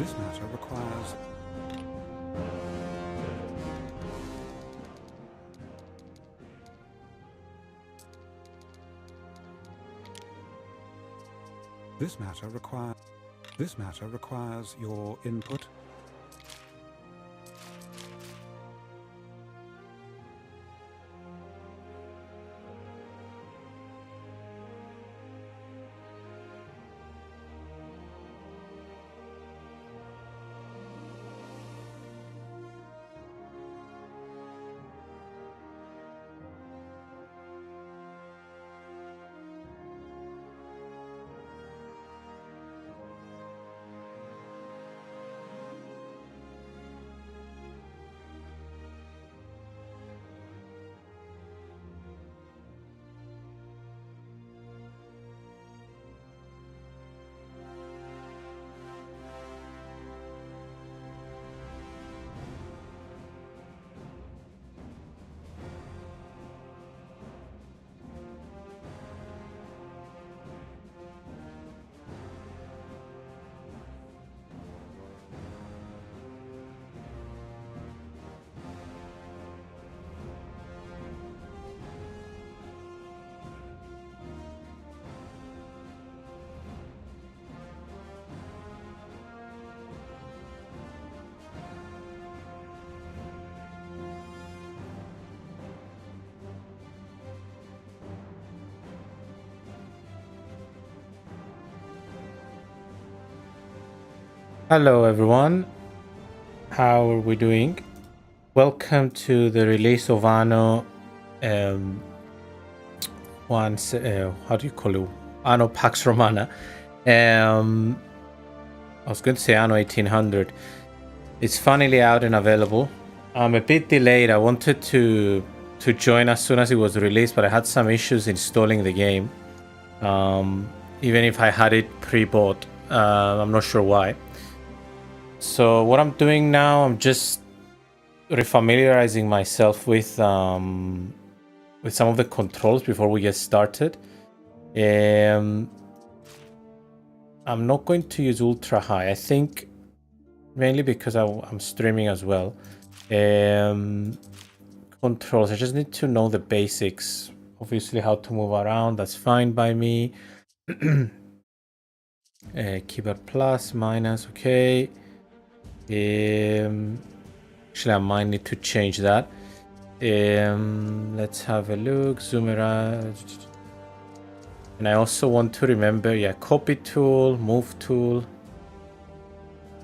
This matter requires... This matter requires your input. Hello everyone, how are we doing? Welcome to the release of Anno, how do you call it? Anno PAX Romana. I was going to say Anno 1800. It's finally out and available. I'm a bit delayed. I wanted to join as soon as it was released, but I had some issues installing the game. Even if I had it pre-bought, I'm not sure why. So what I'm doing now, I'm just refamiliarizing myself with some of the controls before we get started. I'm not going to use ultra high. I think mainly because I'm streaming as well. Controls, I just need to know the basics. Obviously how to move around, that's fine by me. Keyboard plus, minus, okay. Actually, I might need to change that. Let's have a look. Zoom around. And I also want to remember, copy tool, move tool,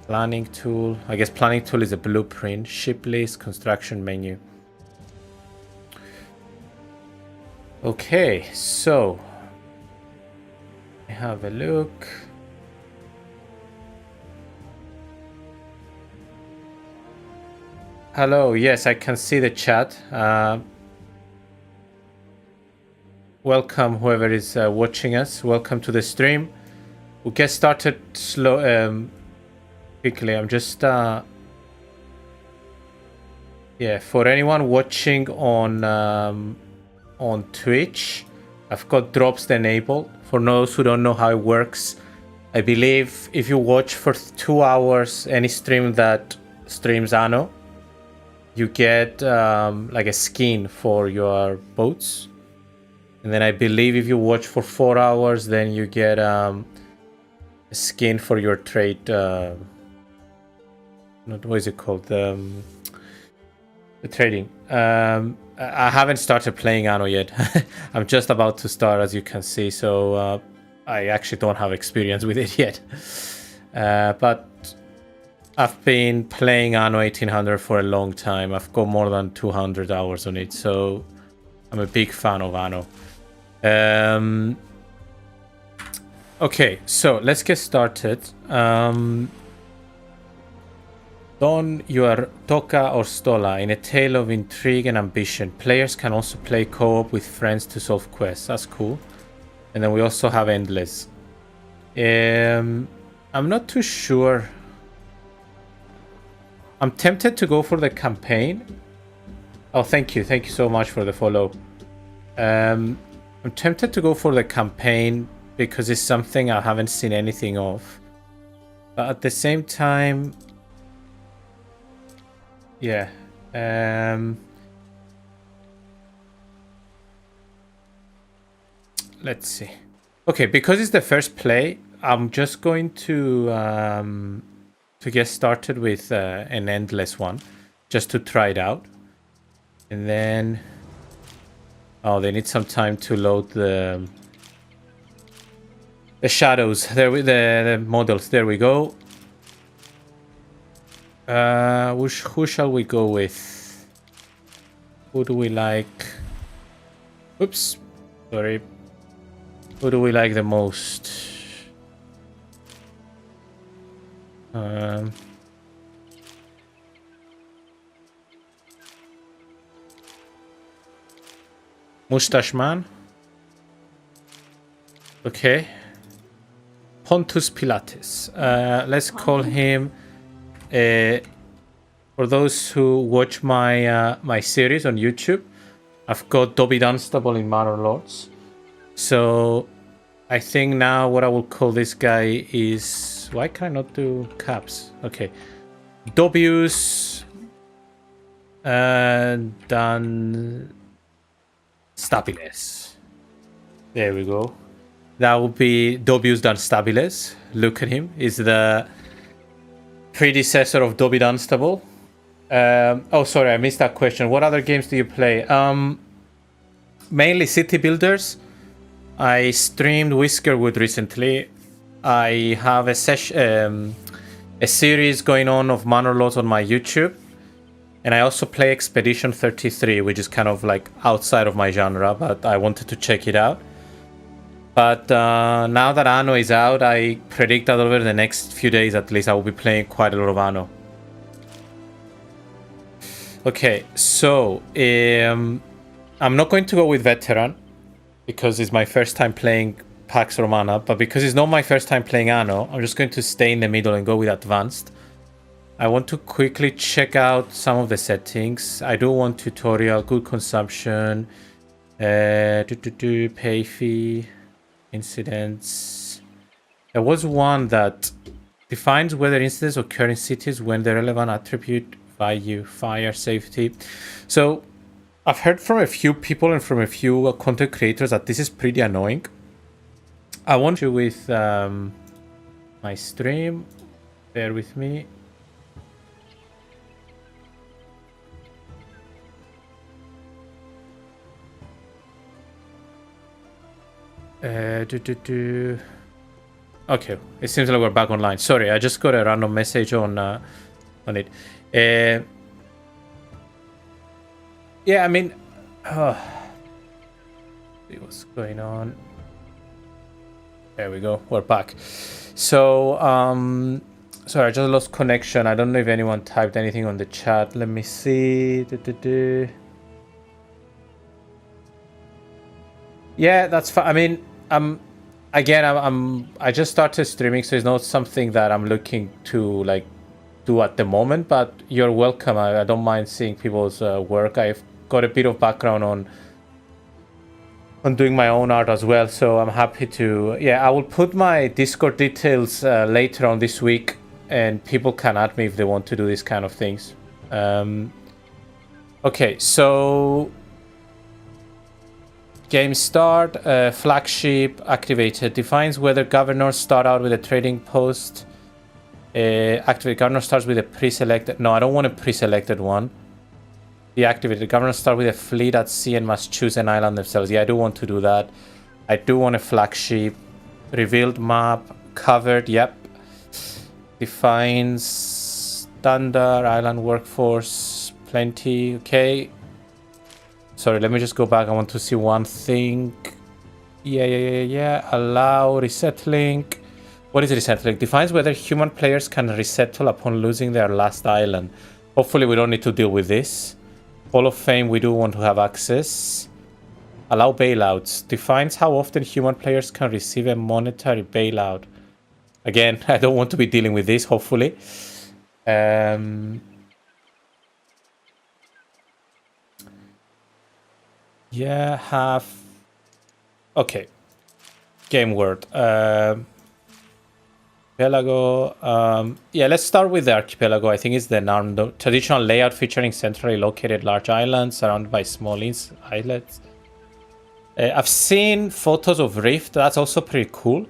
planning tool. I guess planning tool is a blueprint. Ship list, construction menu. Okay, so have a look. Hello, yes, I can see the chat. Welcome, whoever is watching us. Welcome to the stream. We'll get started quickly. I'm just for anyone watching on Twitch, I've got drops enabled. For those who don't know how it works, I believe if you watch for 2 hours any stream that streams Anno, you get like a skin for your boats. And then I believe if you watch for 4 hours, then you get a skin for your trade. What is it called? The trading. I haven't started playing Anno yet. I'm just about to start, as you can see. So I actually don't have experience with it yet. But I've been playing Anno 1800 for a long time. I've got more than 200 hours on it. So I'm a big fan of Anno. Okay, so let's get started. Don your Toka or Stola in a tale of intrigue and ambition. Players can also play co-op with friends to solve quests. That's cool. And then we also have Endless. I'm not too sure. I'm tempted to go for the campaign. Oh, thank you. Thank you so much for the follow. I'm tempted to go for the campaign because it's something I haven't seen anything of. But at the same time, yeah. Let's see. Okay, because it's the first play, I'm just going to get started with an endless one, just to try it out. And then, oh, they need some time to load the shadows. There, the models. There we go. Who shall we go with? Who do we like? Oops, sorry. Who do we like the most? Mustache Man. Okay. Pontus Pilates. Let's call him. For those who watch my my series on YouTube, I've got Dobby Dunstable in Manor Lords. So I think now what I will call this guy is... Why can I not do caps? Okay. Dobius Dan Stabiles. There we go. That would be Dobius Dan Stabiles. Look at him. He's the predecessor of Dobby Dunstable. Oh, sorry, I missed that question. What other games do you play? Mainly city builders. I streamed Whiskerwood recently. I have a series going on of Manor Lords on my YouTube. And I also play Expedition 33, which is kind of like outside of my genre, but I wanted to check it out. But now that Anno is out, I predict that over the next few days at least I will be playing quite a lot of Anno. Okay, so I'm not going to go with Veteran because it's my first time playing PAX Romana, but because it's not my first time playing Anno, I'm just going to stay in the middle and go with Advanced. I want to quickly check out some of the settings. I do want tutorial, good consumption, pay fee, incidents. There was one that defines whether incidents occur in cities when the relevant attribute value, fire, safety. So I've heard from a few people and from a few content creators that this is pretty annoying. I want to with my stream. Bear with me. Okay, it seems like we're back online. Sorry, I just got a random message on it. Yeah, I mean, see what's going on. There we go. We're back. So, sorry, I just lost connection. I don't know if anyone typed anything on the chat. Let me see. Yeah, that's fine. I mean, I just started streaming, so it's not something that I'm looking to like do at the moment. But you're welcome. I don't mind seeing people's work. I've got a bit of background on doing my own art as well, so I'm happy to. Yeah, I will put my Discord details later on this week, and people can add me if they want to do these kind of things. Okay, so game start, flagship activated, defines whether governors start out with a trading post. Activate governor starts with a pre-selected. No, I don't want a pre-selected one. Deactivated governors start with a fleet at sea and must choose an island themselves. Yeah, I do want to do that. I do want a flagship. Revealed map, covered. Yep. Defines standard island workforce. Plenty. Okay. Sorry, let me just go back. I want to see one thing. Yeah. Allow resettling. What is resettling? Defines whether human players can resettle upon losing their last island. Hopefully we don't need to deal with this. Hall of Fame, we do want to have access. Allow bailouts. Defines how often human players can receive a monetary bailout. Again, I don't want to be dealing with this, hopefully. Yeah, have... Okay. Game word. The Archipelago. Yeah, let's start with the archipelago. I think it's the traditional layout featuring centrally located large islands surrounded by small islets. I've seen photos of Rift. That's also pretty cool.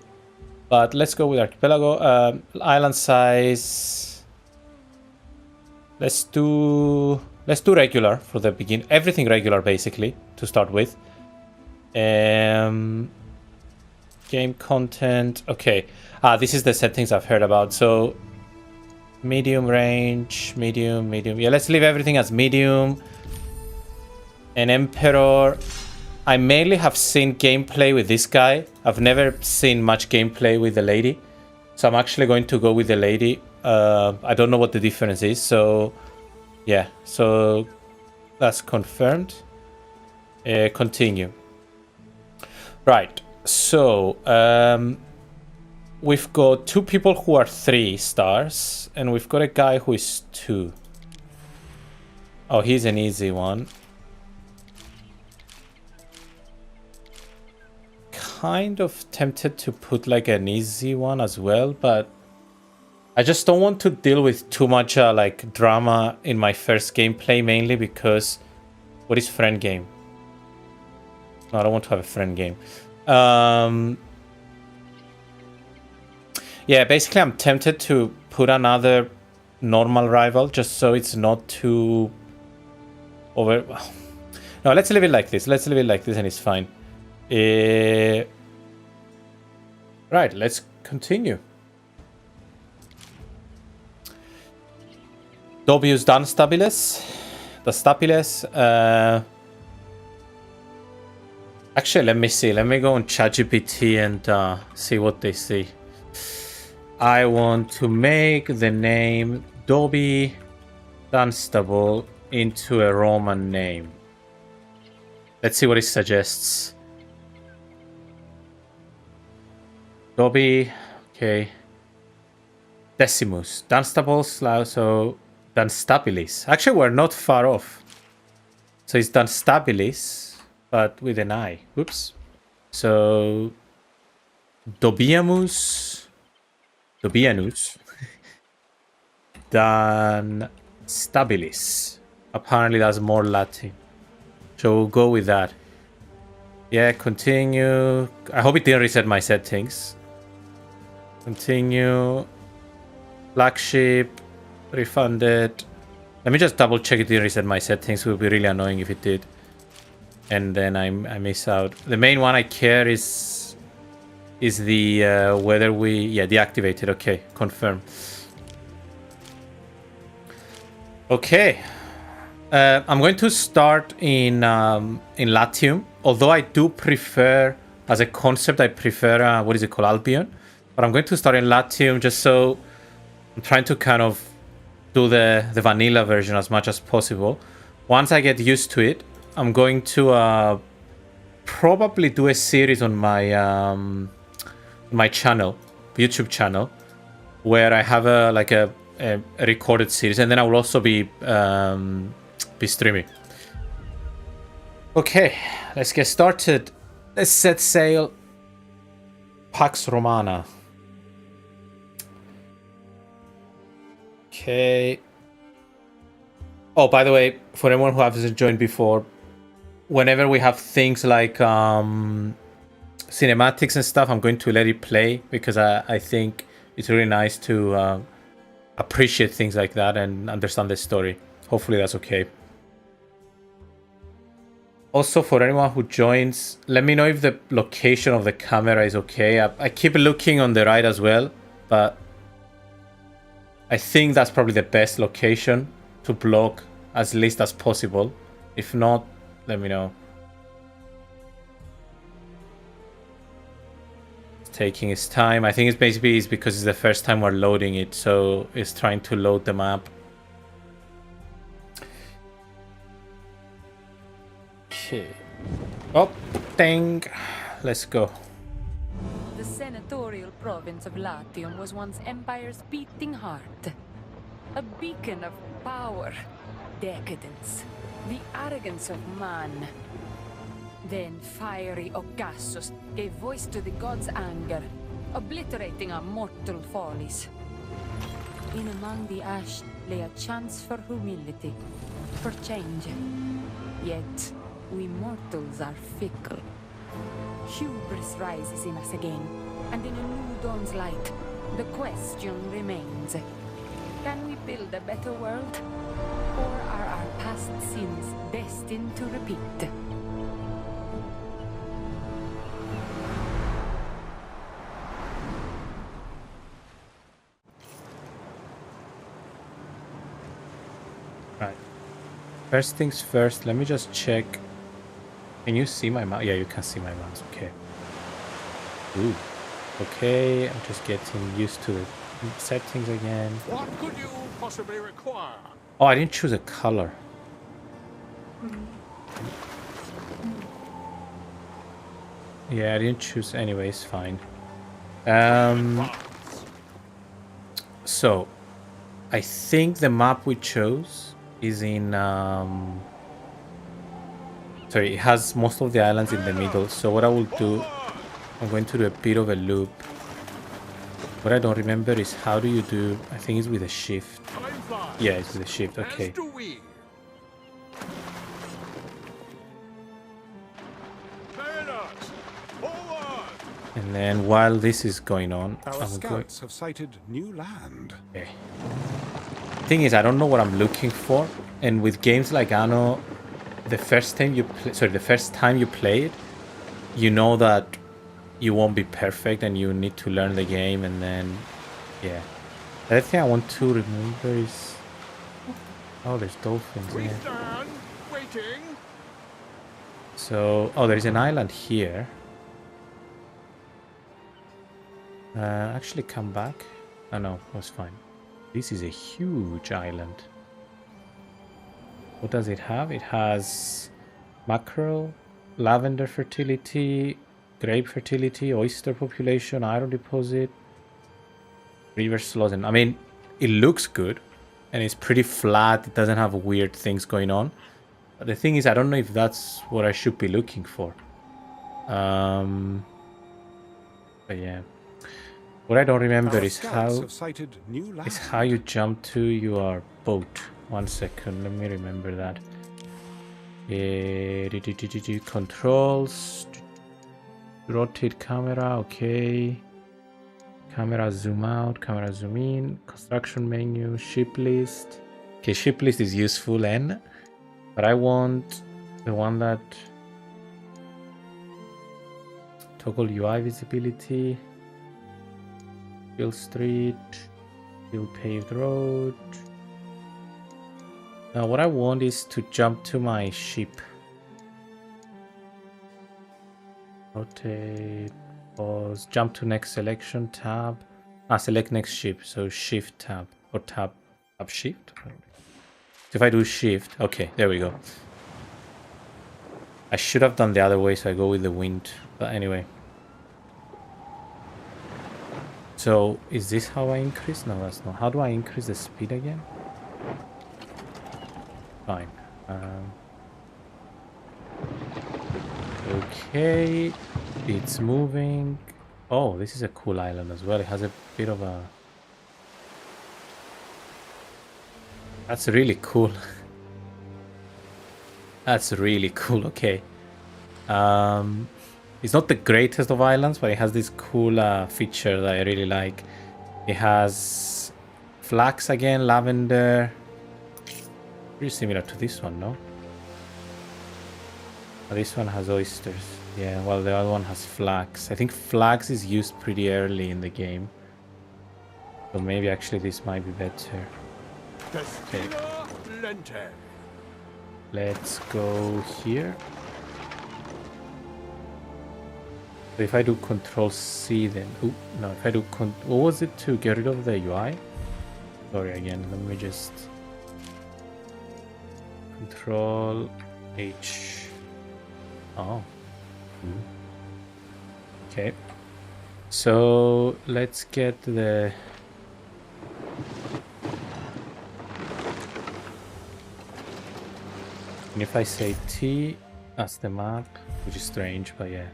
But let's go with archipelago. Island size. Let's do regular for the begin. Everything regular basically to start with. Game content. Okay. This is the settings I've heard about. So medium range, medium. Yeah, let's leave everything as medium. An Emperor. I mainly have seen gameplay with this guy. I've never seen much gameplay with the lady. So I'm actually going to go with the lady. I don't know what the difference is. So yeah, so that's confirmed. Continue. Right, so we've got 2 people who are 3 stars, and we've got a guy who is 2. Oh, he's an easy one. Kind of tempted to put like an easy one as well, but I just don't want to deal with too much like drama in my first gameplay, mainly because what is friend game? No, I don't want to have a friend game. Yeah, basically I'm tempted to put another normal rival just so it's not too over. No, let's leave it like this. Let's leave it like this and it's fine. Right, let's continue. Dobius Dan Stabilis. The Stabilis. Actually, let me see. Let me go on ChatGPT and see what they see. I want to make the name Dobby Dunstable into a Roman name. Let's see what it suggests. Dobby, okay. Decimus, Dunstable, so Dunstabilis. Actually, we're not far off. So it's Dunstabilis, but with an I. Oops. So Dobianus, Dunstabilis. Apparently, that's more Latin. So we'll go with that. Yeah, continue. I hope it didn't reset my settings. Continue. Flagship. Refunded. Let me just double check it didn't reset my settings. It would be really annoying if it did. And then I miss out. The main one I care is the whether we... Yeah, deactivated. Okay, confirm. Okay. I'm going to start in Latium. Although I do prefer, as a concept, I prefer, what is it called, Albion. But I'm going to start in Latium just so I'm trying to kind of do the vanilla version as much as possible. Once I get used to it, I'm going to probably do a series on my channel, YouTube channel, where I have a recorded series, and then I will also be streaming. Okay, let's get started. Let's set sail. Pax Romana. Okay. Oh, by the way, for anyone who hasn't joined before, whenever we have things like cinematics and stuff, I'm going to let it play because I think it's really nice to appreciate things like that and understand the story. Hopefully that's okay. Also, for anyone who joins, let me know if the location of the camera is okay. I keep looking on the right as well, but I think that's probably the best location to block as least as possible. If not, let me know. It's taking its time. I think it's basically because it's the first time we're loading it, so it's trying to load the map. Okay. Oh, dang. Let's go. The senatorial province of Latium was once Empire's beating heart. A beacon of power, decadence, the arrogance of man. Then fiery Ocassus gave voice to the gods' anger, obliterating our mortal follies. In among the ash lay a chance for humility, for change. Yet, we mortals are fickle. Hubris rises in us again, and in a new dawn's light, the question remains. Can we build a better world? Or are our past sins destined to repeat? Right. First things first, let me just check. Can you see my mouse? Yeah, you can see my mouse. Okay. Ooh. Okay, I'm just getting used to the settings again. What could you possibly require? Oh, I didn't choose a color. Yeah, I didn't choose anyways, fine. So I think the map we chose is in sorry, it has most of the islands in the middle. So what I will do, I'm going to do a bit of a loop. What I don't remember is how do you do, I think it's with a shift. Yeah, it's with a shift, okay. And then while this is going on, Our scouts have sighted new land. Okay. Thing is, I don't know what I'm looking for, and with games like Anno, the first time you play it, you know that you won't be perfect, and you need to learn the game, and then yeah. The other thing I want to remember is there's dolphins there. So there's an island here. Actually come back. Oh no, that's fine. This is a huge island. What does it have? It has mackerel, lavender fertility, grape fertility, oyster population, iron deposit, river sloths. I mean, it looks good and it's pretty flat. It doesn't have weird things going on. But the thing is, I don't know if that's what I should be looking for. But yeah. What I don't remember is how you jump to your boat. 1 second, let me remember that. Controls, rotate camera, okay. Camera zoom out, camera zoom in, construction menu, ship list. Okay, ship list is useful, but I want the one that toggle UI visibility. Hill Street, Hill Paved Road. Now what I want is to jump to my ship. Rotate, pause, jump to next selection, tab. Select next ship, so shift tab, or tab shift. So if I do shift, okay, there we go. I should have done the other way, so I go with the wind, but anyway. So, is this how I increase? No, that's not. How do I increase the speed again? Fine. Okay. It's moving. Oh, this is a cool island as well. It has a bit of a... That's really cool. That's really cool. Okay. It's not the greatest of islands, but it has this cool feature that I really like. It has flax again, lavender. Pretty similar to this one, no? This one has oysters. Yeah, well, the other one has flax. I think flax is used pretty early in the game. So maybe actually this might be better. Okay. Let's go here. So if I do Control C, then if I do what was it to get rid of the UI? Sorry again. Let me just Control H. Oh. Okay. So let's get the. And if I say T, that's the map, which is strange, but yeah.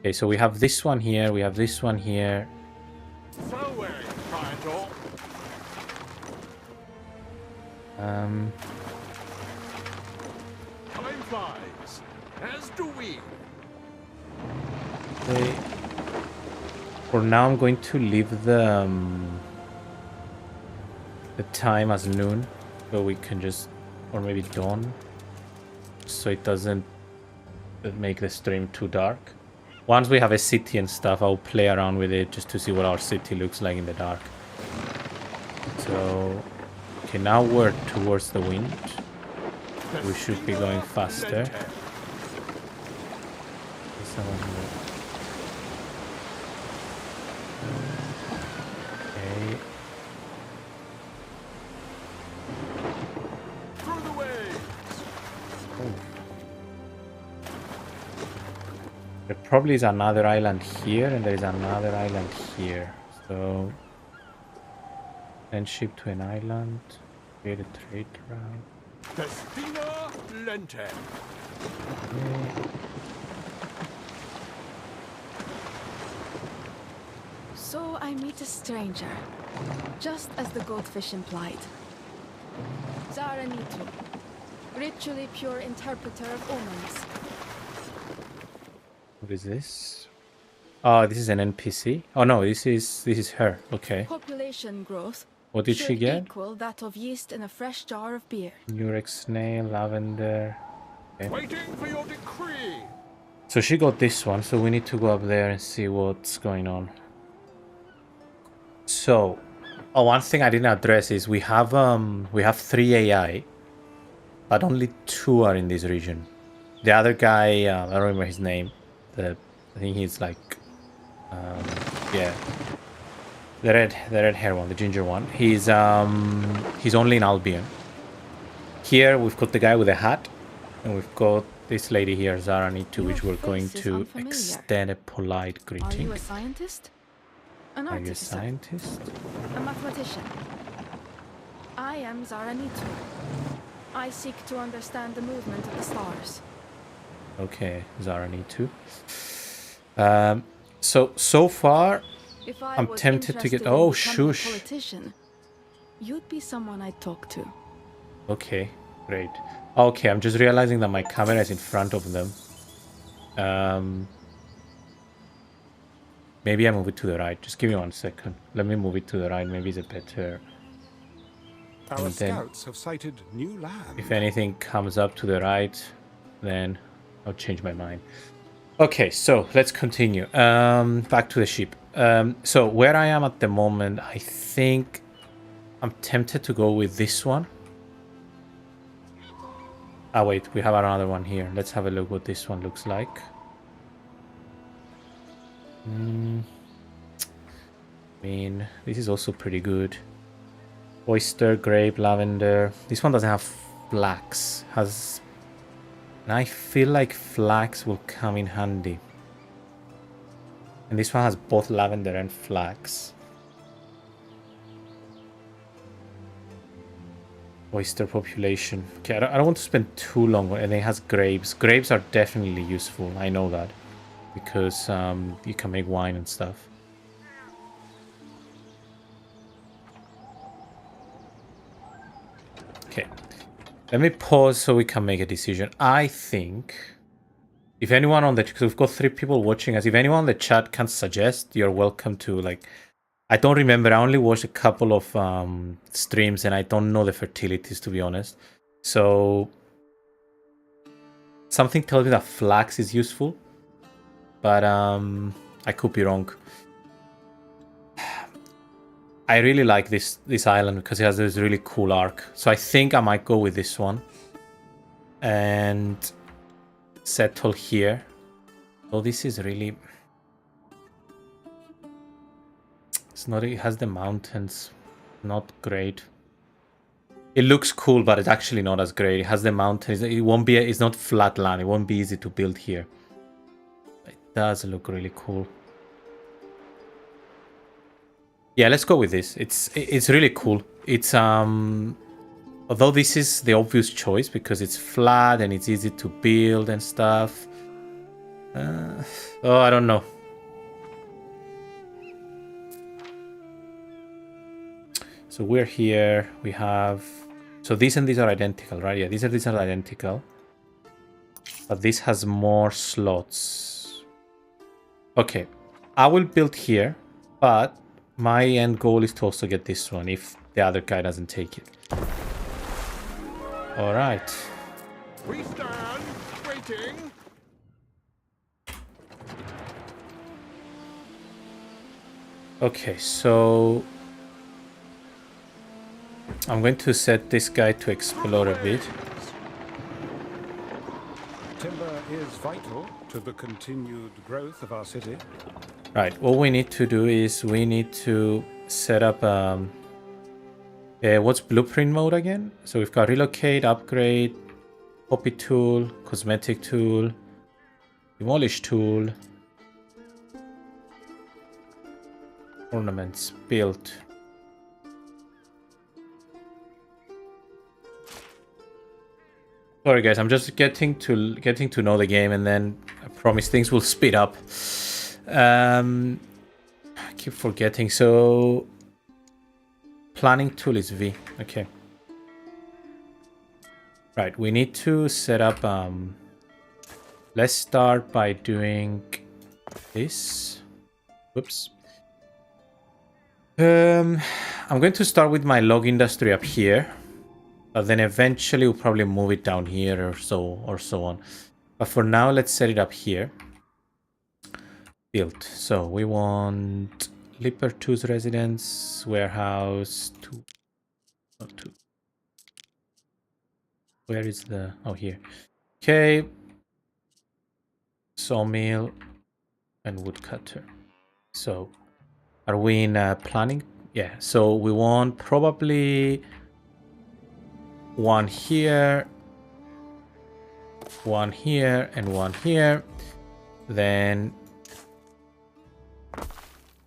Okay, so we have this one here, we have this one here, Farewell, Triangle. Time flies, as do we. Okay. For now, I'm going to leave the time as noon, so we can just, or maybe dawn, so it doesn't make the stream too dark. Once we have a city and stuff, I'll play around with it just to see what our city looks like in the dark. So, okay, now we're towards the wind. We should be going faster. Okay. Through the waves. Oh. There probably is another island here, and there is another island here. So, send ship to an island, create a trade route. Destina Lente. Okay. So I meet a stranger, just as the goldfish implied. Zaranitu, ritually pure interpreter of omens. What is this? Oh, this is an NPC. Oh no, this is her. Okay. Population growth. What did she get? Equal that of yeast in a fresh jar of beer. Murex snail, lavender. Okay. Waiting for your decree. So she got this one, so we need to go up there and see what's going on. So, one thing I didn't address is we have 3 AI, but only 2 are in this region. The other guy, I don't remember his name. I think he's like, yeah, the red hair one, the ginger one. He's only in Albion. Here we've got the guy with the hat, and we've got this lady here, Zaranitu, which we're going to extend a polite greeting. Are you a scientist? An artist? Are you a scientist? A mathematician. I am Zaranitu. I seek to understand the movement of the stars. Okay, Zaranitu. So far, If I I'm was tempted to get. interested in Oh, becoming a shush. politician, you'd be someone I'd talk to. Okay, great. Okay, I'm just realizing that my camera is in front of them. Maybe I move it to the right. Just give me 1 second. Let me move it to the right. Maybe it's a better. Our scouts have sighted new land. If anything comes up to the right, then I'll change my mind. Okay, so let's continue. Back to the ship. So where I am at the moment, I think I'm tempted to go with this one. Ah, wait, we have another one here. Let's have a look what this one looks like. I mean, this is also pretty good. Oyster, grape, lavender. This one doesn't have flax. And I feel like flax will come in handy. And this one has both lavender and flax. Oyster population. Okay, I don't want to spend too long on it. And it has grapes. Grapes are definitely useful. I know that. Because you can make wine and stuff. Okay. Let me pause so we can make a decision. I think if anyone on the, because we've got 3 people watching us, if anyone on the chat can suggest, you're welcome to. Like, I don't remember. I only watched a couple of streams and I don't know the fertilities, to be honest. So something tells me that flax is useful, but I could be wrong. I really like this island because it has this really cool arc. So I think I might go with this one and settle here. So this is really, it's not. It has the mountains, not great. It looks cool, but it's actually not as great. It has the mountains. It won't be. It's not flat land. It won't be easy to build here. It does look really cool. Yeah, let's go with this. It's really cool. It's although this is the obvious choice because it's flat and it's easy to build and stuff. Oh, I don't know. So we're here. We have... So these and these are identical, right? Yeah, these are identical. But this has more slots. Okay. I will build here. But my end goal is to also get this one if the other guy doesn't take it. Alright. We stand waiting. Okay, so... I'm going to set this guy to explore a bit. Timber is vital to the continued growth of our city. Right, what we need to do is we need to set up... what's blueprint mode again? So we've got relocate, upgrade, copy tool, cosmetic tool, demolish tool, ornaments, build. Sorry guys, I'm just getting to know the game, and then I promise things will speed up. I keep forgetting. So planning tool is V. Okay. Right, we need to set up let's start by doing this. Whoops. I'm going to start with my log industry up here. But then eventually we'll probably move it down here or so on. But for now, let's set it up here. Built. So we want Lipper 2's residence, warehouse 2. Not 2. Where is the... Oh, here. Okay. Sawmill and woodcutter. So are we in planning? Yeah. So we want probably... one here, one here, and one here. Then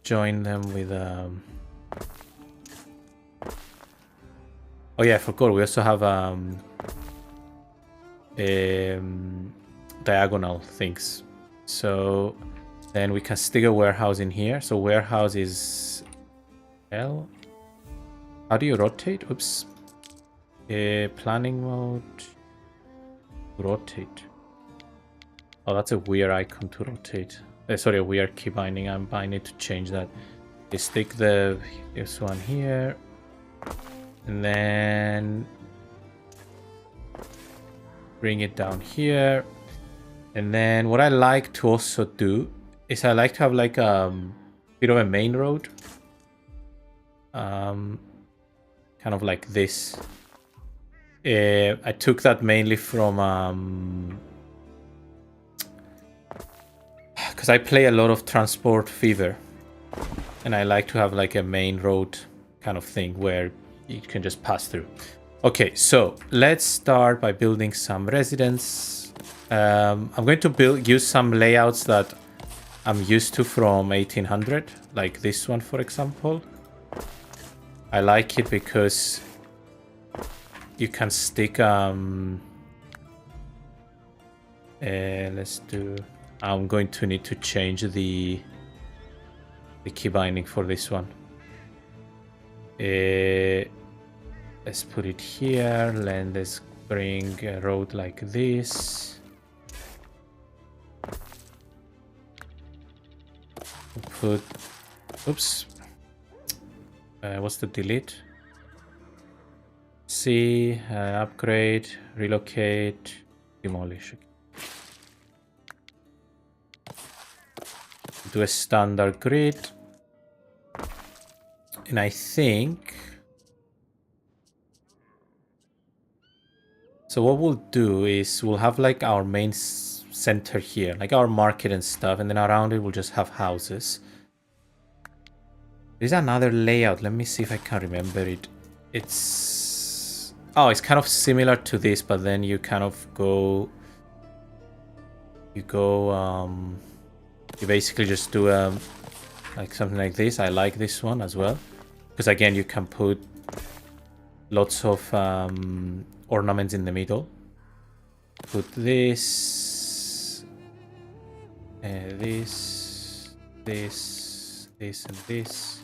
join them with oh yeah, I forgot we also have diagonal things. So then we can stick a warehouse in here. So warehouse is L. How do you rotate? Oops. Planning mode. Rotate. Oh, that's a weird icon to rotate. Sorry, a weird key binding. I need to change that. Okay, stick this one here. And then bring it down here. And then what I like to also do is I like to have like a bit of a main road. Kind of like this. I took that mainly from because I play a lot of Transport Fever, and I like to have like a main road kind of thing where you can just pass through. Okay, so let's start by building some residence. I'm going to use some layouts that I'm used to from 1800, like this one, for example. I like it because you can stick let's do... I'm going to need to change the key binding for this one. Let's put it here. Then let's bring a road like this. Put... Oops. What's the delete? C, upgrade, relocate, demolish. Do a standard grid. And I think... So what we'll do is we'll have like our main center here, like our market and stuff, and then around it we'll just have houses. There's another layout. Let me see if I can remember it. It's... Oh, it's kind of similar to this, but then you kind of go... You basically just do like something like this. I like this one as well. Because again, you can put lots of ornaments in the middle. Put this, this, and this.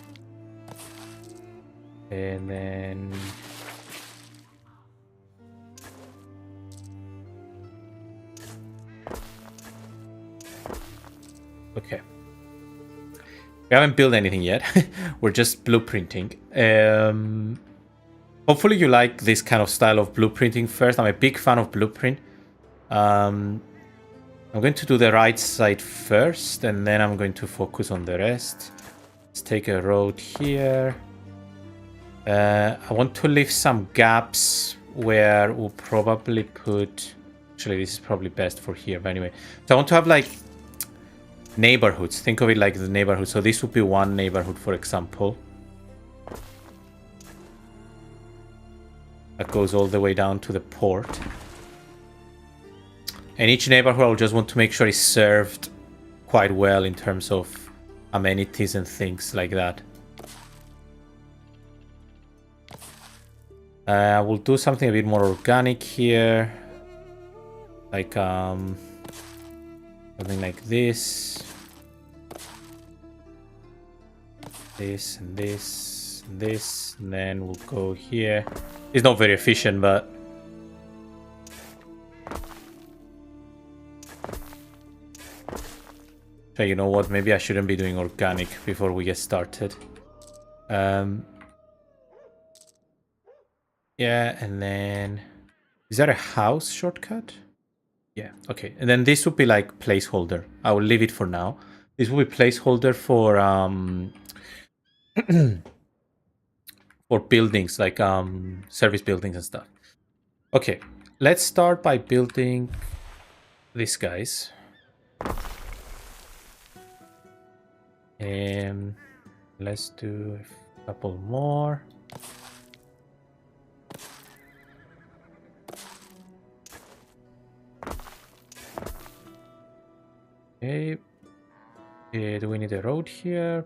And then... Okay. We haven't built anything yet. We're just blueprinting. Hopefully you like this kind of style of blueprinting first. I'm a big fan of blueprint. I'm going to do the right side first, and then I'm going to focus on the rest. Let's take a road here. I want to leave some gaps where we'll probably put... Actually, this is probably best for here, but anyway. So I want to have like neighborhoods. Think of it like the neighborhood. So this would be one neighborhood, for example. That goes all the way down to the port. And each neighborhood, I'll just want to make sure is served quite well in terms of amenities and things like that. We'll do something a bit more organic here. Like, something like this. This and this and this. And then we'll go here. It's not very efficient, but... So you know what? Maybe I shouldn't be doing organic before we get started. Yeah, and then... Is that a house shortcut? Yeah, okay. And then this would be like placeholder. I will leave it for now. This will be placeholder for for buildings, like service buildings and stuff. Okay, let's start by building these guys. And let's do a couple more. Okay. Do we need a road here?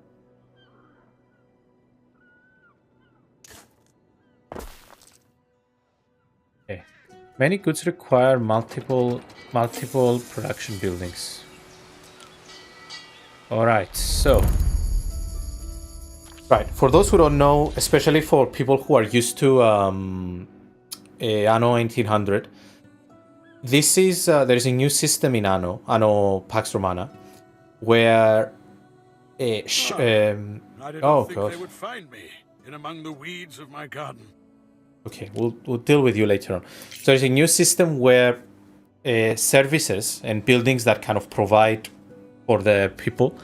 Okay. Many goods require multiple production buildings. Alright, so... Right, for those who don't know, especially for people who are used to Anno 1800, this is there is a new system in Anno PAX Romana, where I did not think they would find me in among the weeds of my garden. Okay, we'll deal with you later on. So there's a new system where services and buildings that kind of provide for the people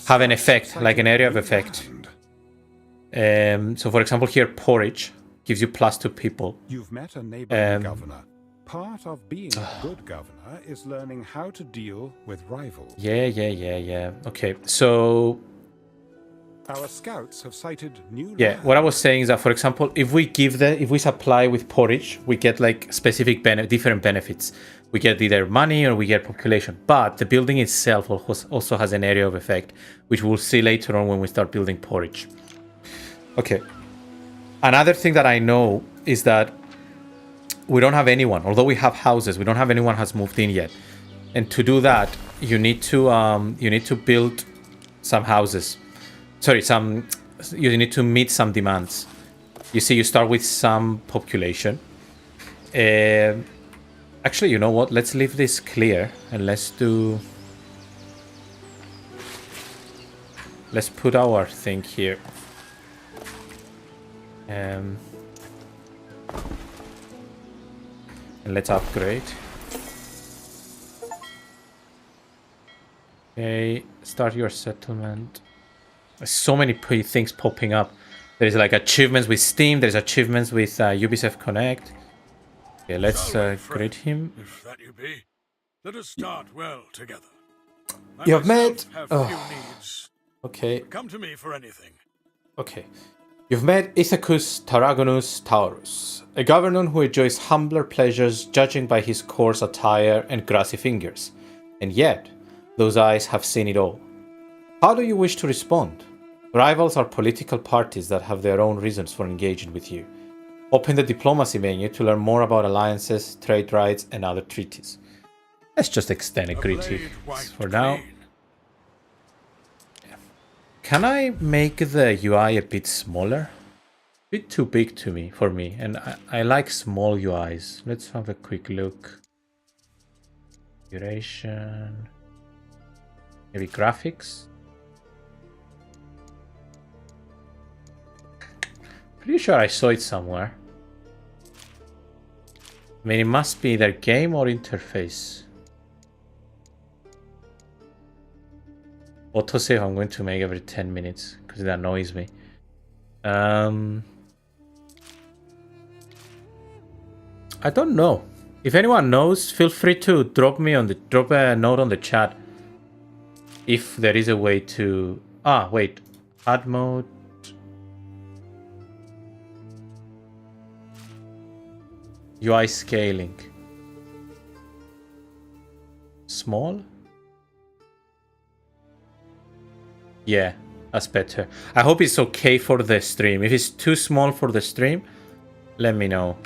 have an effect, like an area of effect. So for example here, porridge gives you +2 people. You've met a neighboring governor. Part of being a good governor is learning how to deal with rivals. Yeah. Okay, so... Our scouts have sighted new Yeah, what I was saying is that, for example, if we supply with porridge, we get like specific different benefits. We get either money or we get population. But the building itself also has an area of effect, which we'll see later on when we start building porridge. Okay. Another thing that I know is that we don't have anyone, although we have houses, we don't have anyone has moved in yet. And to do that, you need to build some houses. Sorry, you need to meet some demands. You see, you start with some population. Actually, you know what? Let's leave this clear and let's put our thing here. And let's upgrade. Okay, start your settlement. There's so many things popping up. There's like achievements with Steam. There's achievements with Ubisoft Connect. Okay, let's grade him. If that you be, let us start well together. You have met. Have few needs. Okay. Come to me for anything. Okay. You've met Ithacus Tarragonus Taurus, a governor who enjoys humbler pleasures judging by his coarse attire and grassy fingers. And yet, those eyes have seen it all. How do you wish to respond? Rivals are political parties that have their own reasons for engaging with you. Open the diplomacy menu to learn more about alliances, trade rights, and other treaties. Let's just extend a greeting for now. Yeah. Can I make the UI a bit smaller? bit too big for me, and I like small UIs. Let's have a quick look. Duration, maybe graphics. Pretty sure I saw it somewhere. I mean, it must be either game or interface. Autosave I'm going to make every 10 minutes because it annoys me. I don't know. If anyone knows, feel free to drop a note on the chat if there is a way to wait. Add mode. UI scaling. Small? Yeah, that's better. I hope it's okay for the stream. If it's too small for the stream, let me know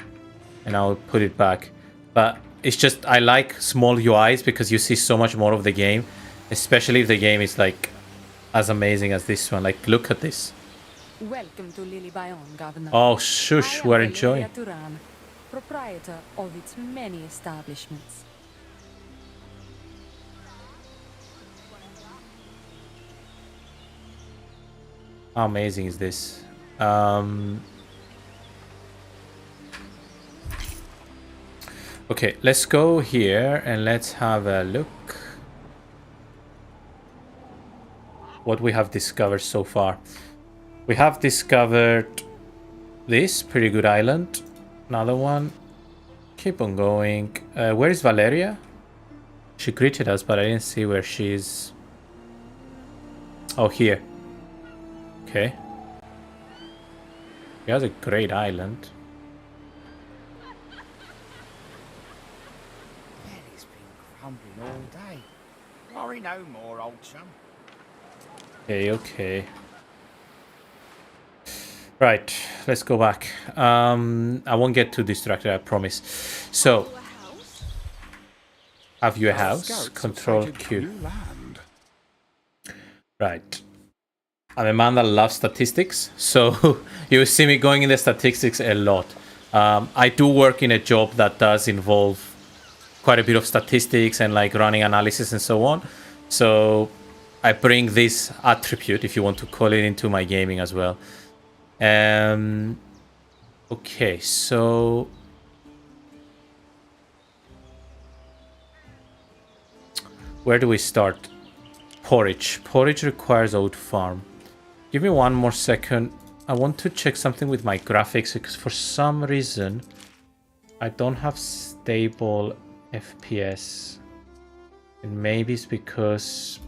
and I'll put it back. But it's just, I like small UIs because you see so much more of the game, especially if the game is like as amazing as this one. Like, look at this. Welcome to Lily Bayon, Governor. Oh, shush, we're enjoying. Turan, proprietor of its many establishments. How amazing is this? Okay, let's go here and let's have a look what we have discovered so far. We have discovered this pretty good island. Another one. Keep on going. Where is Valeria? She greeted us, but I didn't see where she is. Oh, here. Okay. He has a great island. It's been crumbling all day. Worry no more, old chum. Okay, okay. Right, let's go back. I won't get too distracted, I promise. So, have you a house? Control Q. Right. I'm a man that loves statistics, so you see me going in the statistics a lot. I do work in a job that does involve quite a bit of statistics and like running analysis and so on. So I bring this attribute, if you want to call it, into my gaming as well. Okay, so where do we start? Porridge. Porridge requires oat farm. Give me one more second. I want to check something with my graphics because for some reason I don't have stable FPS. And maybe it's because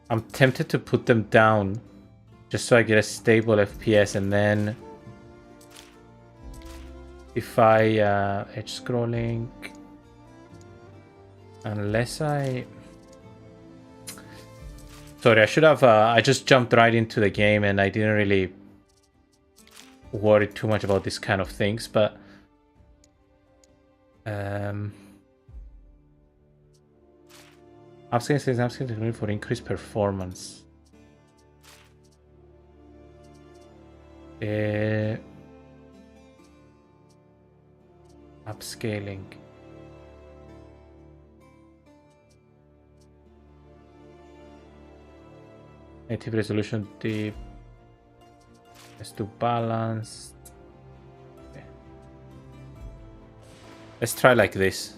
I'm tempted to put them down just so I get a stable FPS, and then if I edge scrolling, unless I... Sorry, I should have... I just jumped right into the game and I didn't really worry too much about this kind of things, but... Upscaling says upscaling for increased performance. Upscaling. Native resolution deep. Let's do balanced. Okay. Let's try like this.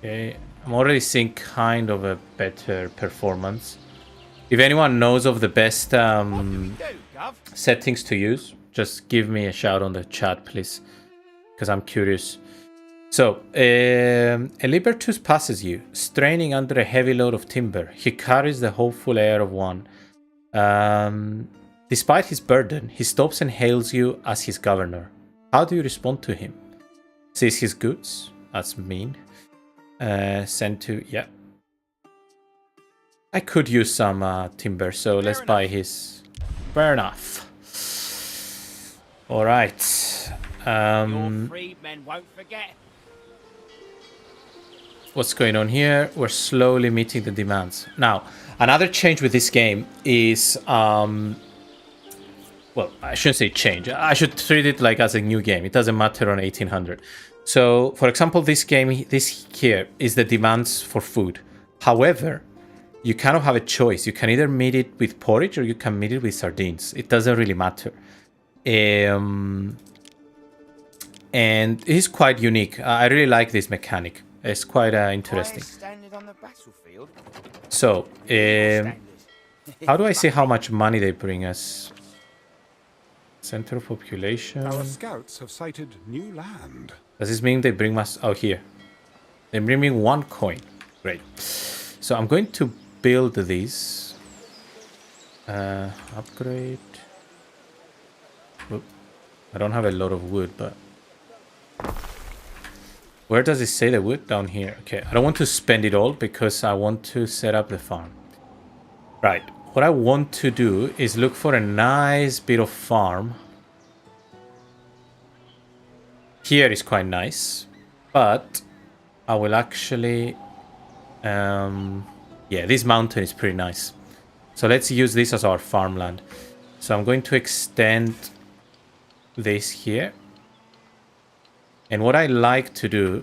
Okay, I'm already seeing kind of a better performance. If anyone knows of the best settings to use, just give me a shout on the chat, please, because I'm curious. So, a Libertus passes you, straining under a heavy load of timber. He carries the hopeful air of one. Despite his burden, he stops and hails you as his governor. How do you respond to him? Seize his goods? That's mean. Send to... yeah. I could use some timber, so let's buy his... Fair enough. Alright. Your freedmen won't forget. What's going on here? We're slowly meeting the demands. Now, another change with this game is well, I shouldn't say change. I should treat it like as a new game. It doesn't matter on 1800. So, for example, this game, this here is the demands for food. However, you kind of have a choice. You can either meet it with porridge or you can meet it with sardines. It doesn't really matter. And it's quite unique. I really like this mechanic. It's quite interesting. On the battlefield. So, how do I see how much money they bring us? Center of population. Our scouts have sighted new land. Does this mean they bring us out here? They bring me 1 coin. Great. So I'm going to build these. Upgrade. Oop. I don't have a lot of wood, but where does it say the wood? Down here. Okay, I don't want to spend it all because I want to set up the farm. Right. What I want to do is look for a nice bit of farm. Here is quite nice, but I will actually... yeah, this mountain is pretty nice. So let's use this as our farmland. So I'm going to extend this here. And what I like to do,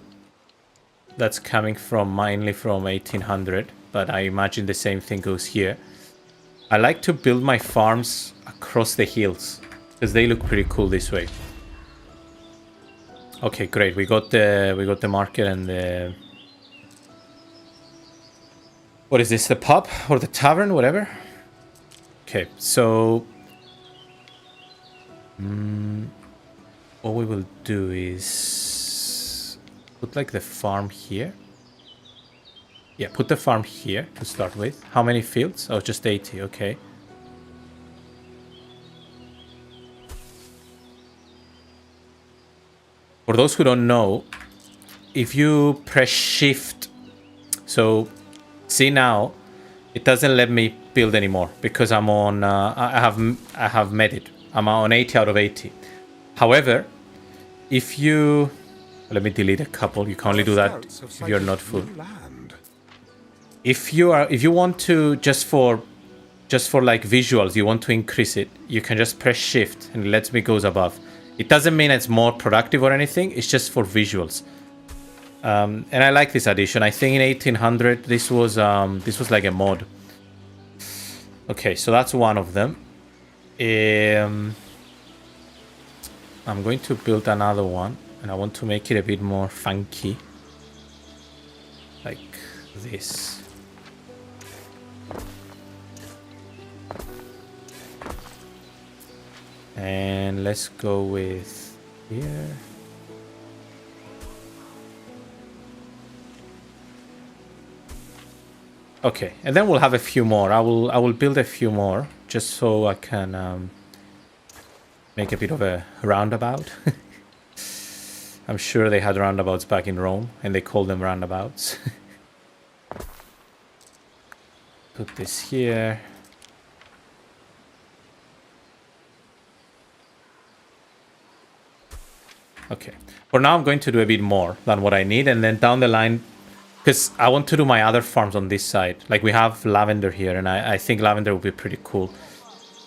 that's coming from mainly from 1800, but I imagine the same thing goes here. I like to build my farms across the hills because they look pretty cool this way. Okay, great. We got the market and the... What is this? The pub or the tavern, whatever. Okay, so what we will do is put like the farm here. Yeah, put the farm here to start with. How many fields? Oh, just 80. Okay. For those who don't know, if you press shift, so see now, it doesn't let me build anymore because I'm on. I have met it. I'm on 80 out of 80. However, if you let me delete a couple. You can only do that if you're not full. If you want to just for like visuals, you want to increase it, you can just press shift and it lets me goes above. It doesn't mean it's more productive or anything. It's just for visuals. And I like this addition. I think in 1800 this was like a mod. Okay, so that's one of them. I'm going to build another one, and I want to make it a bit more funky, like this. And let's go with here. Okay, and then we'll have a few more. I will build a few more just so I can make a bit of a roundabout. I'm sure they had roundabouts back in Rome and they called them roundabouts. Put this here. Okay, for now I'm going to do a bit more than what I need, and then down the line, because I want to do my other farms on this side. Like we have lavender here, and I think lavender would be pretty cool.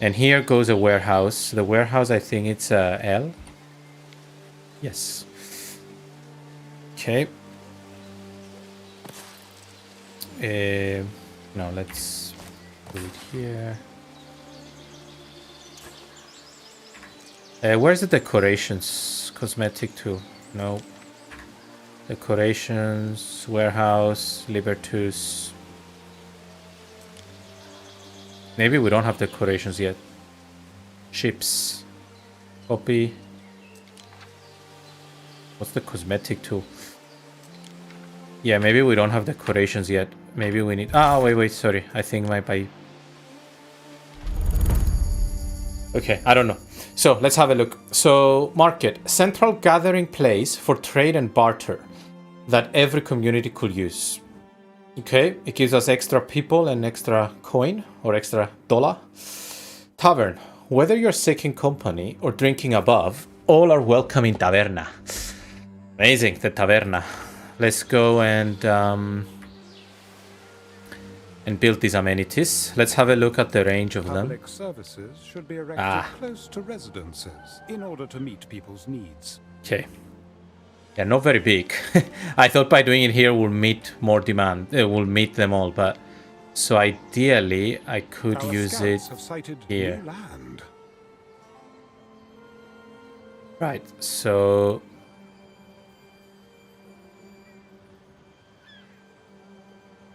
And here goes a warehouse. The warehouse, I think it's L. Yes. Okay. No, let's put it here. Where's the decorations? Cosmetic too. No. Decorations, warehouse, Libertus. Maybe we don't have decorations yet. Ships. Copy. What's the cosmetic tool? Yeah, maybe we don't have decorations yet. Maybe we need... Ah, wait, sorry. I think my by... Okay, I don't know. So, let's have a look. So, market. Central gathering place for trade and barter that every community could use. Okay, it gives us extra people and extra coin or extra dollar. Tavern. Whether you're seeking company or drinking above, all are welcome in taverna. Amazing, the taverna. Let's go and and build these amenities. Let's have a look at the range of them. Public services should be erected close to residences in order to meet people's needs. Okay. Yeah, not very big. I thought by doing it here we'll meet more demand. We'll meet them all, but so ideally I could Our use it scouts have sighted here. new land. Right, so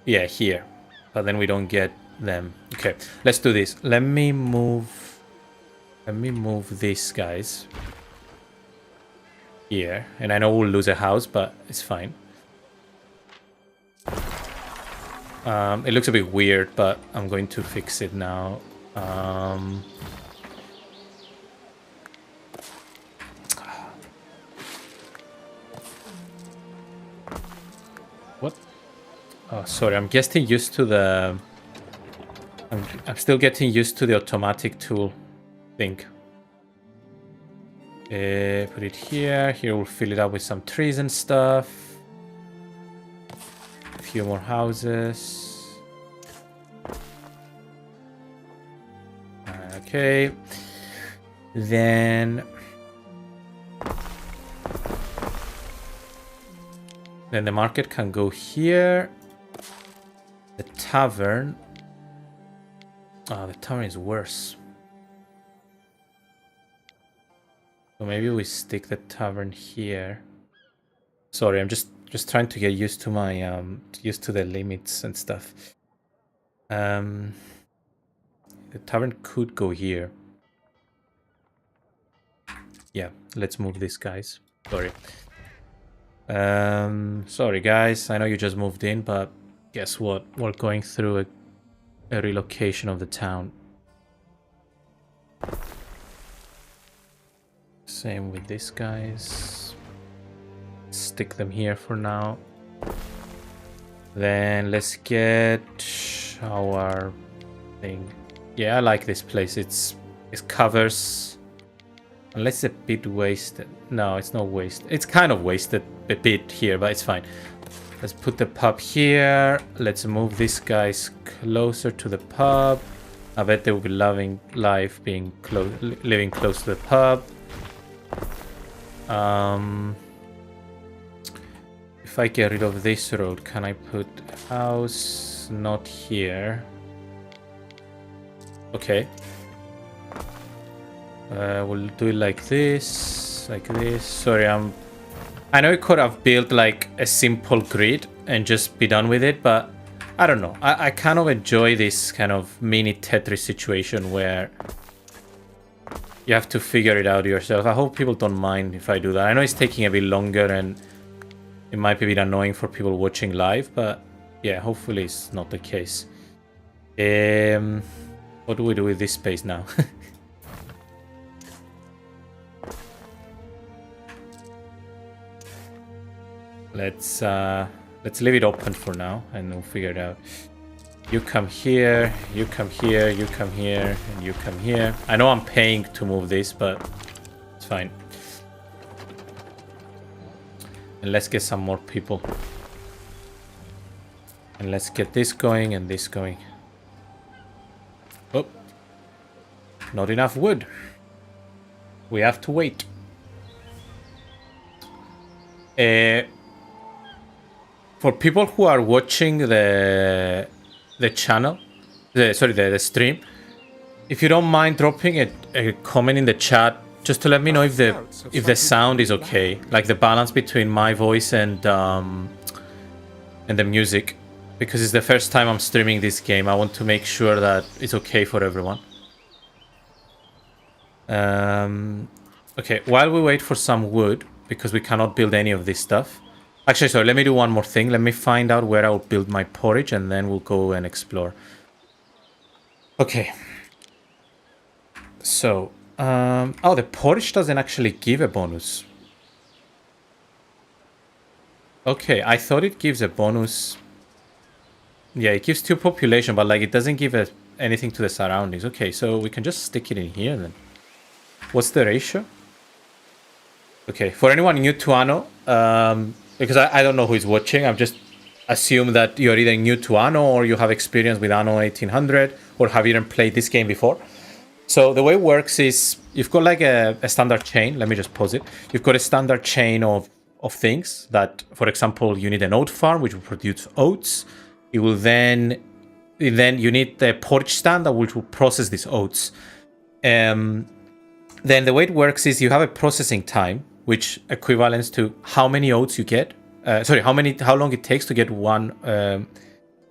yeah, here. But then we don't get them. Okay, let's do this. Let me move these guys here. And I know we'll lose a house, but it's fine. It looks a bit weird, but I'm going to fix it now. What? Oh, sorry, I'm getting used to the... I'm still getting used to the automatic tool thing. Put it here. Here we'll fill it up with some trees and stuff. A few more houses. Okay. Then the market can go here. The tavern. Oh, the tavern is worse. So maybe we stick the tavern here. Sorry, I'm just trying to get used to my used to the limits and stuff. The tavern could go here. Yeah, let's move these guys. Sorry. Sorry guys, I know you just moved in, but guess what? We're going through a relocation of the town. Same with these guys. Stick them here for now. Then let's get our thing. Yeah, I like this place. It covers, unless it's a bit wasted. No, it's not wasted. It's kind of wasted a bit here, but it's fine. Let's put the pub here. Let's move these guys closer to the pub. I bet they will be loving life being living close to the pub. If I get rid of this road, can I put a house? Not here. Okay. We'll do it like this, like this. Sorry, I know I could have built like a simple grid and just be done with it, but I don't know. I kind of enjoy this kind of mini Tetris situation where you have to figure it out yourself. I hope people don't mind if I do that. I know it's taking a bit longer and it might be a bit annoying for people watching live, but yeah, hopefully it's not the case. What do we do with this space now? Let's leave it open for now and we'll figure it out. You come here, you come here, you come here, and you come here. I know I'm paying to move this, but it's fine. And let's get some more people. And let's get this going and this going. Oh, not enough wood. We have to wait. For people who are watching the channel, the stream, if you don't mind dropping a comment in the chat just to let me know if the sound is okay, like the balance between my voice and the music, because it's the first time I'm streaming this game. I want to make sure that it's okay for everyone. Okay, while we wait for some wood, because we cannot build any of this stuff. Actually, sorry, let me do one more thing. Let me find out where I will build my porridge and then we'll go and explore. Okay. So, oh, the porridge doesn't actually give a bonus. Okay, I thought it gives a bonus. Yeah, it gives 2 population, but like it doesn't give anything to the surroundings. Okay, so we can just stick it in here then. What's the ratio? Okay, for anyone new to Anno, because I don't know who is watching, I'm just assume that you're either new to Anno or you have experience with Anno 1800 or have even played this game before. So the way it works is you've got like a standard chain. Let me just pause it. You've got a standard chain of things that, for example, you need an oat farm, which will produce oats. You will then you need the porridge stand that will process these oats. Then the way it works is you have a processing time, which equivalents to how many oats you get. How long it takes to get one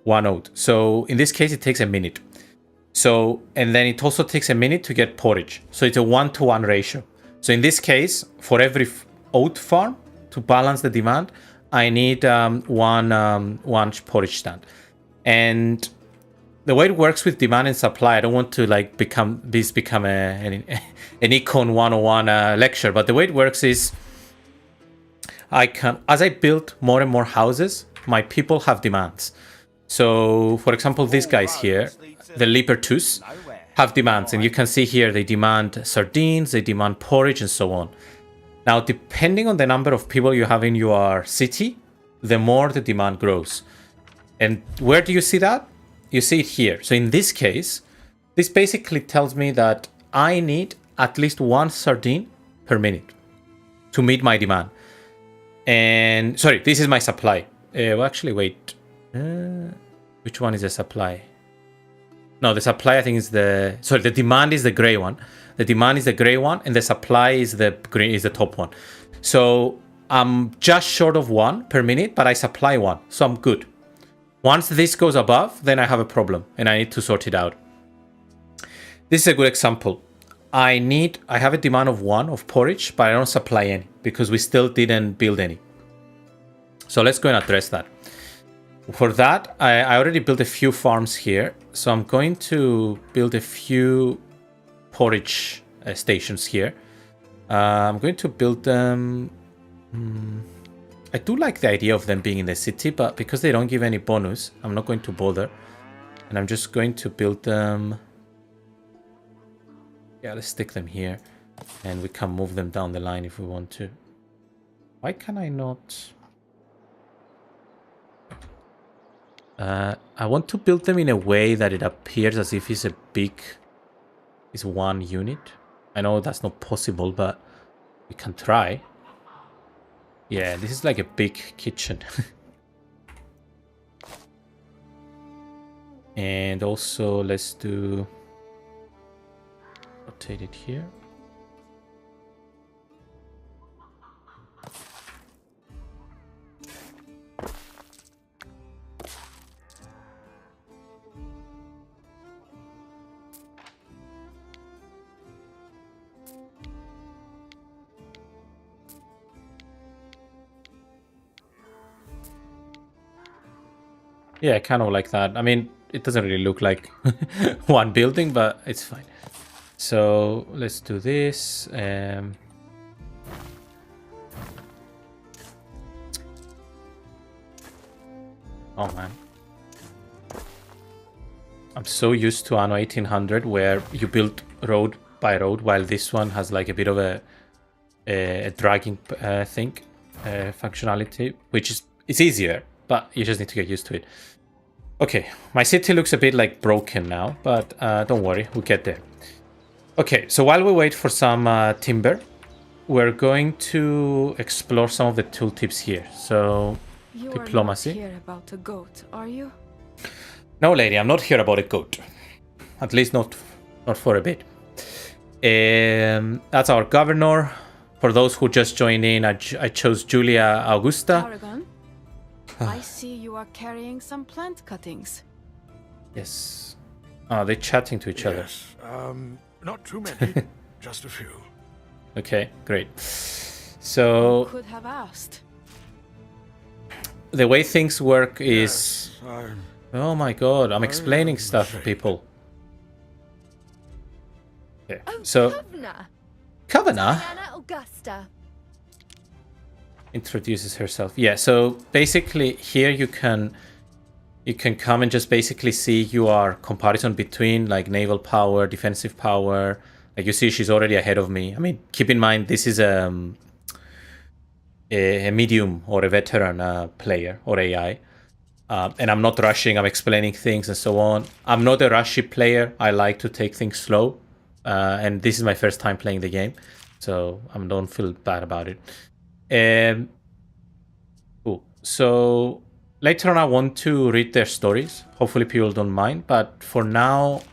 oat. So in this case, it takes a minute. So, and then it also takes a minute to get porridge. So it's a 1-to-1 ratio. So in this case, for every oat farm, to balance the demand, I need one porridge stand. And the way it works with demand and supply, I don't want to like become an Econ 101 lecture, but the way it works is as I build more and more houses, my people have demands. So, for example, these guys here, the Libertus, have demands. And you can see here they demand sardines, they demand porridge, and so on. Now, depending on the number of people you have in your city, the more the demand grows. And where do you see that? You see it here. So in this case, this basically tells me that I need at least one sardine per minute to meet my demand. And, sorry, this is my supply. Well, actually, wait. Which one is the supply? No, the supply I think is the demand is the gray one. The demand is the gray one, and the supply is the green, is the top one. So I'm just short of one per minute, but I supply one, so I'm good. Once this goes above, then I have a problem, and I need to sort it out. This is a good example. I have a demand of one of porridge, but I don't supply any because we still didn't build any. So let's go and address that. For that, I already built a few farms here. So I'm going to build a few porridge stations here. I'm going to build them. I do like the idea of them being in the city, but because they don't give any bonus, I'm not going to bother. And I'm just going to build them. Yeah, let's stick them here. And we can move them down the line if we want to. Why can I not? I want to build them in a way that it appears as if it's one unit. I know that's not possible, but we can try. Yeah, this is like a big kitchen. And also let's rotate it here. Yeah, kind of like that. I mean, it doesn't really look like one building, but it's fine. So let's do this. Oh man. I'm so used to Anno 1800 where you build road by road, while this one has like a bit of a dragging functionality, which is it's easier, but you just need to get used to it. Okay, my city looks a bit like broken now, but don't worry, we'll get there. Okay, so while we wait for some timber, we're going to explore some of the tooltips here. So, You diplomacy. are not here about a goat, are you? No, lady, I'm not here about a goat. At least not for a bit. That's our governor. For those who just joined in, I chose Julia Augusta. Aragon, I see you are carrying some plant cuttings. Yes. Oh, they're chatting to each other. Yes, not too many, just a few. Okay, great. So, Who could have asked? the way things work is... Yes, Oh my god, I'm explaining am stuff to afraid. people. Okay, Oh, so Governor! Kavanagh Diana Augusta. introduces herself. Yeah, so basically here you can come and just basically see your comparison between like naval power, defensive power. Like you see she's already ahead of me. I mean, keep in mind this is a medium or a veteran player or AI. And I'm not rushing, I'm explaining things and so on. I'm not a rushy player. I like to take things slow. And this is my first time playing the game. So I don't feel bad about it. Cool. So later on I want to read their stories. Hopefully people don't mind. But for now,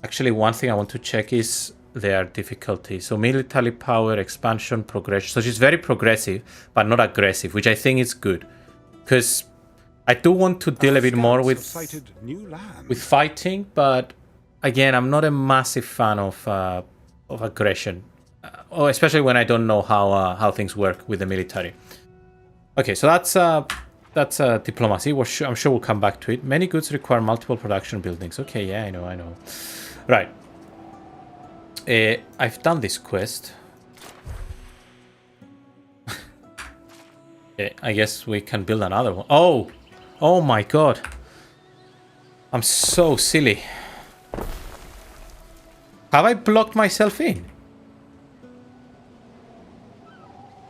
actually one thing I want to check is their difficulty. So military power, expansion, progression. So she's very progressive, but not aggressive, which I think is good. Because I do want to deal a bit more with fighting, but again, I'm not a massive fan of aggression, especially when I don't know how things work with the military. Okay, so that's diplomacy. I'm sure we'll come back to it. Many goods require multiple production buildings. Okay, yeah, I know. Right. I've done this quest. Okay, I guess we can build another one. Oh my god. I'm so silly. Have I blocked myself in?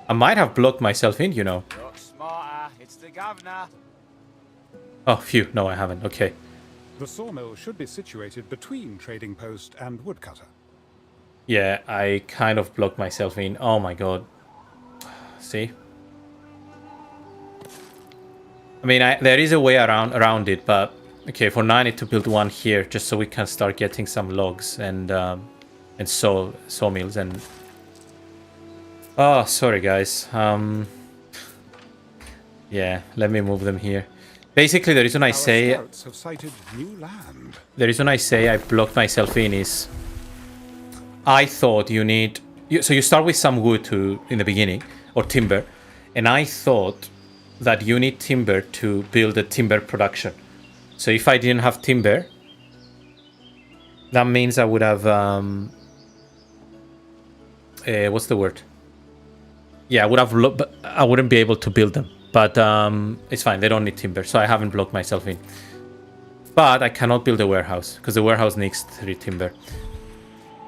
I might have blocked myself in, you know. Look smarter, it's the governor. Oh, phew. No, I haven't. Okay. The sawmill should be situated between trading post and woodcutter. Yeah, I kind of blocked myself in. Oh my god. See? I mean, there is a way around it, but okay, for now I need to build one here just so we can start getting some logs and sawmills and... Oh, sorry guys. Yeah, let me move them here. Basically, the reason I say I blocked myself in is I thought you need... So you start with some wood in the beginning, or timber, and I thought that you need timber to build a timber production. So if I didn't have timber, that means I would have... what's the word? Yeah, I wouldn't be able to build them. But it's fine, they don't need timber, so I haven't blocked myself in. But I cannot build a warehouse, because the warehouse needs 3 timber.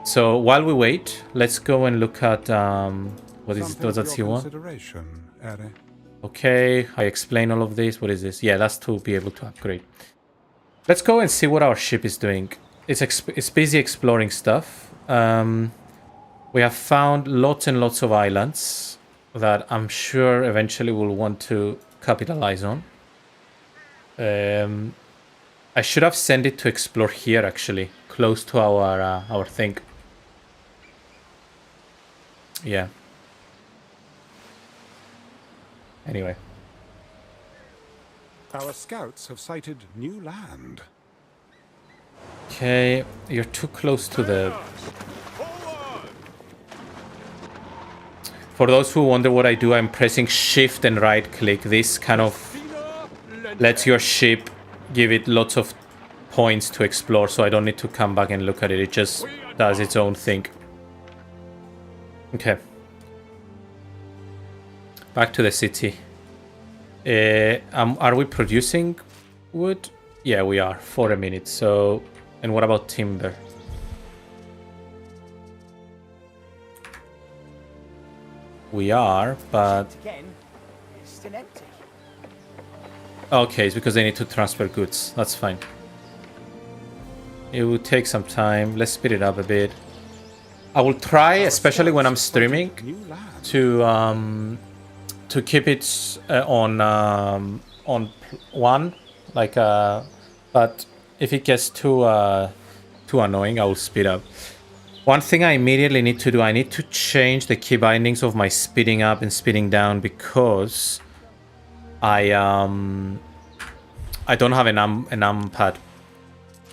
So while we wait, let's go and look at... what's that you want? Okay, I explain all of this. What is this? Yeah, that's to be able to upgrade. Let's go and see what our ship is doing. It's busy exploring stuff. We have found lots and lots of islands that I'm sure eventually we'll want to capitalize on. I should have sent it to explore here, actually, close to our thing. Yeah. Anyway. Our scouts have sighted new land. Okay, you're too close to the... For those who wonder what I do, I'm pressing shift and right click. This kind of lets your ship give it lots of points to explore, so I don't need to come back and look at it. It just does its own thing. Okay. Back to the city. Are we producing wood? Yeah, we are. For a minute. So, and what about timber? We are, but... It's still empty. Okay, it's because they need to transfer goods. That's fine. It will take some time. Let's speed it up a bit. I will try, especially when I'm streaming, to keep it on 1, like but if it gets too annoying, I will speed up. One thing I immediately need to do, I need to change the key bindings of my speeding up and speeding down, because I don't have a numpad,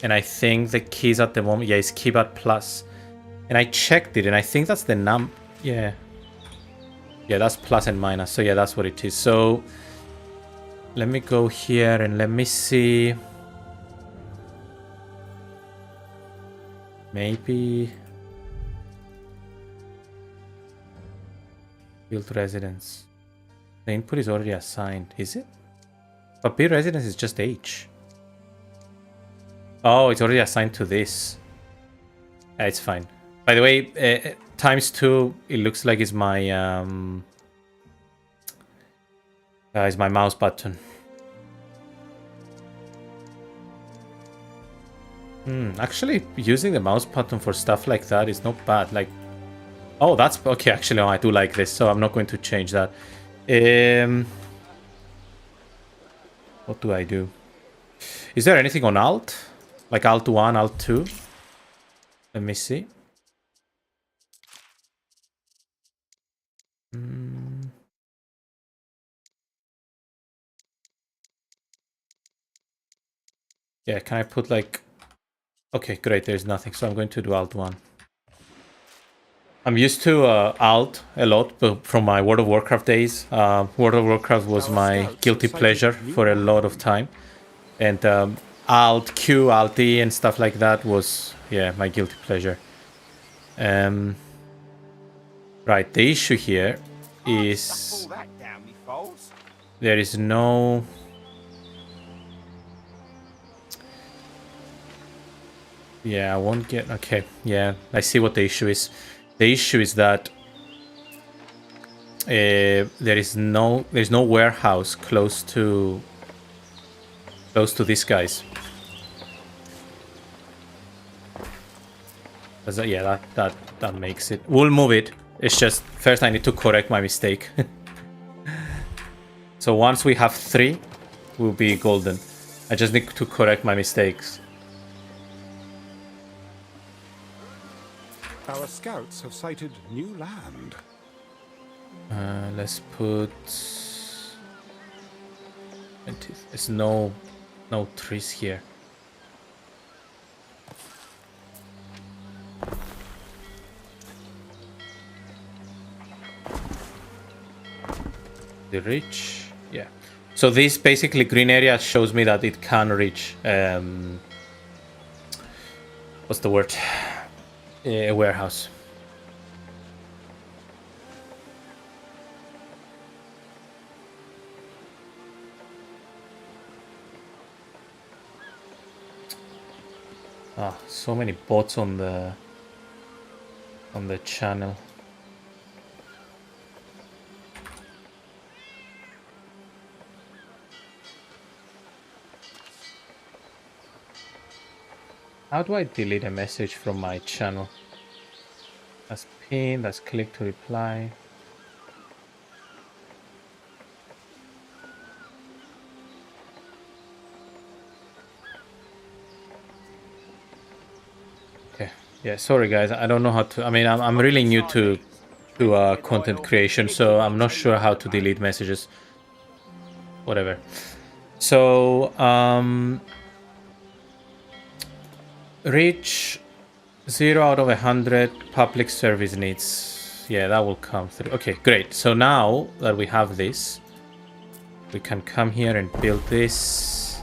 and I think the keys at the moment, yeah, it's keypad plus, and I checked it, and I think that's the yeah, that's plus and minus, so yeah, that's what it is. So let me go here and let me see, maybe build residence. The input is already assigned, is it? But build residence is just H. Oh, it's already assigned to this. It's fine. By the way, ×2, it looks like is my mouse button. Actually, using the mouse button for stuff like that is not bad. Like, oh, that's okay. Actually, I do like this, so I'm not going to change that. What do I do? Is there anything on Alt? Like Alt 1, Alt 2? Let me see. Yeah, can I put like... Okay, great, there's nothing, so I'm going to do Alt 1. I'm used to Alt a lot from my World of Warcraft days. World of Warcraft was my guilty pleasure for a lot of time. And Alt Q, Alt E and stuff like that was, yeah, my guilty pleasure. Right, the issue here is there is no... Yeah, I won't get... Okay, yeah, I see what the issue is. The issue is that there's no warehouse close to these guys. Yeah, that makes it. We'll move it. It's just first I need to correct my mistake. So once we have 3, we'll be golden. I just need to correct my mistakes. Our scouts have sighted new land. Let's put... There's no trees here. The reach, yeah. So this basically green area shows me that it can reach what's the word? A warehouse. Ah, so many bots on the channel. How do I delete a message from my channel? That's pin, that's click to reply. Okay, yeah, sorry guys, I don't know how to... I mean, I'm really new to content creation, so I'm not sure how to delete messages. Whatever. So, reach 0 out of 100 public service needs. Yeah, that will come through. Okay, great. So now that we have this, we can come here and build this,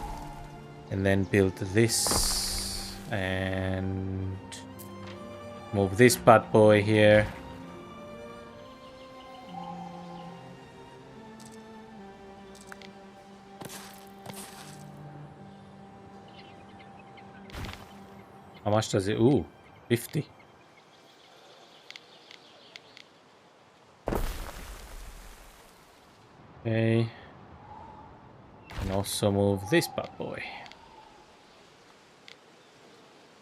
and then build this, and move this bad boy here. How much does it? Ooh, 50. Okay. And also move this bad boy.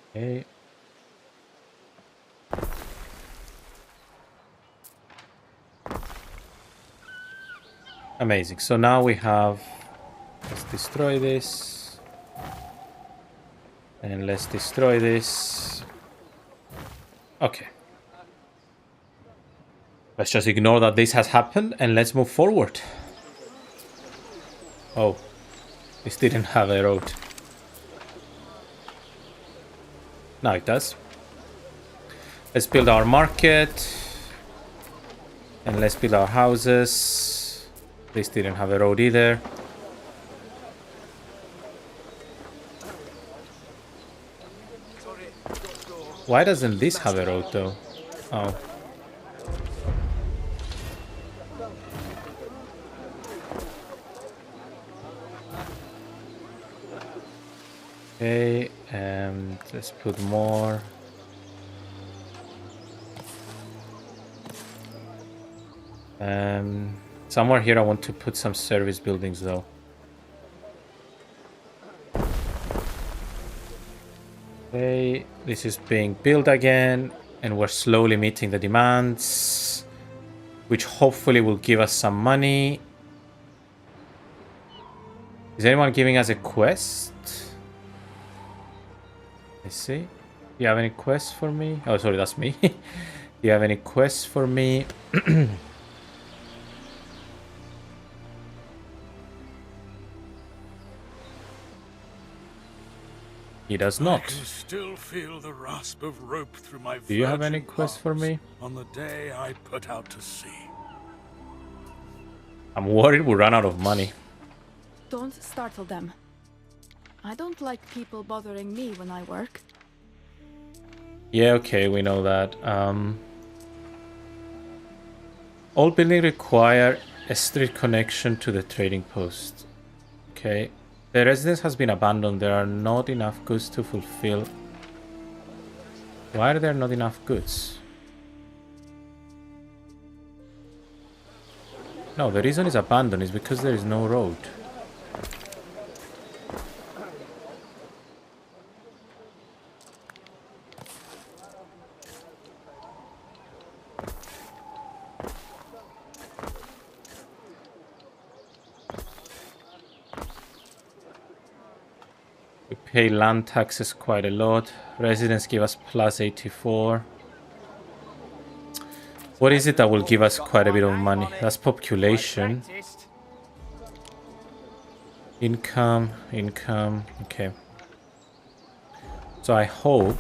Okay. Amazing. So now we have... Let's destroy this. And let's destroy this. Okay. Let's just ignore that this has happened and let's move forward. Oh, this didn't have a road. Now it does. Let's build our market. And let's build our houses. This didn't have a road either. Why doesn't this have a road though? Oh. Okay, and let's put more. Somewhere here I want to put some service buildings though. Okay, this is being built again, and we're slowly meeting the demands, which hopefully will give us some money. Is anyone giving us a quest? Let's see. Do you have any quests for me? Oh, sorry, that's me. Do you have any quests for me? He does not. I can still feel the rasp of rope through my Do you have any virgin quests for palms me? on the day I put out to sea. I'm worried we'll run out of money. Don't startle them. I don't like people bothering me when I work. Yeah, okay, we know that. All buildings require a street connection to the trading post. Okay. The residence has been abandoned. There are not enough goods to fulfill. Why are there not enough goods? No, the reason it's abandoned is because there is no road. We pay land taxes quite a lot. Residents give us plus 84. What is it that will give us quite a bit of money? That's population. Income, income, okay. So I hope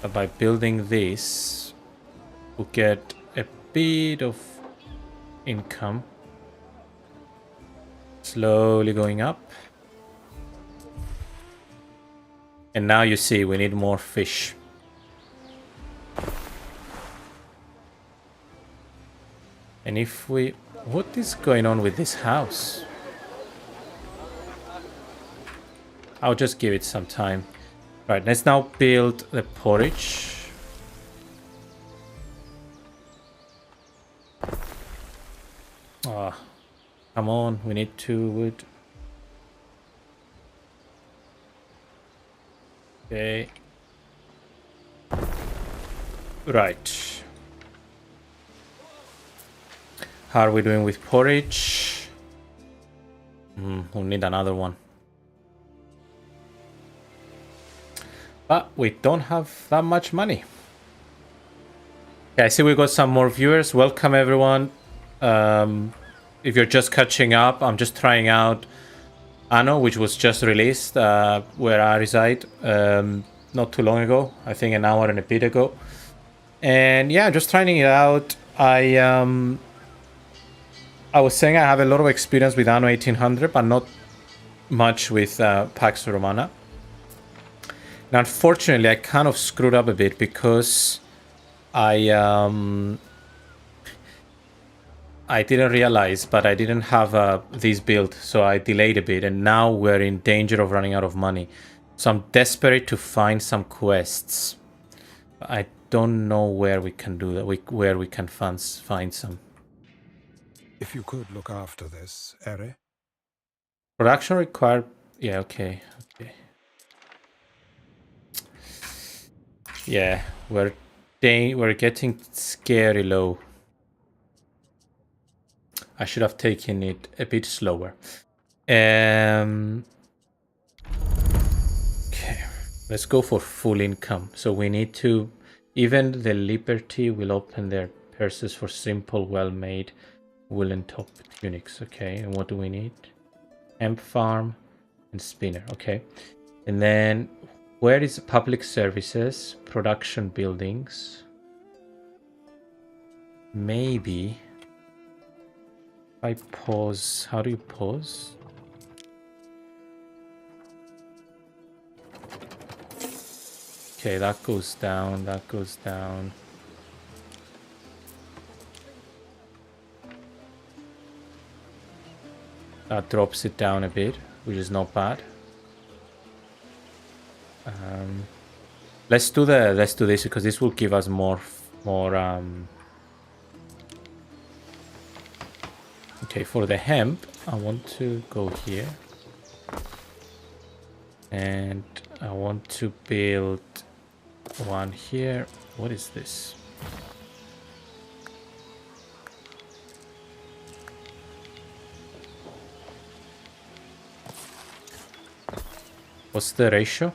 that by building this, we'll get a bit of income. Slowly going up. And now you see we need more fish. And if we... What is going on with this house? I'll just give it some time. Right, let's now build the porridge. Ah, come on, we need 2 wood. Okay. Right. How are we doing with porridge? We'll need another one. But we don't have that much money. Okay, I see we got some more viewers. Welcome everyone. If you're just catching up, I'm just trying out Anno, which was just released where I reside not too long ago. I think an hour and a bit ago. And yeah, just trying it out. I was saying I have a lot of experience with Anno 1800, but not much with PAX Romana. Now, unfortunately, I kind of screwed up a bit because I didn't realize, but I didn't have these built, so I delayed a bit, and now we're in danger of running out of money. So I'm desperate to find some quests. I don't know where we can do that, where we can find some. If you could look after this, Eri. Production required... Yeah, okay. Yeah, we're getting scary low. I should have taken it a bit slower. Okay, let's go for full income. So we need to... Even the Liberty will open their purses for simple, well-made woolen top tunics. Okay, and what do we need? Hemp farm and spinner. Okay, and then where is public services, production buildings? Maybe if I pause. How do you pause? Okay, that goes down, that goes down. That drops it down a bit, which is not bad. Let's do this because this will give us more. Okay, for the hemp, I want to go here. And I want to build one here. What is this? What's the ratio?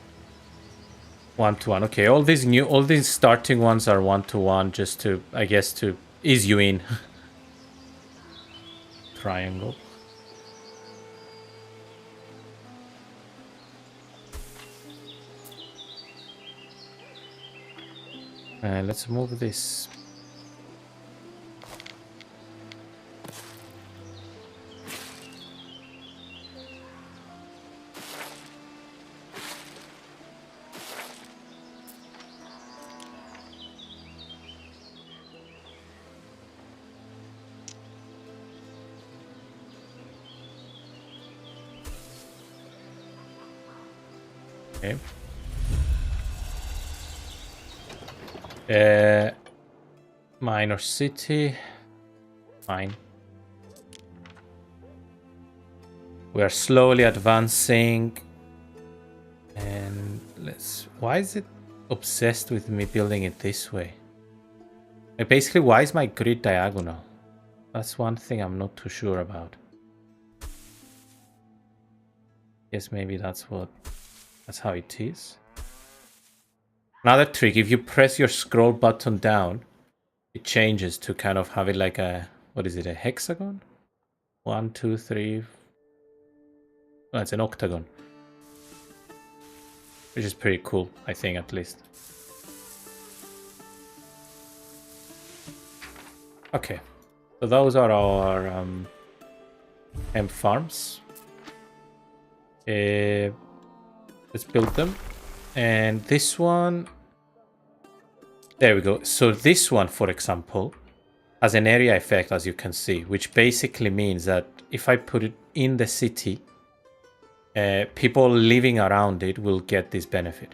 1-to-1. Okay, all these starting ones are 1-to-1, just to, I guess, to ease you in. Triangle. Let's move this. Okay. Minor city. Fine. We are slowly advancing. And let's... Why is it obsessed with me building it this way? Like basically, why is my grid diagonal? That's one thing I'm not too sure about. Guess maybe that's how it is. Another trick, if you press your scroll button down, it changes to kind of have it like a, what is it, a hexagon? 1, 2, 3. No, it's an octagon. Which is pretty cool, I think, at least. Okay, so those are our hemp farms. Let's build them. And this one, there we go. So this one, for example, has an area effect, as you can see, which basically means that if I put it in the city, people living around it will get this benefit.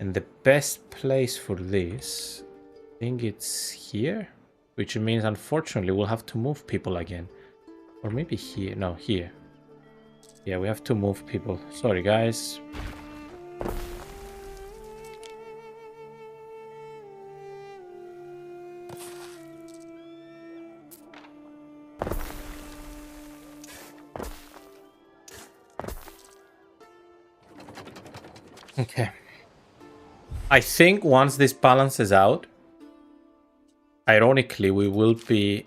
And the best place for this, I think it's here, which means unfortunately we'll have to move people again. Or maybe here, no, here. Yeah, we have to move people. Sorry, guys. Okay. I think once this balances out, ironically, we will be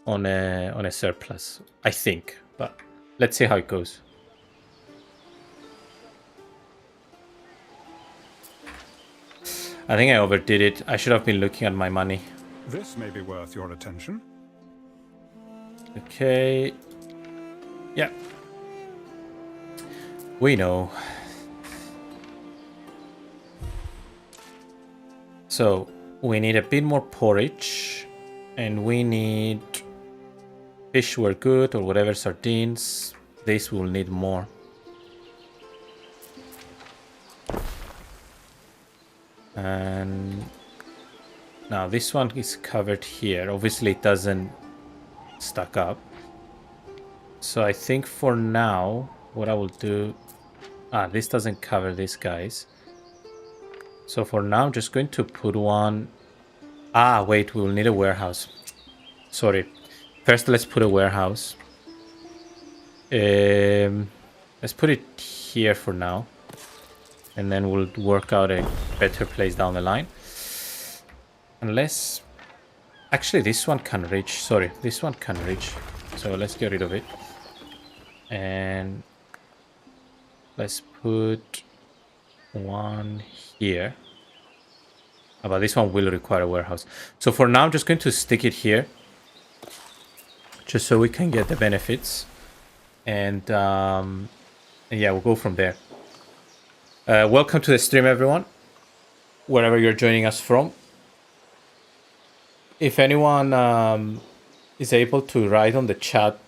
on a surplus. I think, but let's see how it goes. I think I overdid it. I should have been looking at my money. This may be worth your attention. Okay. Yeah. We know. So, we need a bit more porridge. And we need... Fish were good, or whatever, sardines. This will need more. And... Now, this one is covered here. Obviously, it doesn't stack up. So, I think for now, what I will do... this doesn't cover this, guys. So for now, I'm just going to put one... wait, we will need a warehouse. Sorry. First, let's put a warehouse. Let's put it here for now. And then we'll work out a better place down the line. Unless... Actually, this one can reach. Sorry, this one can reach. So let's get rid of it. And... Let's put... one here. But this one will require a warehouse. So for now, I'm just going to stick it here. Just so we can get the benefits. And yeah, we'll go from there. Welcome to the stream, everyone. Wherever you're joining us from. If anyone is able to write on the chat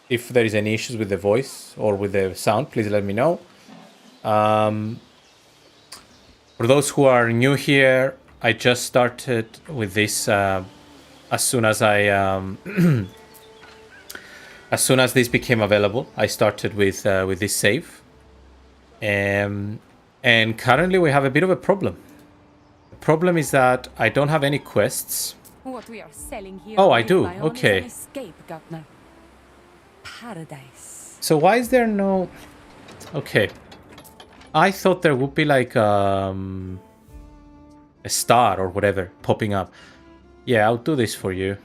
if there is any issues with the voice or with the sound, please let me know. For those who are new here, I just started with this as soon as I as soon as this became available. I started with this save. And currently we have a bit of a problem. The problem is that I don't have any quests. What we are selling here Oh, on I do. Riplion Okay. is an escape, Governor. Paradise. So why is there no... Okay. I thought there would be like a star or whatever popping up. Yeah, I'll do this for you.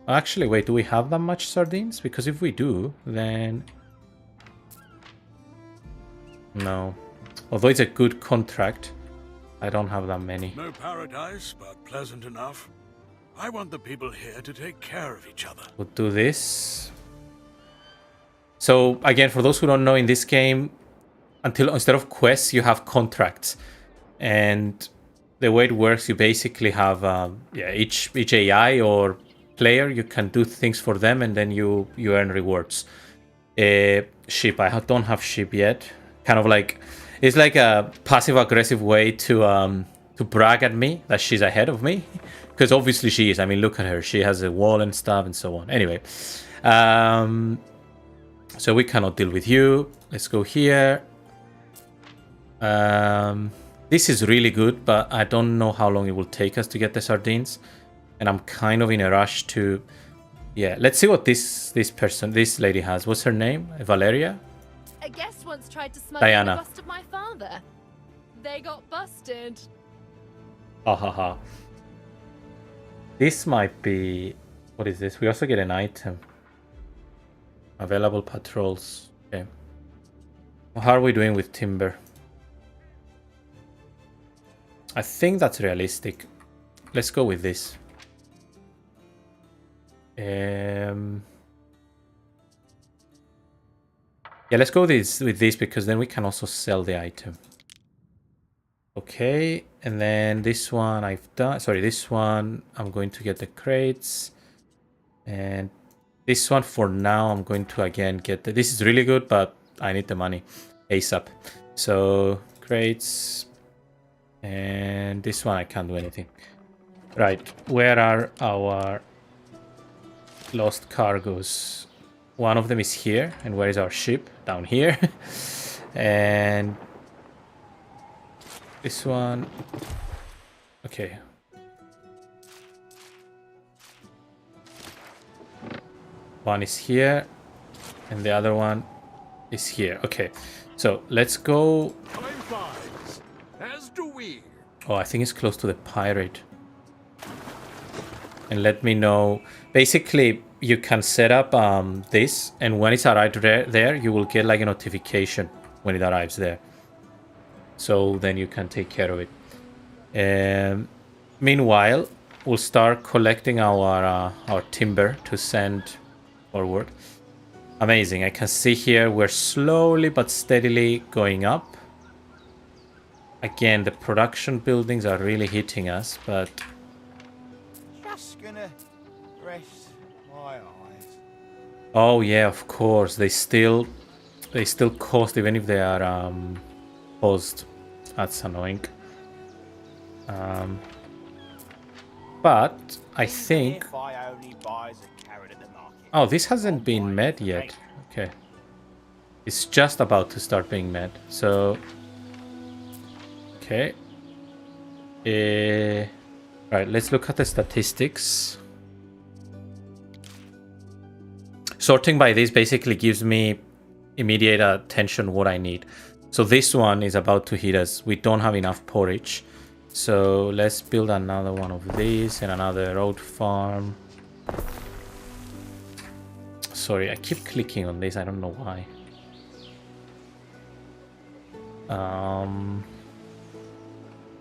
Actually, wait, do we have that much sardines? Because if we do, then... No. Although it's a good contract, I don't have that many. No paradise, but pleasant enough. I want the people here to take care of each other. We'll do this. So, again, for those who don't know, in this game, instead of quests, you have contracts. And the way it works, you basically have each AI or player, you can do things for them, and then you earn rewards. Ship, I don't have ship yet. Kind of like, it's like a passive-aggressive way to brag at me that she's ahead of me. Because obviously she is. I mean, look at her. She has a wall and stuff and so on. Anyway. So we cannot deal with you. Let's go here. This is really good, but I don't know how long it will take us to get the sardines. And I'm kind of in a rush to... Yeah, let's see what this lady has. What's her name? Valeria? A guest once tried to smuggle Diana. the bust of my father. They got busted. Ha ha ha. This might be... What is this? We also get an item. Available patrols. Okay. How are we doing with timber? I think that's realistic. Let's go with this. Yeah, let's go with this because then we can also sell the item. Okay, and then this one I've done. Sorry, this one I'm going to get the crates, and this one for now I'm going to again get this is really good, but I need the money ASAP. So crates, and this one I can't do anything. Right, where are our lost cargoes? One of them is here, and where is our ship? Down here. And this one, okay. One is here, and the other one is here. Okay, so let's go. Time flies, as do we. Oh, I think it's close to the pirate. And let me know. Basically, you can set up this, and when it's arrived there, you will get like a notification when it arrives there. So then you can take care of it. Meanwhile, we'll start collecting our timber to send forward. Amazing. I can see here we're slowly but steadily going up. Again, the production buildings are really hitting us, but... Just gonna rest my eyes. Oh yeah, of course. They still cost even if they are paused. That's annoying. But I think... If I only buys a carrot at the market. Oh, this hasn't been met yet. Okay. It's just about to start being met. So... Okay. Right, let's look at the statistics. Sorting by this basically gives me immediate attention what I need. So this one is about to hit us. We don't have enough porridge. So let's build another one of these and another oat farm. Sorry, I keep clicking on this. I don't know why.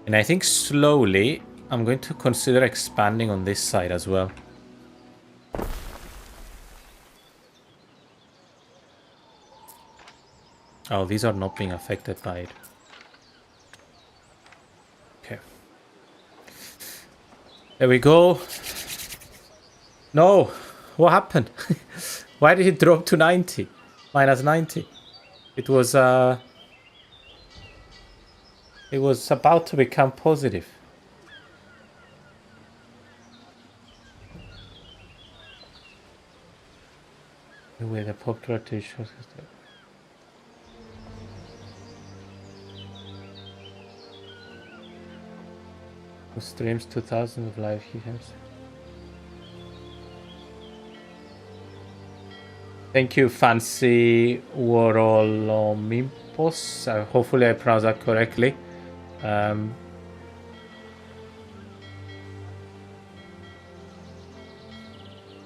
And I think slowly I'm going to consider expanding on this side as well. Oh, these are not being affected by it. Okay. There we go. No! What happened? Why did it drop to 90? Minus 90. It was about to become positive. With a popular t-shirt. Who streams 2000 of live games. Thank you, Fancy Worolomimpos. Hopefully I pronounced that correctly.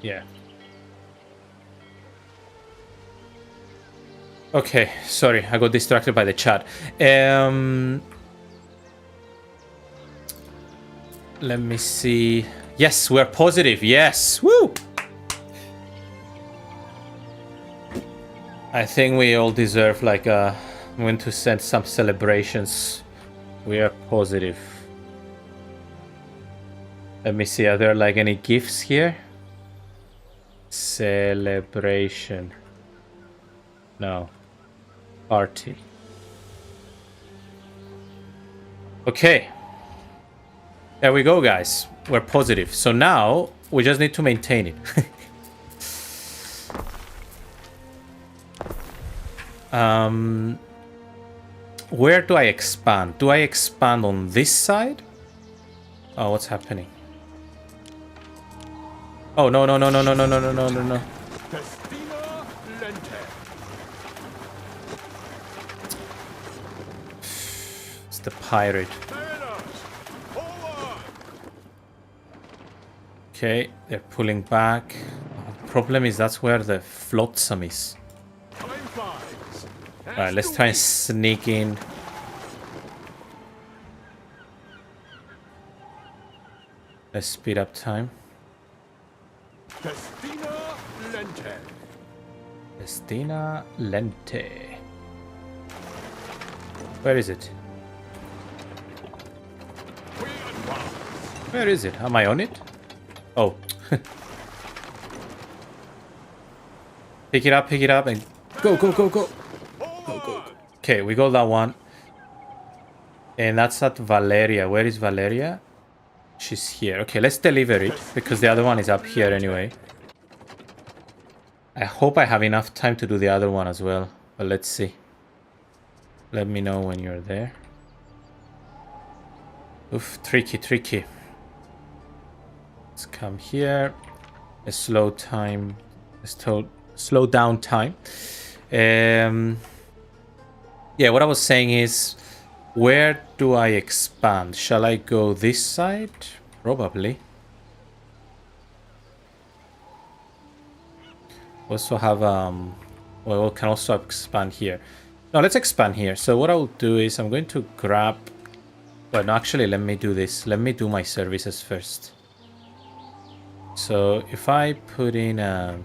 Yeah. Okay, sorry, I got distracted by the chat. Let me see. Yes, we're positive. Yes, woo! I think we all deserve like when to send some celebrations. We are positive. Let me see. Are there like any gifts here? Celebration. No. Party. Okay. There we go, guys. We're positive. So now we just need to maintain it. Where do I expand? Do I expand on this side? Oh, what's happening? Oh, no, no, no, no, no, no, no, no, no, no, no. It's the pirate. Okay, they're pulling back. The problem is that's where the flotsam is. Alright, let's try and sneak in. Let's speed up time. Festina Lente. Where is it? Where is it? Am I on it? Oh. Pick it up, and go, go, go, go. Go, go. Okay, we got that one. And that's at Valeria. Where is Valeria? She's here. Okay, let's deliver it, because the other one is up here anyway. I hope I have enough time to do the other one as well. But let's see. Let me know when you're there. Oof, tricky, tricky. Let's come here. A slow time. Slow down time. Yeah, what I was saying is, where do I expand? Shall I go this side? Probably. Also have well, we can also expand here. No, let's expand here. So what I'll do is I'm going to grab. Well, no, actually, let me do this. Let me do my services first. So if I put in a...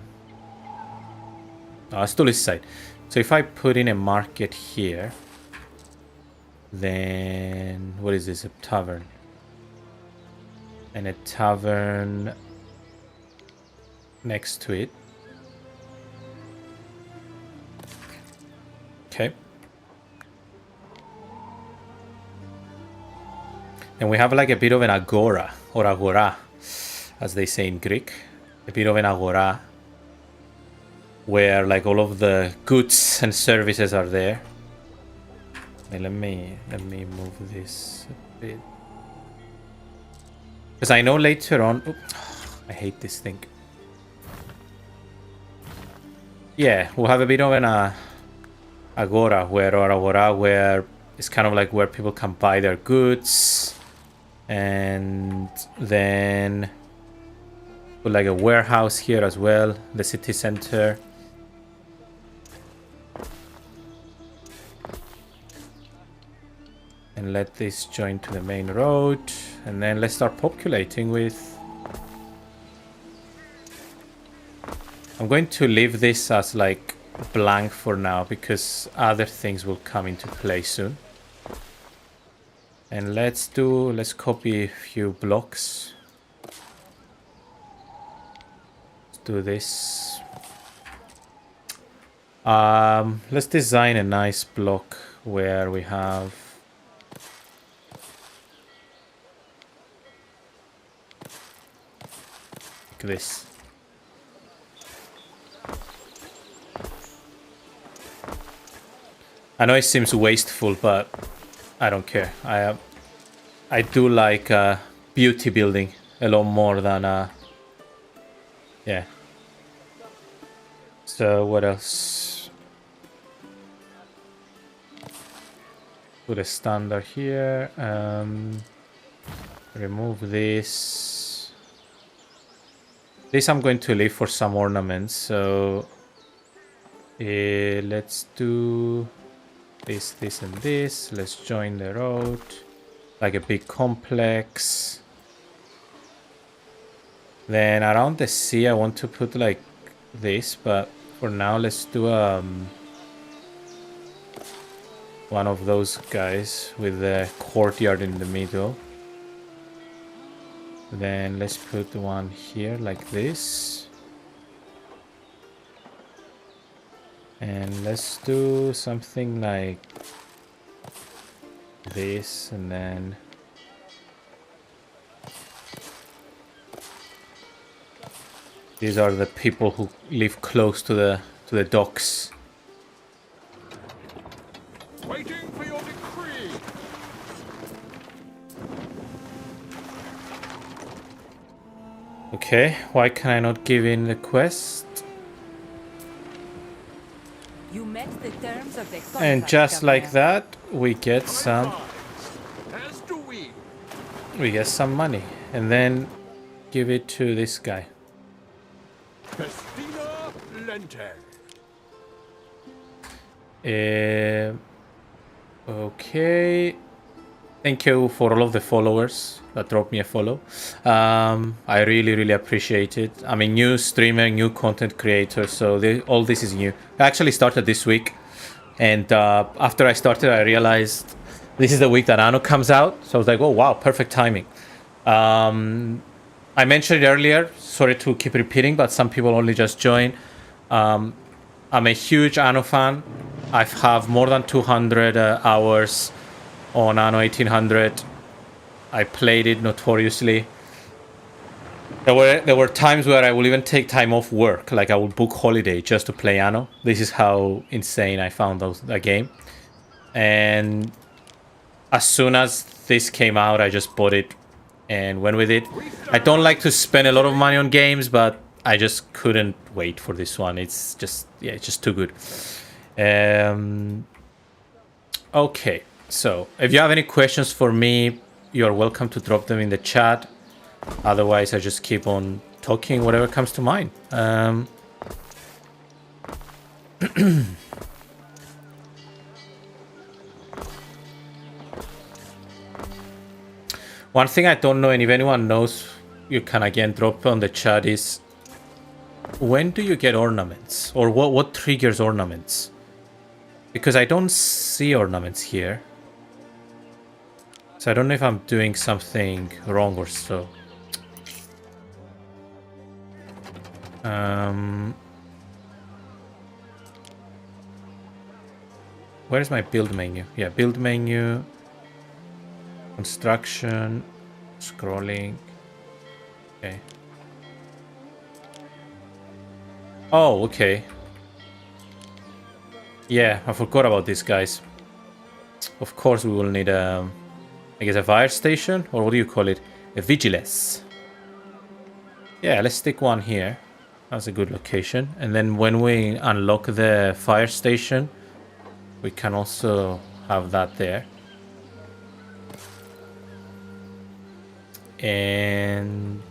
Oh, let's do this side. So if I put in a market here, then what is this? A tavern. And a tavern next to it. Okay. And we have like a bit of an agora, or agora, as they say in Greek. A bit of an agora, where like all of the goods and services are there. And let me move this a bit, because I know later on. I hate this thing. Yeah, we'll have a bit of an agora, where it's kind of like where people can buy their goods, and then put like a warehouse here as well, the city center. And let this join to the main road, and then let's start populating with... I'm going to leave this as like blank for now, because other things will come into play soon. And let's copy a few blocks. Let's do this. Let's design a nice block where we have... this. I know it seems wasteful, but I don't care. I do like beauty building a lot more than yeah. So what else? Put a standard here. Remove this. This I'm going to leave for some ornaments. So let's do this, this, and this. Let's join the road like a big complex. Then around the sea, I want to put like this, but for now, let's do one of those guys with the courtyard in the middle. Then let's put one here like this. And let's do something like this, and then these are the people who live close to the docks. Waiting for your decree. Okay, why can I not give in the quest? You met the terms of the contract, And just like Governor. that, we get some As do we. some money, and then give it to this guy. Festina Lente. Okay. Thank you for all of the followers that dropped me a follow. I really appreciate it. I'm a new streamer, new content creator, so all this is new. I actually started this week, and after I started, I realized this is the week that Anno comes out. So I was like, oh wow, perfect timing. I mentioned it earlier. Sorry to keep repeating, but some people only just join. I'm a huge Anno fan. I have more than 200 hours on Anno 1800. I played it notoriously. There were times where I would even take time off work, like I would book holiday just to play Anno. This is how insane I found that game. And as soon as this came out, I just bought it and went with it. I don't like to spend a lot of money on games, but I just couldn't wait for this one. It's just too good. Okay, so if you have any questions for me, you're welcome to drop them in the chat. Otherwise, I just keep on talking whatever comes to mind. One thing I don't know, and if anyone knows, you can again drop on the chat, is when do you get ornaments? Or what triggers ornaments? Because I don't see ornaments here. So I don't know if I'm doing something wrong or so. Where's my build menu? Yeah, build menu. Construction. Scrolling. Okay. Oh, okay. Yeah, I forgot about these guys. Of course we will need I guess a fire station, or what do you call it? A vigilance. Yeah, let's stick one here. That's a good location. And then when we unlock the fire station, we can also have that there. And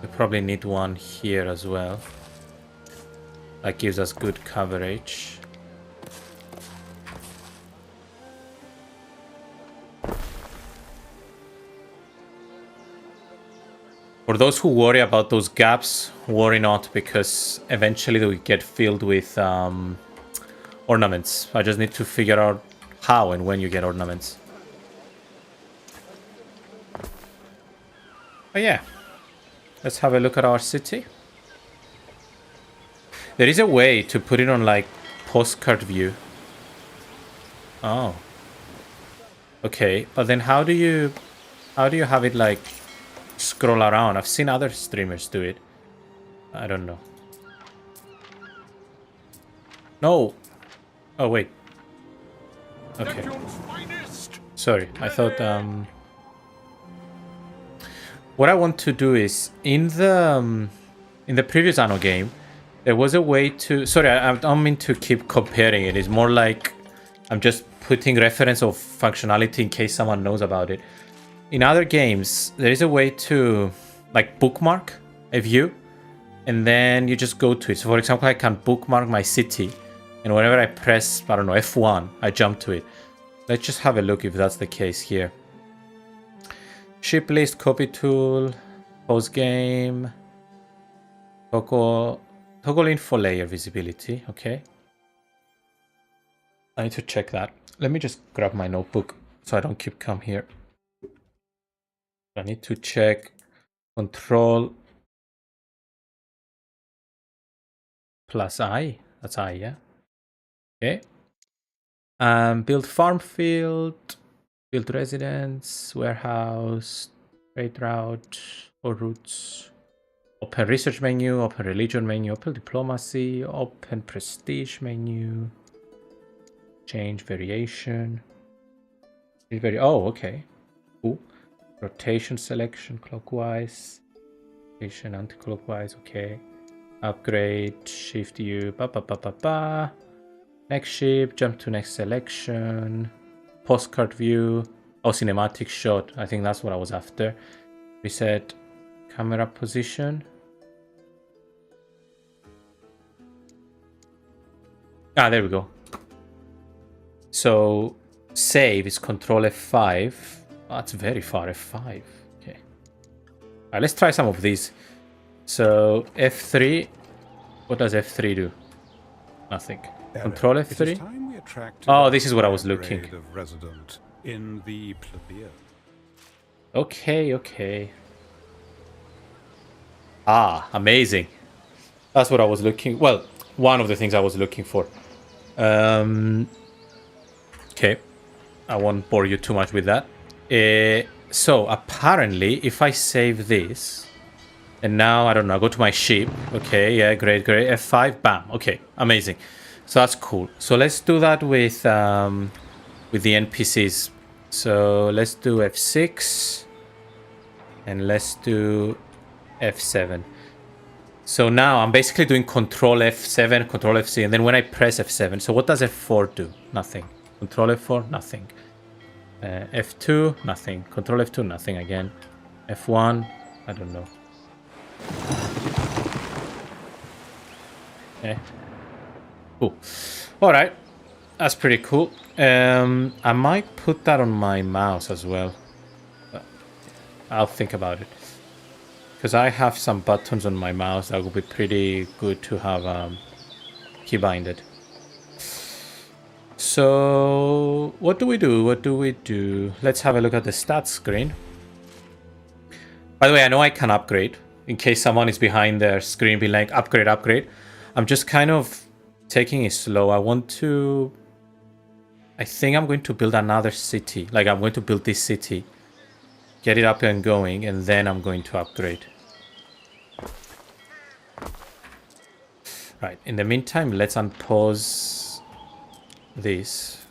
we probably need one here as well. That gives us good coverage. For those who worry about those gaps, worry not, because eventually they will get filled with ornaments. I just need to figure out how and when you get ornaments. But yeah, let's have a look at our city. There is a way to put it on like postcard view. Oh. Okay, but then how do you have it like scroll around? I've seen other streamers do it. I don't know. No. Oh wait. Okay. Sorry, I thought what I want to do is in the previous Anno game, there was a way to. Sorry, I don't mean to keep comparing it. It's more like I'm just putting reference of functionality in case someone knows about it. In other games, there is a way to like bookmark a view, and then you just go to it. So, for example, I can bookmark my city, and whenever I press, I don't know, F1, I jump to it. Let's just have a look if that's the case here. Ship list, copy tool, post game, toggle info layer visibility. Okay. I need to check that. Let me just grab my notebook so I don't keep come here. I need to check control plus I. That's I, yeah. Okay. Build farm field, build residence, warehouse, trade route or routes. Open research menu, open religion menu, open diplomacy, open prestige menu. Change variation. Oh, okay. Cool. Rotation selection clockwise. Rotation anti-clockwise, okay. Upgrade, shift U, Next ship, jump to next selection. Postcard view. Oh, cinematic shot. I think that's what I was after. Reset camera position. Ah, there we go. So save is control F5. Oh, that's very far, F5. Okay. Alright, let's try some of these. So F3. What does F3 do? Nothing. Control F3. Oh, this is what I was looking. In the plebeian. Okay, okay. Ah, amazing. That's what I was looking. Well, one of the things I was looking for. Okay, I won't bore you too much with that. So apparently, if I save this, and now I don't know, I go to my ship. Okay, yeah, great, great. F5, bam. Okay, amazing. So that's cool. So let's do that with the NPCs. So let's do F6, and let's do F7. So now I'm basically doing Control F7, Control F6, and then when I press F7, so what does F4 do? Nothing. Control F4, nothing. F2, nothing. Control F2, nothing again. F1, I don't know. Okay. Cool. Alright. That's pretty cool. I might put that on my mouse as well. I'll think about it. Because I have some buttons on my mouse that would be pretty good to have keybinded. So what do we do? What do we do? Let's have a look at the stats screen. By the way, I know I can upgrade. In case someone is behind their screen being like, upgrade, upgrade. I'm just kind of taking it slow. I think I'm going to build another city. Like I'm going to build this city. Get it up and going. And then I'm going to upgrade. Right. In the meantime, let's unpause this.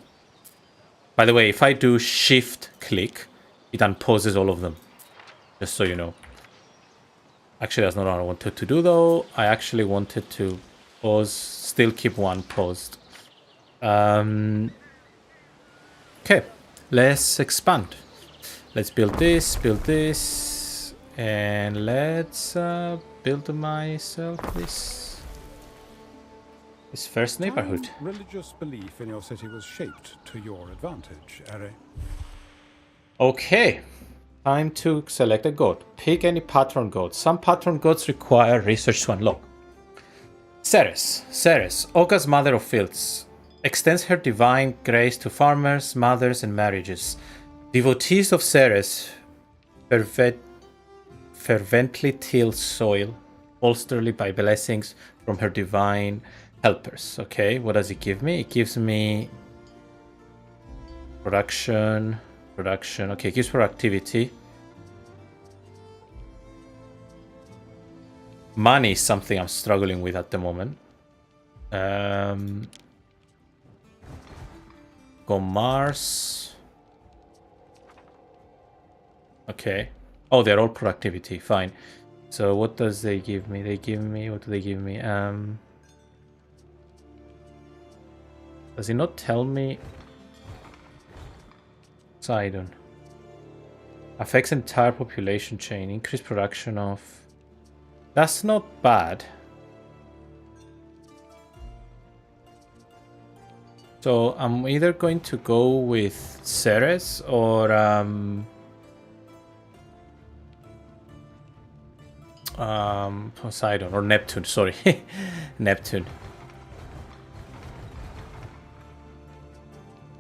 By the way, if I do shift click, it unpauses all of them. Just so you know. Actually, that's not what I wanted to do though. I actually wanted to pause, still keep one paused. Okay, let's expand. Let's build this, and let's build myself this first neighborhood. Religious belief in your city was shaped to your advantage, Ere. Okay, time to select a god. Pick any patron god. Some patron gods require research to unlock. Ceres, Olga's mother of fields, extends her divine grace to farmers, mothers, and marriages. Devotees of Ceres fervently till soil, bolstered by blessings from her divine helpers. Okay, what does it give me? It gives me production. Okay, it gives productivity. Money is something I'm struggling with at the moment. Go Mars. Okay. Oh, they're all productivity. Fine. So what does they give me? They give me... What do they give me? Does it not tell me? Sidon. Affects entire population chain. Increased production of... That's not bad. So I'm either going to go with Ceres or Poseidon or Neptune, sorry. Neptune.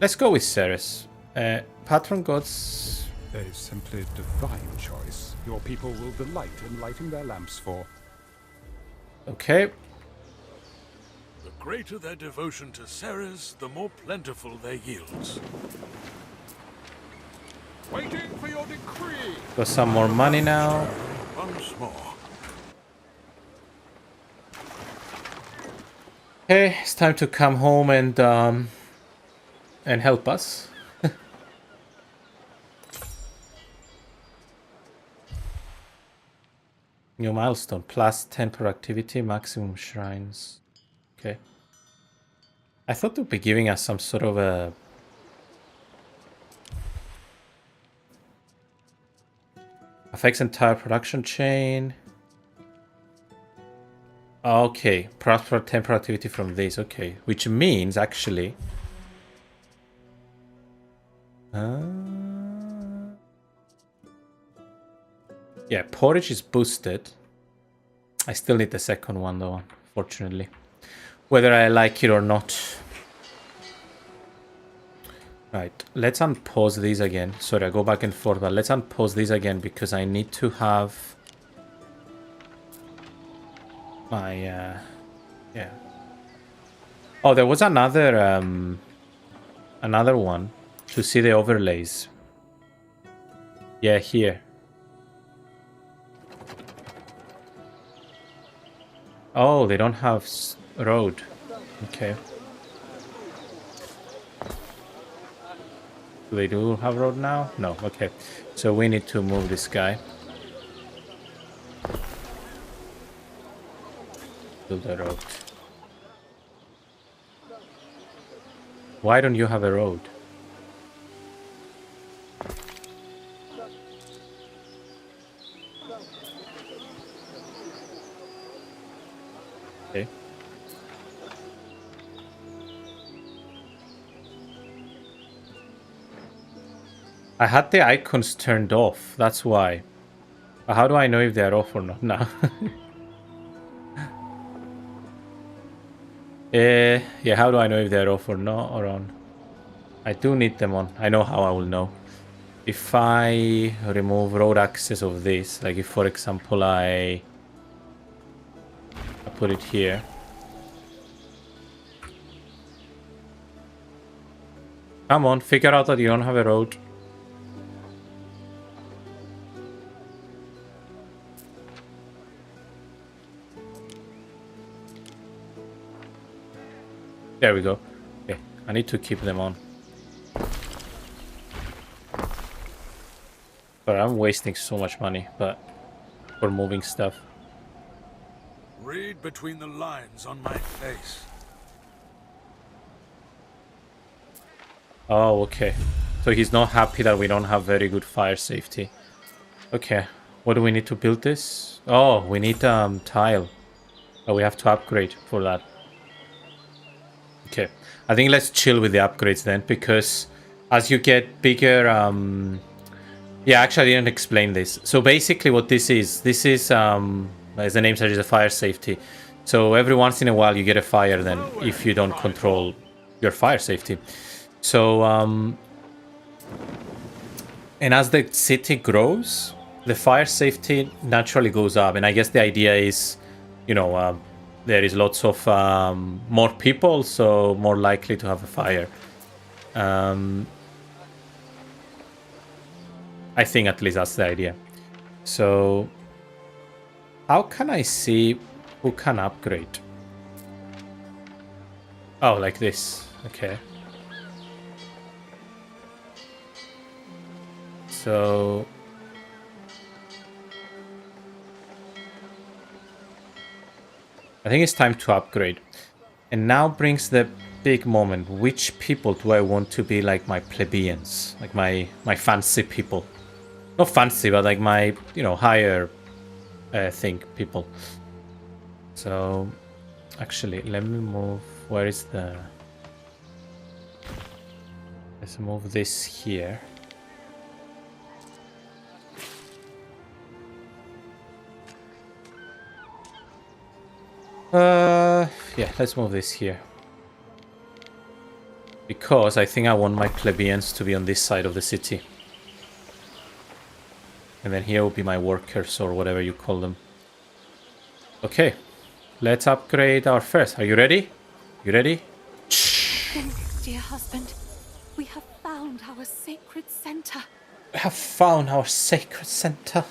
Let's go with Ceres. Patron gods. That is simply a divine choice. Your people will delight in lighting their lamps for. Okay. The greater their devotion to Ceres, the more plentiful their yields. Waiting for your decree. Got some more money now. Once more. Okay, it's time to come home and help us. New milestone, plus 10 productivity, maximum shrines. Okay. I thought they'd be giving us some sort of a... Affects entire production chain. Okay, plus 10 productivity from this, okay. Which means, actually... Yeah, porridge is boosted. I still need the second one though, unfortunately. Whether I like it or not. Right, let's unpause these again. Sorry, I go back and forth, but let's unpause these again because I need to have my yeah. Oh, there was another one to see the overlays. Yeah, here. Oh, they don't have road. Okay. Do they do have road now? No, okay. So we need to move this guy. Build a road. Why don't you have a road? Okay. I had the icons turned off, that's why. But how do I know if they're off or not now? Yeah, how do I know if they're off or not or on? I do need them on. I know how I will know. If I remove road access of this, like if for example I put it here. Come on, figure out that you don't have a road. There we go. Okay, I need to keep them on. But I'm wasting so much money, but for moving stuff. Read between the lines on my face. Oh, okay. So he's not happy that we don't have very good fire safety. Okay. What do we need to build this? Oh, we need tile. Oh, we have to upgrade for that. Okay. I think let's chill with the upgrades then, because as you get bigger... Yeah, actually I didn't explain this. So basically what this is, as the name suggests, a fire safety. So every once in a while you get a fire then, if you don't control your fire safety. So, and as the city grows, the fire safety naturally goes up. And I guess the idea is, you know, there is lots of more people, so more likely to have a fire. I think at least that's the idea. So, how can I see who can upgrade? Oh, like this. Okay. So, I think it's time to upgrade. And now brings the big moment. Which people do I want to be like my plebeians? Like my fancy people. Not fancy, but like my, you know, higher think people. So, actually, let me move. Where is the... Let's move this here. Yeah, let's move this here. Because I think I want my plebeians to be on this side of the city. And then here will be my workers, or whatever you call them. Okay, let's upgrade our first. Are you ready? You ready? Then, dear husband, we have found our sacred center. We have found our sacred center.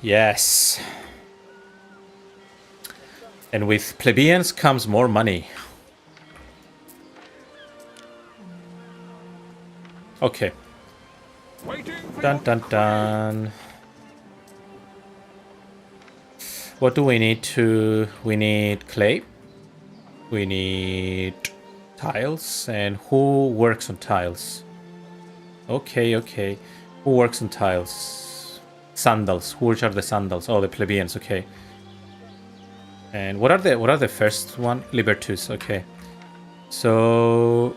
Yes. And with plebeians comes more money. Okay. Dun dun dun. What do we need to... We need clay. We need tiles. And who works on tiles? Okay, okay. Who works on tiles? Sandals. Which are the sandals? Oh, the plebeians, okay. And what are the first one? Libertus, okay. So...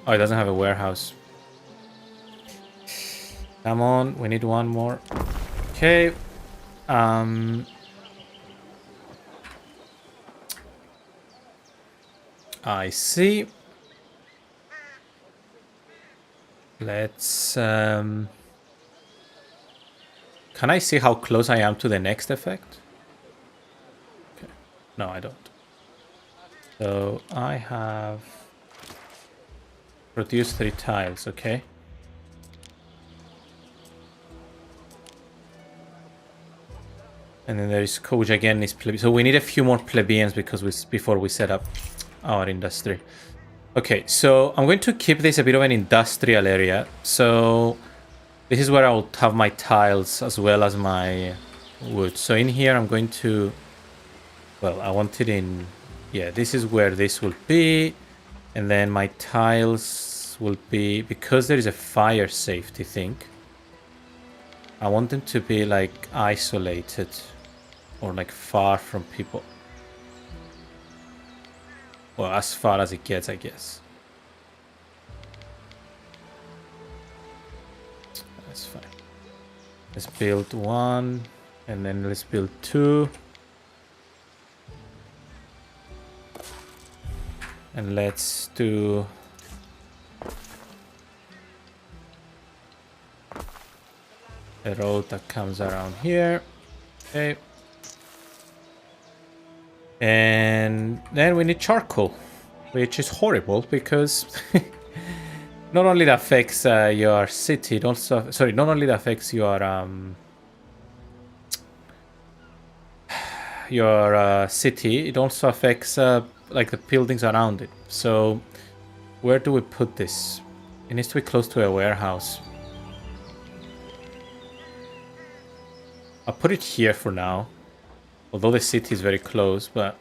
Oh, it doesn't have a warehouse. Come on, we need one more. Okay. I see. Let's... Can I see how close I am to the next effect? Okay. No, I don't. So I have... Produce 3 tiles, okay. And then there is which again is plebeians. So we need a few more plebeians because before we set up our industry. Okay, so I'm going to keep this a bit of an industrial area. So this is where I'll have my tiles as well as my wood. So in here I'm going to... Well, I want it in... Yeah, this is where this will be. And then my tiles will be... Because there is a fire safety thing, I want them to be like isolated. Or like far from people. Well, as far as it gets, I guess. That's fine. Let's build 1. And then let's build 2. And let's do... a road that comes around here. Okay. And then we need charcoal, which is horrible because not only that affects your city, it also... Sorry, not only that affects your city, it also affects like the buildings around it. So where do we put this? It needs to be close to a warehouse. I'll put it here for now. Although the city is very close, but...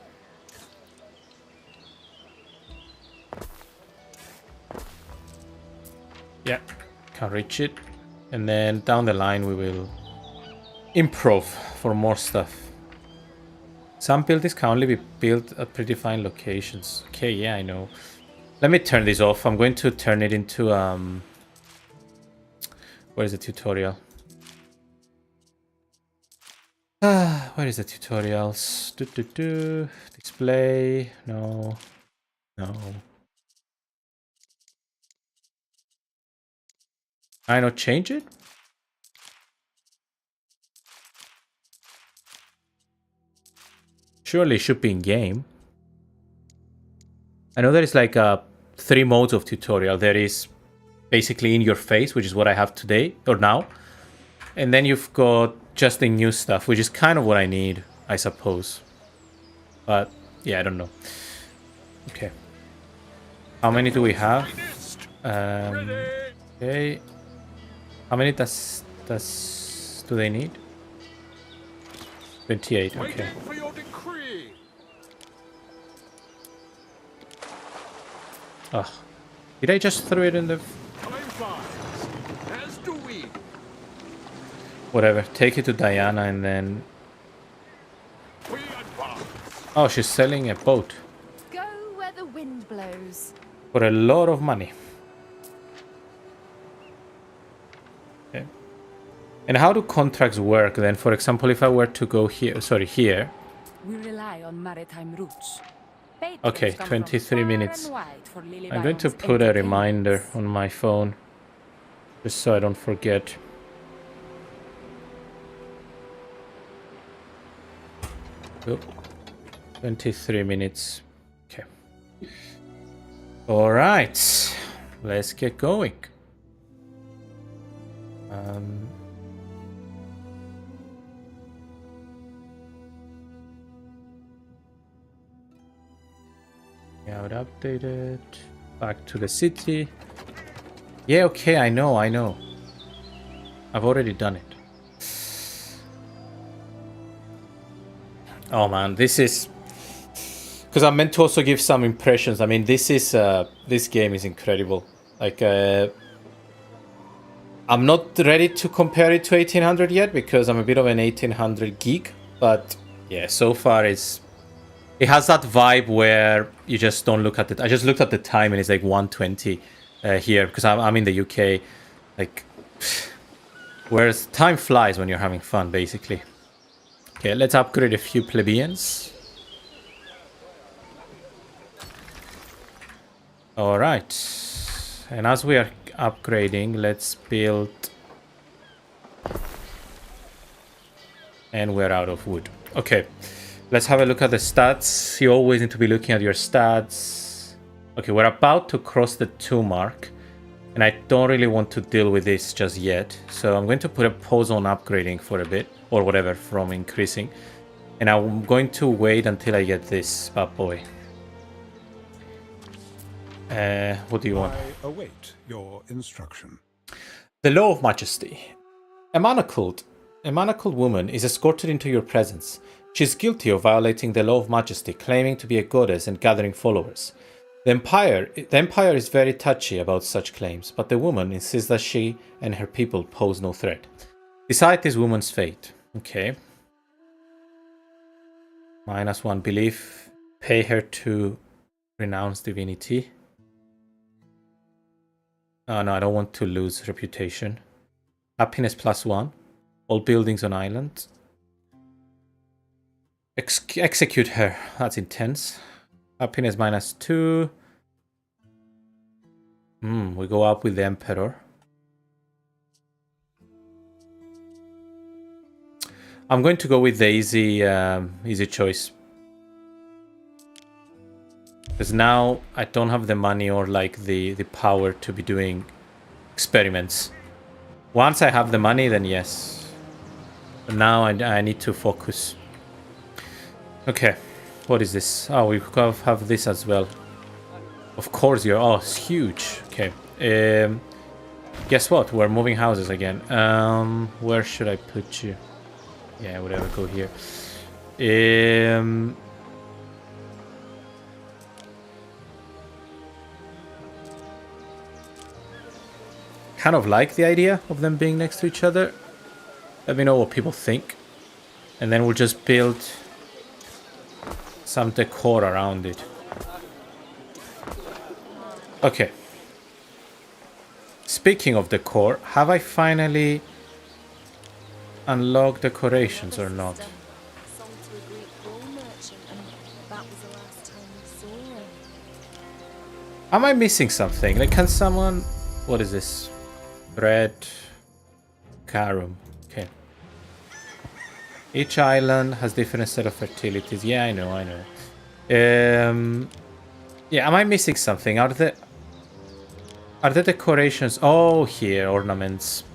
Yeah, can't reach it. And then down the line we will improve for more stuff. Some buildings can only be built at predefined locations. Okay, yeah, I know. Let me turn this off. I'm going to turn it into... Where is the tutorial? Where is the tutorials? Display. No. No. I not change it? Surely it should be in game. I know there is like 3 modes of tutorial. There is basically in your face, which is what I have today or now. And then you've got just the new stuff, which is kind of what I need, I suppose. But yeah, I don't know. Okay. How many do we have? Okay. How many do they need? 28, okay. Waiting for your decree. Oh. Did I just throw it in the... Time flies, as do we. Whatever, take it to Diana and then... We advance. Oh, she's selling a boat. Go where the wind blows. For a lot of money. Okay. And how do contracts work then? For example, if I were to go here, here. We rely on maritime routes. Patrons Okay, come 23 from far minutes. and wide for Lily I'm going to Byron's put a entertainments. reminder on my phone. Just so I don't forget. Oh, 23 minutes. Okay. Alright. Let's get going. Yeah, I would update it. Back to the city. Yeah, okay, I know. I've already done it. Oh man, this is... Because I meant to also give some impressions. I mean, this game is incredible. Like, I'm not ready to compare it to 1800 yet because I'm a bit of an 1800 geek. But yeah, so far it has that vibe where you just don't look at it. I just looked at the time and it's like 1:20 here because I'm in the UK. Like, whereas time flies when you're having fun, basically. Okay, let's upgrade a few plebeians. Alright. And as we are upgrading, let's build... And we're out of wood. Okay, let's have a look at the stats. You always need to be looking at your stats. Okay, we're about to cross the 2 mark. And I don't really want to deal with this just yet. So I'm going to put a pause on upgrading for a bit. Or whatever, from increasing. And I'm going to wait until I get this bad boy. What do you want? I await your instruction. The Law of Majesty. A manacled woman is escorted into your presence. She is guilty of violating the Law of Majesty, claiming to be a goddess and gathering followers. The Empire is very touchy about such claims, but the woman insists that she and her people pose no threat. Decide this woman's fate. Okay. -1 belief. Pay her to renounce divinity. Oh no, I don't want to lose reputation. Happiness +1. All buildings on island. Execute her. That's intense. Happiness -2. We go up with the Emperor. I'm going to go with the easy choice. Because now I don't have the money or like the power to be doing experiments. Once I have the money, then yes. But now I need to focus. Okay, what is this? Oh, we have this as well. Of course you're... Oh, it's huge. Okay. Guess what? We're moving houses again. Where should I put you? Yeah, whatever, go here. Kind of like the idea of them being next to each other. Let me know what people think. And then we'll just build some decor around it. Okay. Speaking of decor, have I finally unlocked decorations or not? Sold to a Greek wool merchant, and that was the last time we saw her. Am I missing something? Like, can someone... What is this? Bread. Carum. Okay. Each island has different set of fertilities. Yeah, I know. Yeah, am I missing something? Are the decorations... Oh, here, ornaments.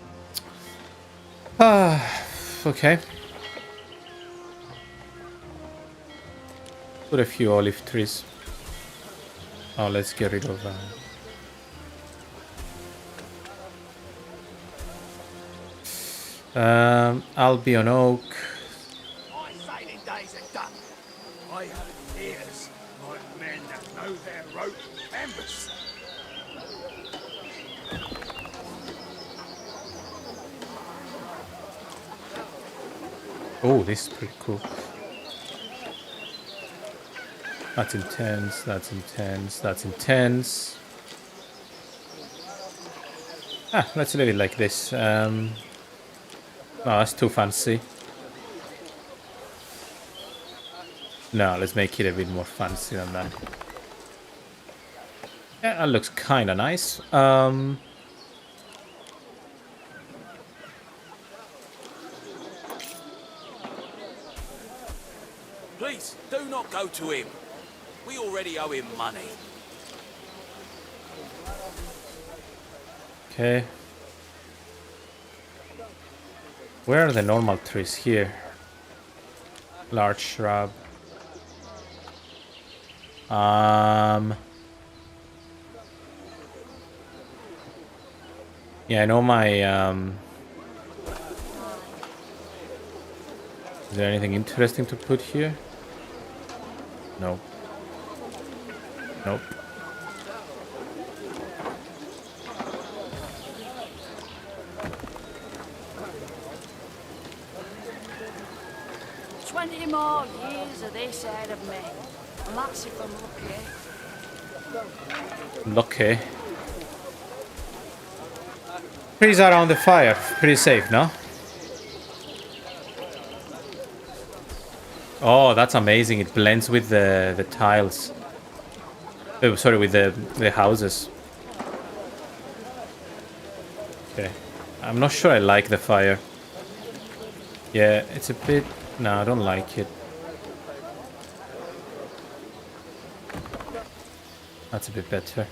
Okay. Put a few olive trees. Oh, let's get rid of that. Albion Oak. know their rope members. Oh, this is pretty cool. That's intense, that's intense, that's intense. Ah, let's leave it like this. No, that's too fancy. No, let's make it a bit more fancy than that. Yeah, that looks kind of nice. Please, do not go to him. We already owe him money. Okay. Where are the normal trees here? Large shrub. Yeah, I know my Is there anything interesting to put here? Nope. Nope. "20 more years of this ahead of me, and that's if I'm lucky." Lucky. Trees are on the fire. Pretty safe, no? Oh, that's amazing. It blends with the tiles. Oh, sorry, with the houses. Okay. I'm not sure I like the fire. Yeah, it's a bit... No, I don't like it. That's a bit better.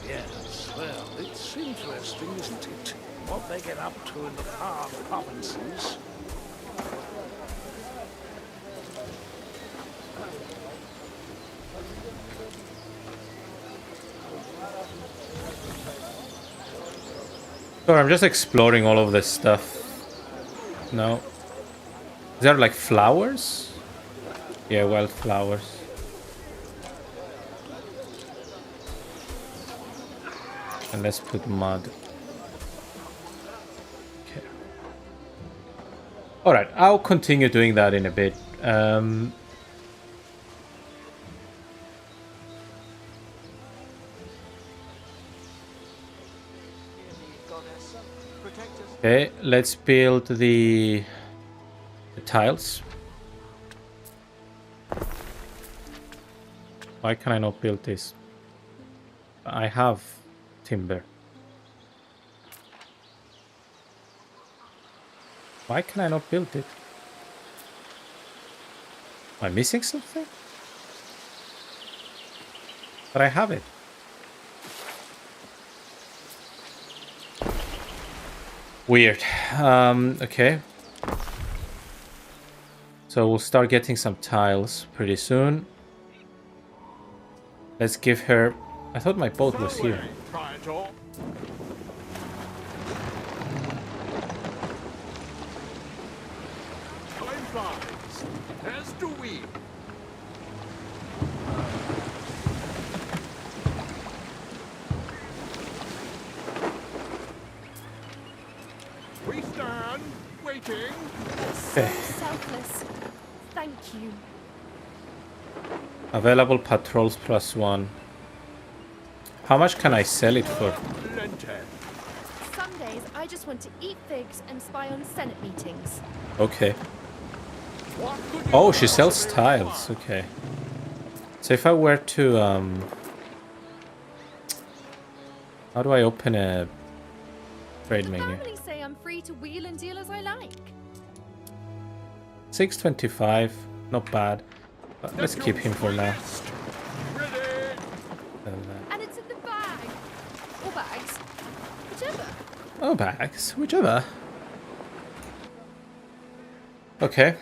Yes, well, it's interesting, isn't it? What they get up to in the far provinces. So I'm just exploring all of this stuff. No. Is there like flowers? Yeah, wildflowers. And let's put mud. Okay. Alright, I'll continue doing that in a bit. Okay, let's build the tiles. Why can I not build this? I have timber. Why can I not build it? Am I missing something? But I have it. Weird. Okay. So we'll start getting some tiles pretty soon. Let's give her... I thought my boat was here. Time flies, as do we. We stand, waiting. So selfless. Thank you. Available patrols +1. How much can I sell it for? Some days I just want to eat figs and spy on Senate meetings. Okay. Oh, she sells tiles. Okay. So if I were to how do I open a trade The menu? family say I'm free to wheel and deal as I like. 625, not bad. But let's keep him for now. And it's in the bag. Or bags. Whichever. Oh, bags, whichever. Okay,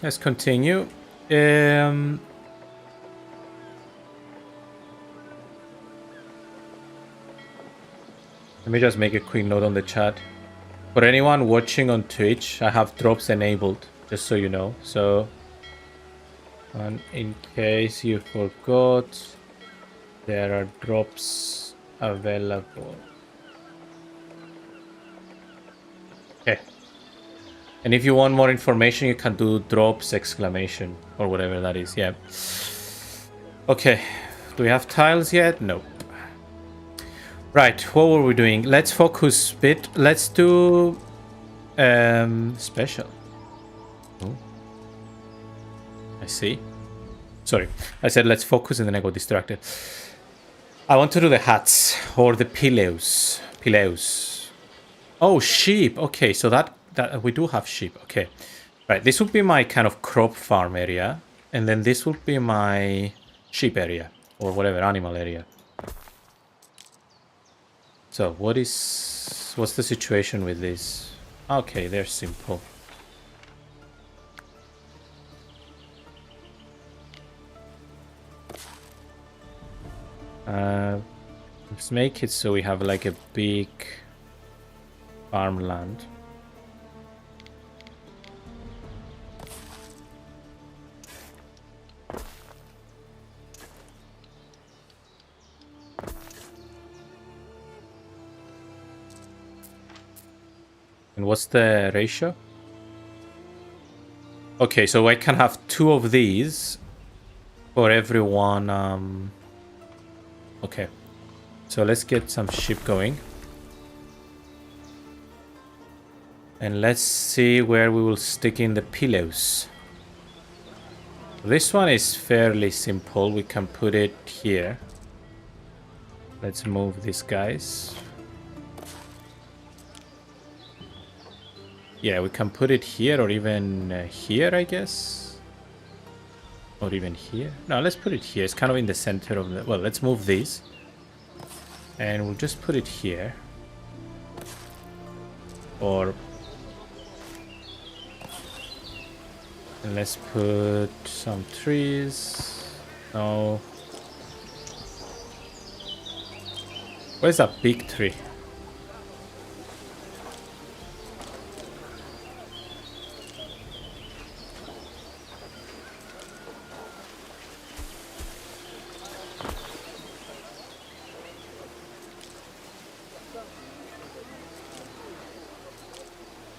let's continue. Let me just make a quick note on the chat. For anyone watching on Twitch, I have drops enabled, just so you know. So, and in case you forgot, there are drops available. Okay. And if you want more information, you can do drops exclamation or whatever that is. Yeah. Okay. Do we have tiles yet? Nope. Right, what were we doing? Let's focus bit. Let's do special. Oh. I see. Sorry. I said let's focus and then I got distracted. I want to do the hats or the pillows. Pillows. Oh, sheep. Okay, so that we do have sheep. Okay. Right, this would be my kind of crop farm area. And then this would be my sheep area. Or whatever, animal area. So, what's the situation with this? Okay, they're simple. Let's make it so we have like a big farmland. And what's the ratio? Okay, so I can have 2 of these for every one. Okay, so let's get some sheep going. And let's see where we will stick in the pillows. This one is fairly simple. We can put it here. Let's move these guys. Yeah, we can put it here or even here, I guess. Or even here. No, let's put it here. It's kind of in the center of the... Well, let's move these. And we'll just put it here. Or... And let's put some trees. No. Where's that big tree?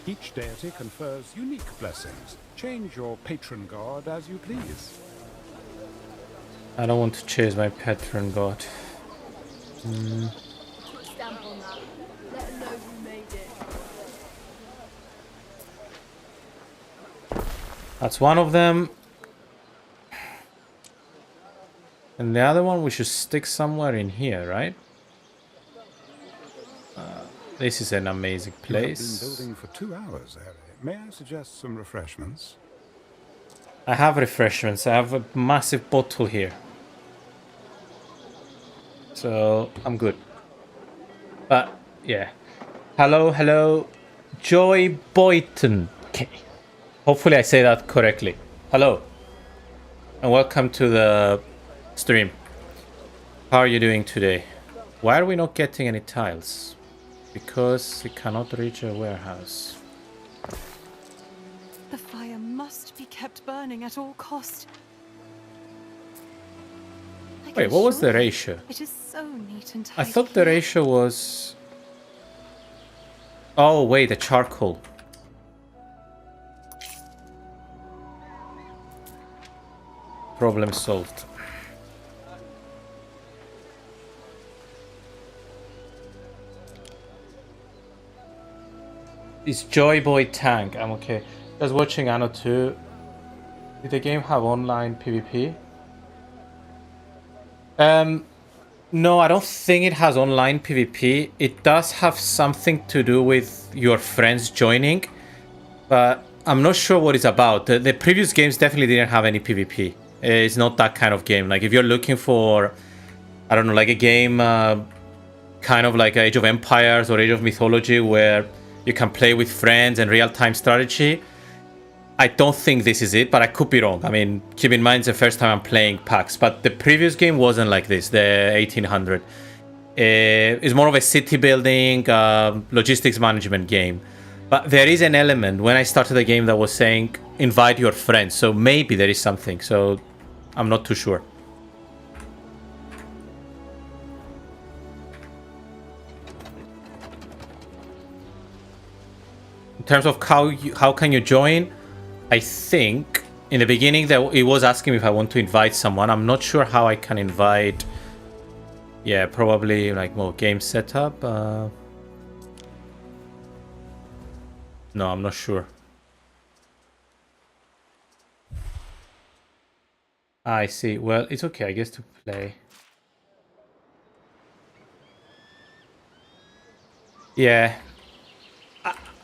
Each deity confers unique blessings. Change your patron god as you please. I don't want to change my patron god. Put stamp on that. Let them know who made it. That's one of them. And the other one we should stick somewhere in here, right? This is an amazing place. You have been building for 2 hours, Harry. May I suggest some refreshments? I have refreshments. I have a massive bottle here. So, I'm good. But, yeah. Hello. Joy Boyton. Okay. Hopefully I say that correctly. Hello. And welcome to the stream. How are you doing today? Why are we not getting any tiles? Because we cannot reach a warehouse. The fire must be kept burning at all cost. Wait, what was the ratio? It is so neat and tidy. I thought the ratio was... Oh, wait, the charcoal. Problem solved. It's Joy Boy Tank. I'm okay. I was watching Anno 2. Did the game have online PvP? No, I don't think it has online PvP. It does have something to do with your friends joining, but I'm not sure what it's about. The previous games definitely didn't have any PvP. It's not that kind of game. Like if you're looking for, I don't know, like a game kind of like Age of Empires or Age of Mythology where you can play with friends and real-time strategy, I don't think this is it, but I could be wrong. I mean, keep in mind it's the first time I'm playing PAX, but the previous game wasn't like this, the 1800. It's more of a city building, logistics management game. But there is an element when I started the game that was saying invite your friends. So maybe there is something. So I'm not too sure. In terms of how can you join, I think in the beginning that it was asking me if I want to invite someone. I'm not sure how I can invite. Yeah, probably like more game setup. No, I'm not sure. I see. Well, it's okay, I guess, to play. Yeah.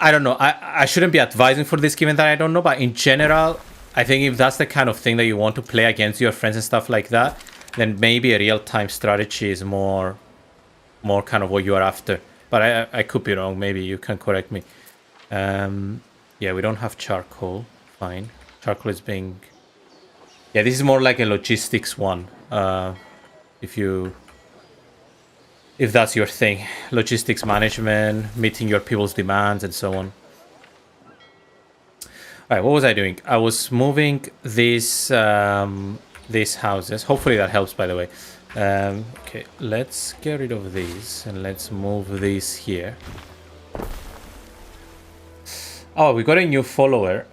I don't know. I shouldn't be advising for this given that I don't know, but in general, I think if that's the kind of thing that you want to play against your friends and stuff like that, then maybe a real-time strategy is more kind of what you are after. But I could be wrong. Maybe you can correct me. Yeah, we don't have charcoal. Fine. Charcoal is being... Yeah, this is more like a logistics one. If that's your thing. Logistics management, meeting your people's demands, and so on. Alright, what was I doing? I was moving these houses. Hopefully that helps, by the way. Okay, let's get rid of these, and let's move these here. Oh, we got a new follower.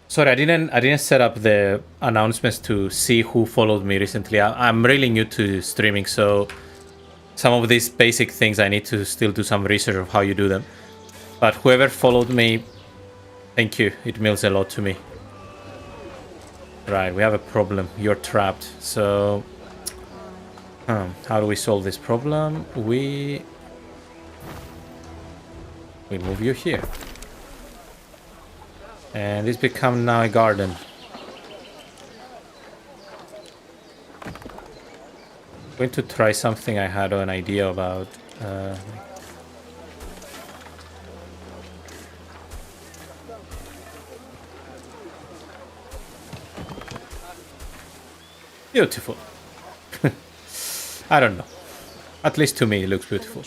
Sorry, I didn't set up the announcements to see who followed me recently. I'm really new to streaming, so some of these basic things I need to still do some research of how you do them. But whoever followed me, thank you. It means a lot to me. Right, we have a problem. You're trapped. So, how do we solve this problem? We move you here. And this becomes now a garden. I'm going to try something I had an idea about. Beautiful. I don't know. At least to me, it looks beautiful.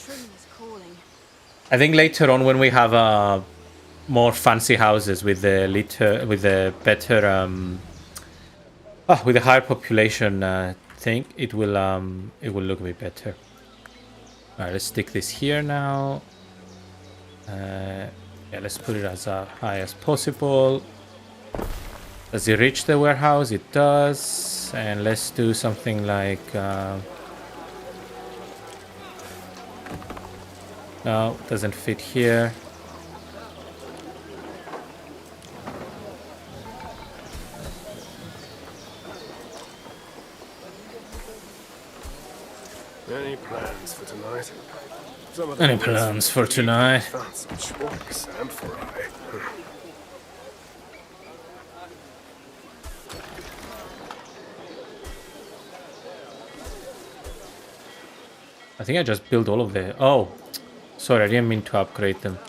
I think later on, when we have more fancy houses with the better with a higher population thing, it will look a bit better. All right, let's stick this here now. Yeah, let's put it as high as possible. Does it reach the warehouse? It does. And let's do something like no, doesn't fit here. Any plans for tonight? Any plans for tonight? Fancy schmucks and fry. I think I just built all of the... Oh, sorry, I didn't mean to upgrade them.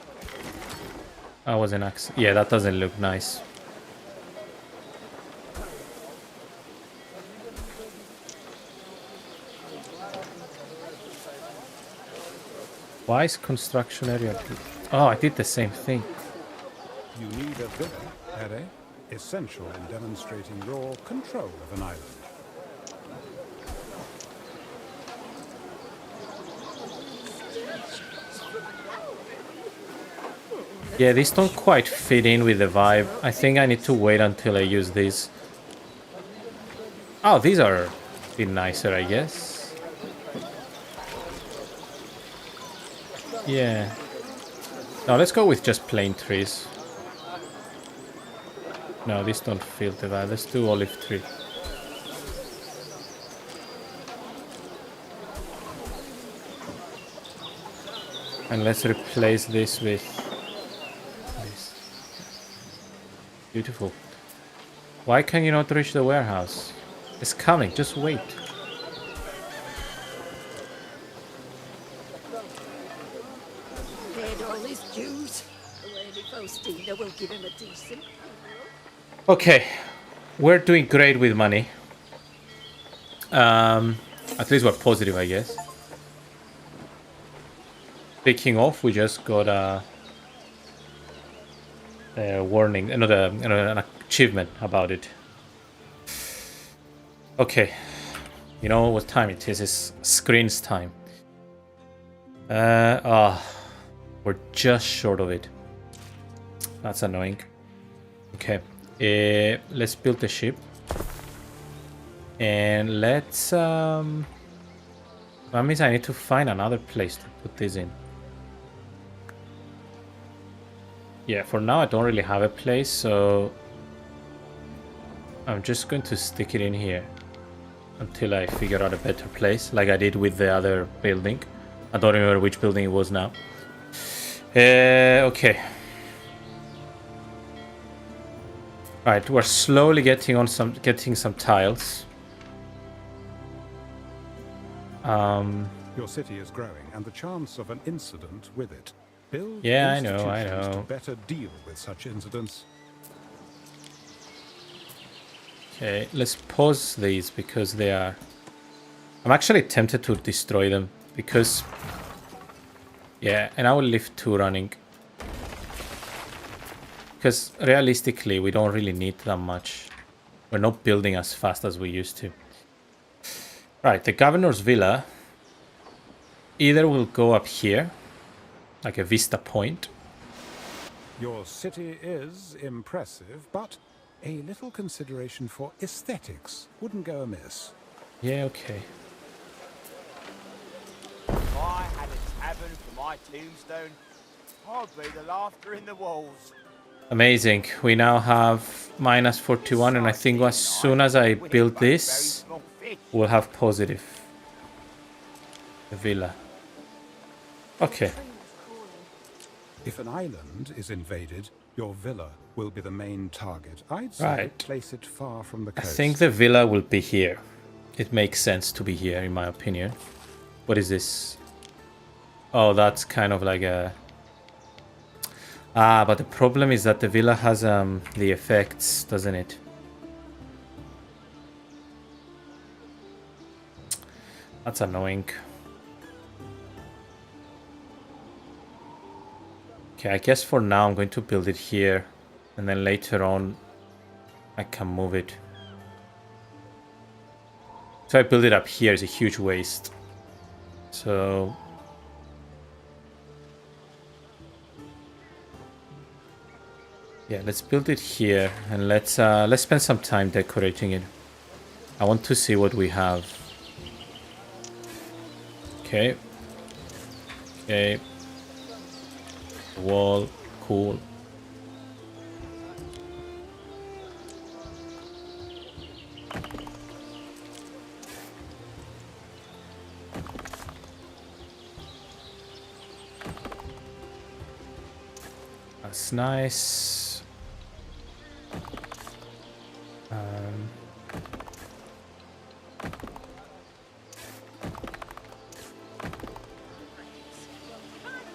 I was an axe. Yeah, that doesn't look nice. Why is construction area... Oh, I did the same thing. You need a villa, Ere, essential in demonstrating your control of an island. Yeah, these don't quite fit in with the vibe. I think I need to wait until I use these. Oh, these are a bit nicer, I guess. Yeah. No, let's go with just plain trees. No, these don't fit the vibe. Let's do olive tree. And let's replace this with this. Beautiful. Why can you not reach the warehouse? It's coming, just wait. Okay, we're doing great with money. At least we're positive, I guess. Speaking of, we just got warning, another an achievement about it. Okay, you know what time it is? It's screens time. We're just short of it. That's annoying. Okay, let's build the ship. And let's... that means I need to find another place to put this in. Yeah, for now I don't really have a place, so... I'm just going to stick it in here. Until I figure out a better place, like I did with the other building. I don't remember which building it was now. Okay. Right, we're slowly getting some tiles. Your city is growing, and the chance of an incident with it. Build yeah, institutions I know. to better deal with such incidents. Okay, let's pause these because they are... I'm actually tempted to destroy them because... Yeah, and I will leave 2 running. Because realistically, we don't really need that much. We're not building as fast as we used to. Right, the governor's villa either will go up here, like a vista point. Your city is impressive, but a little consideration for aesthetics wouldn't go amiss. Yeah, okay. If I had a tavern for my tombstone, I'd be the laughter in the walls. Amazing. We now have minus 41, and I think as soon as I build this, we'll have positive. The villa. Okay. If an island is invaded, your villa will be the main target. I'd say place it far from the coast. I think the villa will be here. It makes sense to be here, in my opinion. What is this? Oh, that's kind of like a... Ah, but the problem is that the villa has the effects, doesn't it? That's annoying. Okay, I guess for now I'm going to build it here, and then later on I can move it. So I build it up here is a huge waste. So yeah, let's build it here, and let's spend some time decorating it. I want to see what we have. Okay. Okay. Wall, cool. That's nice.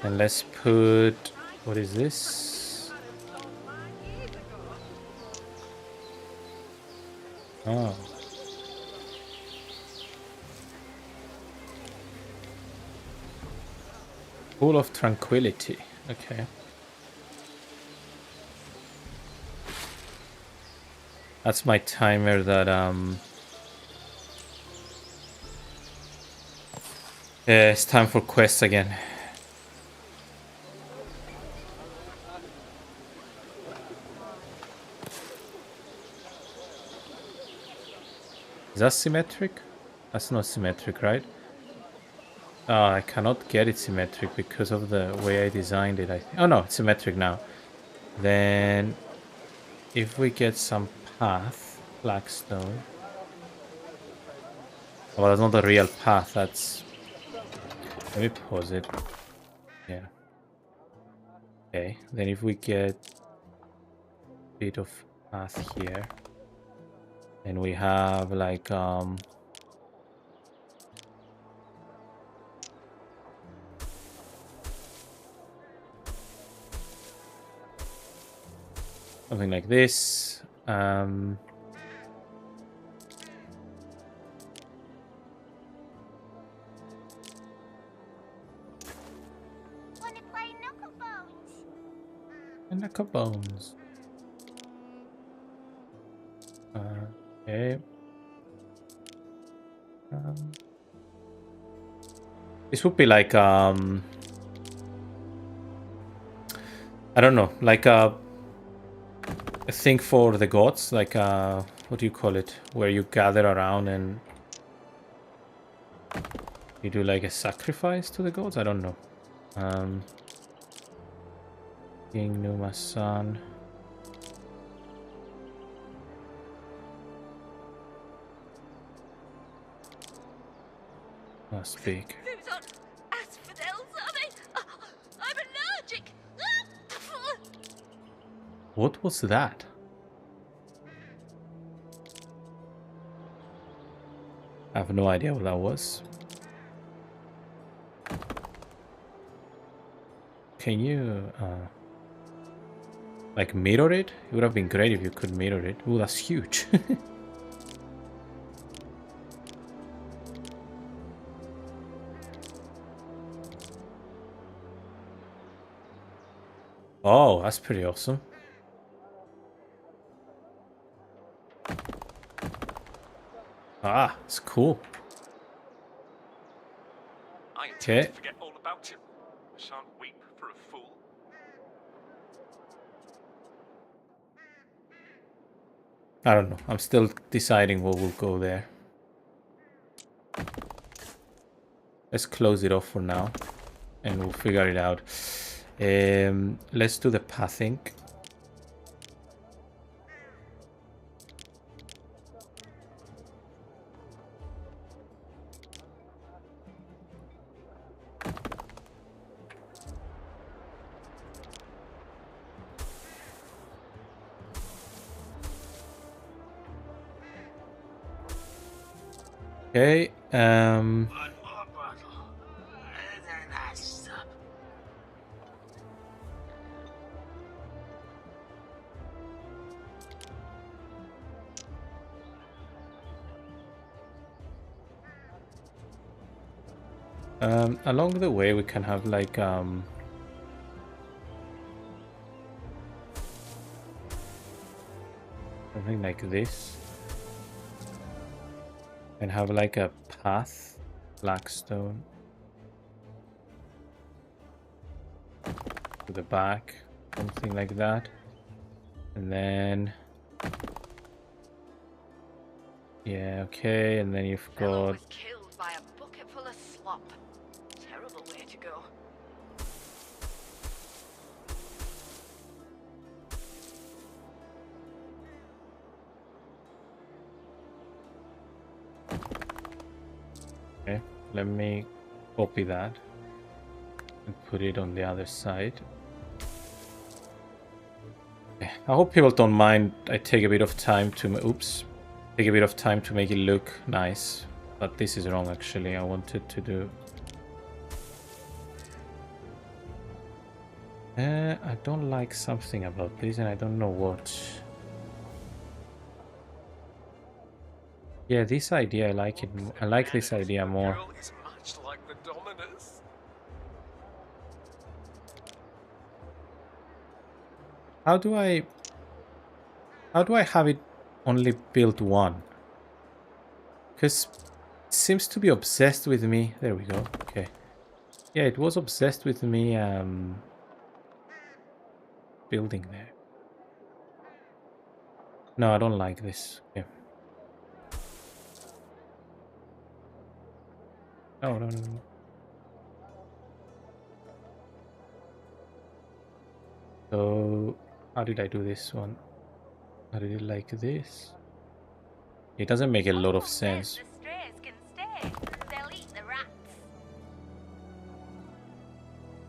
And let's put... What is this? Oh. Pool of Tranquility. Okay. That's my timer that it's time for quests again. Is that symmetric? That's not symmetric, right? Oh, I cannot get it symmetric because of the way I designed it. Oh no, it's symmetric now. Then, if we get some path, blackstone. Oh, well, that's not the real path. That's... Let me pause it. Yeah. Okay. Then if we get a bit of path here. And we have like something like this. Knuckle bones. Okay. This would be like I don't know, like a thing for the gods, like what do you call it? Where you gather around and you do like a sacrifice to the gods? I don't know. King Numa's son. Must speak. Who's on asphodels, are they? I'm allergic. What was that? I have no idea what that was. Can you like mirror it? It would have been great if you could mirror it. Oh, that's huge. Oh, that's pretty awesome. Ah, it's cool. Okay. Forget all about him. I shan't weep for a fool. I don't know. I'm still deciding what will go there. Let's close it off for now, and we'll figure it out. Let's do the pathing. Okay, along the way we can have like something like this, and have like a path, blackstone to the back, something like that, and then yeah, okay, and then you've got Killed by a bucket full of slop. Terrible way to go. okay, let me copy that and put it on the other side. Okay. I hope people don't mind I take a bit of time to take a bit of time to make it look nice, but this is wrong actually. I wanted to do I don't like something about this and I don't know what. Yeah, this idea I like it. I like this idea more. Is much like the Dominus. How do I have it only build one? Because it seems to be obsessed with me. There we go. Okay. Yeah, it was obsessed with me building there. No, I don't like this. Okay. No. So, how did I do this one? I did it like this. It doesn't make a lot of sense. The strays can stay. They'll eat the rats.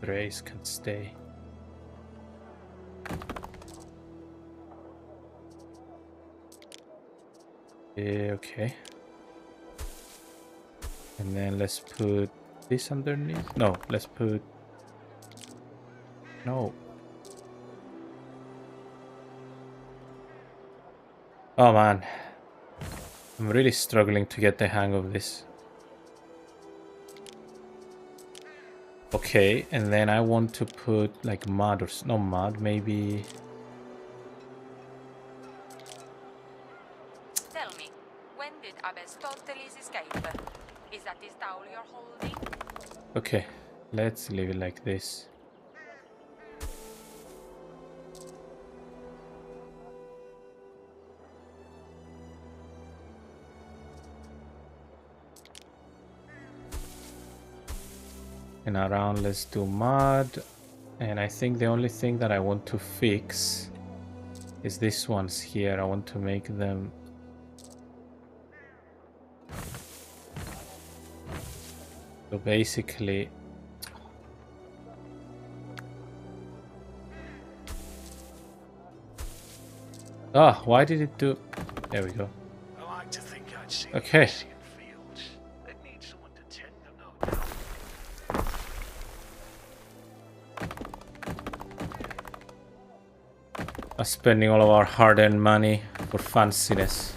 Strays can stay. Yeah, okay. And then let's put this underneath. No, let's put... No. Oh man. I'm really struggling to get the hang of this. Okay, and then I want to put like mud or no mud, maybe. Tell me, when did Aristoteles escape? Is that his towel you're holding? Okay, let's leave it like this. And around, let's do mud. And I think the only thing that I want to fix is these ones here. I want to make them... So basically... Oh, why did it do... There we go. I like to think I'd see Okay. fields. They'd need someone to tend them, no doubt. Spending all of our hard-earned money for fanciness.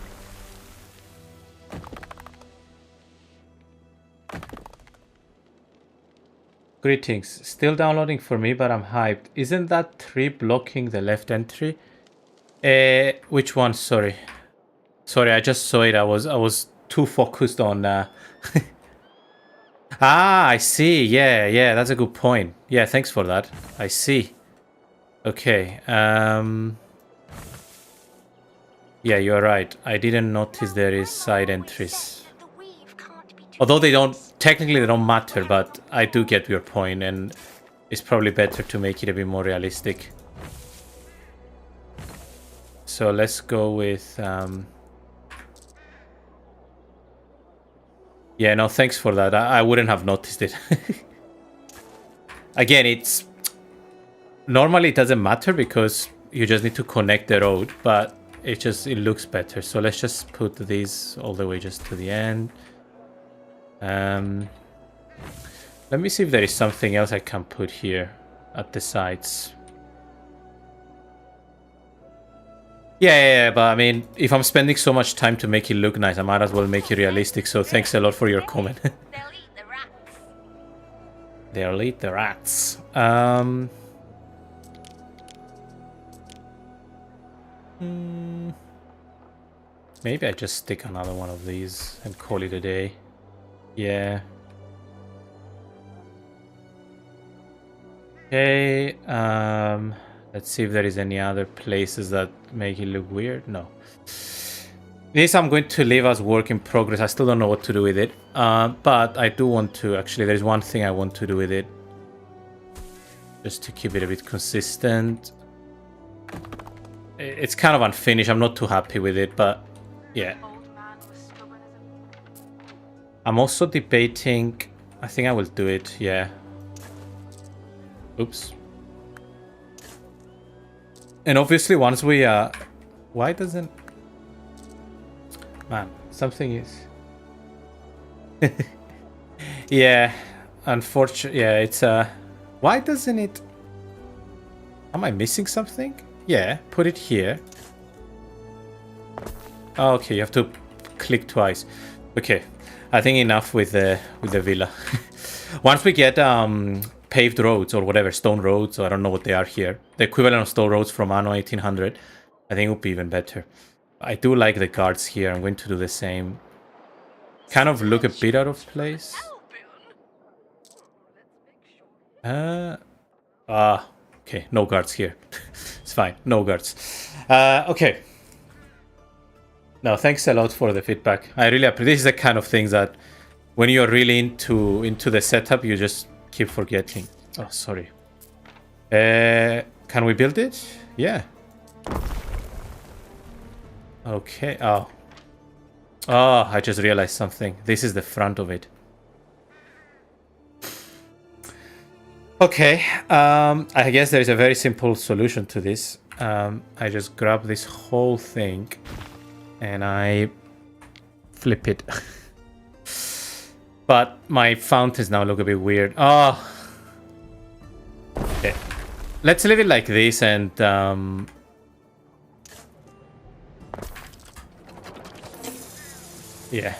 Greetings. Still downloading for me, but I'm hyped. Isn't that tree blocking the left entry? Which one? Sorry. Sorry, I just saw it. I was too focused on... Ah, I see. Yeah, that's a good point. Yeah, thanks for that. I see. Okay. Yeah, you're right. I didn't notice there is side entries. Although they don't... Technically, they don't matter, but I do get your point, and it's probably better to make it a bit more realistic. So let's go with... Yeah, no, thanks for that. I wouldn't have noticed it. Again, it's... Normally it doesn't matter because you just need to connect the road, but it looks better. So let's just put these all the way just to the end. Let me see if there is something else I can put here at the sides. Yeah, but I mean, if I'm spending so much time to make it look nice, I might as well make it realistic. So thanks a lot for your comment. They'll eat the rats. Maybe I just stick another one of these and call it a day. Yeah. Okay. Let's see if there is any other places that make it look weird. No. This I'm going to leave as work in progress. I still don't know what to do with it. But I do want to... Actually, there's one thing I want to do with it. Just to keep it a bit consistent. It's kind of unfinished. I'm not too happy with it, but yeah. I'm also debating... I think I will do it, yeah. Oops. And obviously once we... Why doesn't... Man, something is... Yeah, unfortunately, yeah, it's... Why doesn't it... Am I missing something? Yeah, put it here. Oh, okay, you have to click twice. Okay, I think enough with the villa. Once we get paved roads or whatever, stone roads, or I don't know what they are here, the equivalent of stone roads from Anno 1800, I think it would be even better. I do like the guards here. I'm going to do the same. Kind of look a bit out of place. Okay, no guards here. It's fine, no guards. Okay. No, thanks a lot for the feedback. I really appreciate. This is the kind of things that when you're really into the setup, you just keep forgetting. Oh, sorry. Can we build it? Yeah. Okay. Oh, I just realized something. This is the front of it. Okay, I guess there is a very simple solution to this. I just grab this whole thing and I flip it. But my fountains now look a bit weird. Oh. Okay. Let's leave it like this and... Yeah.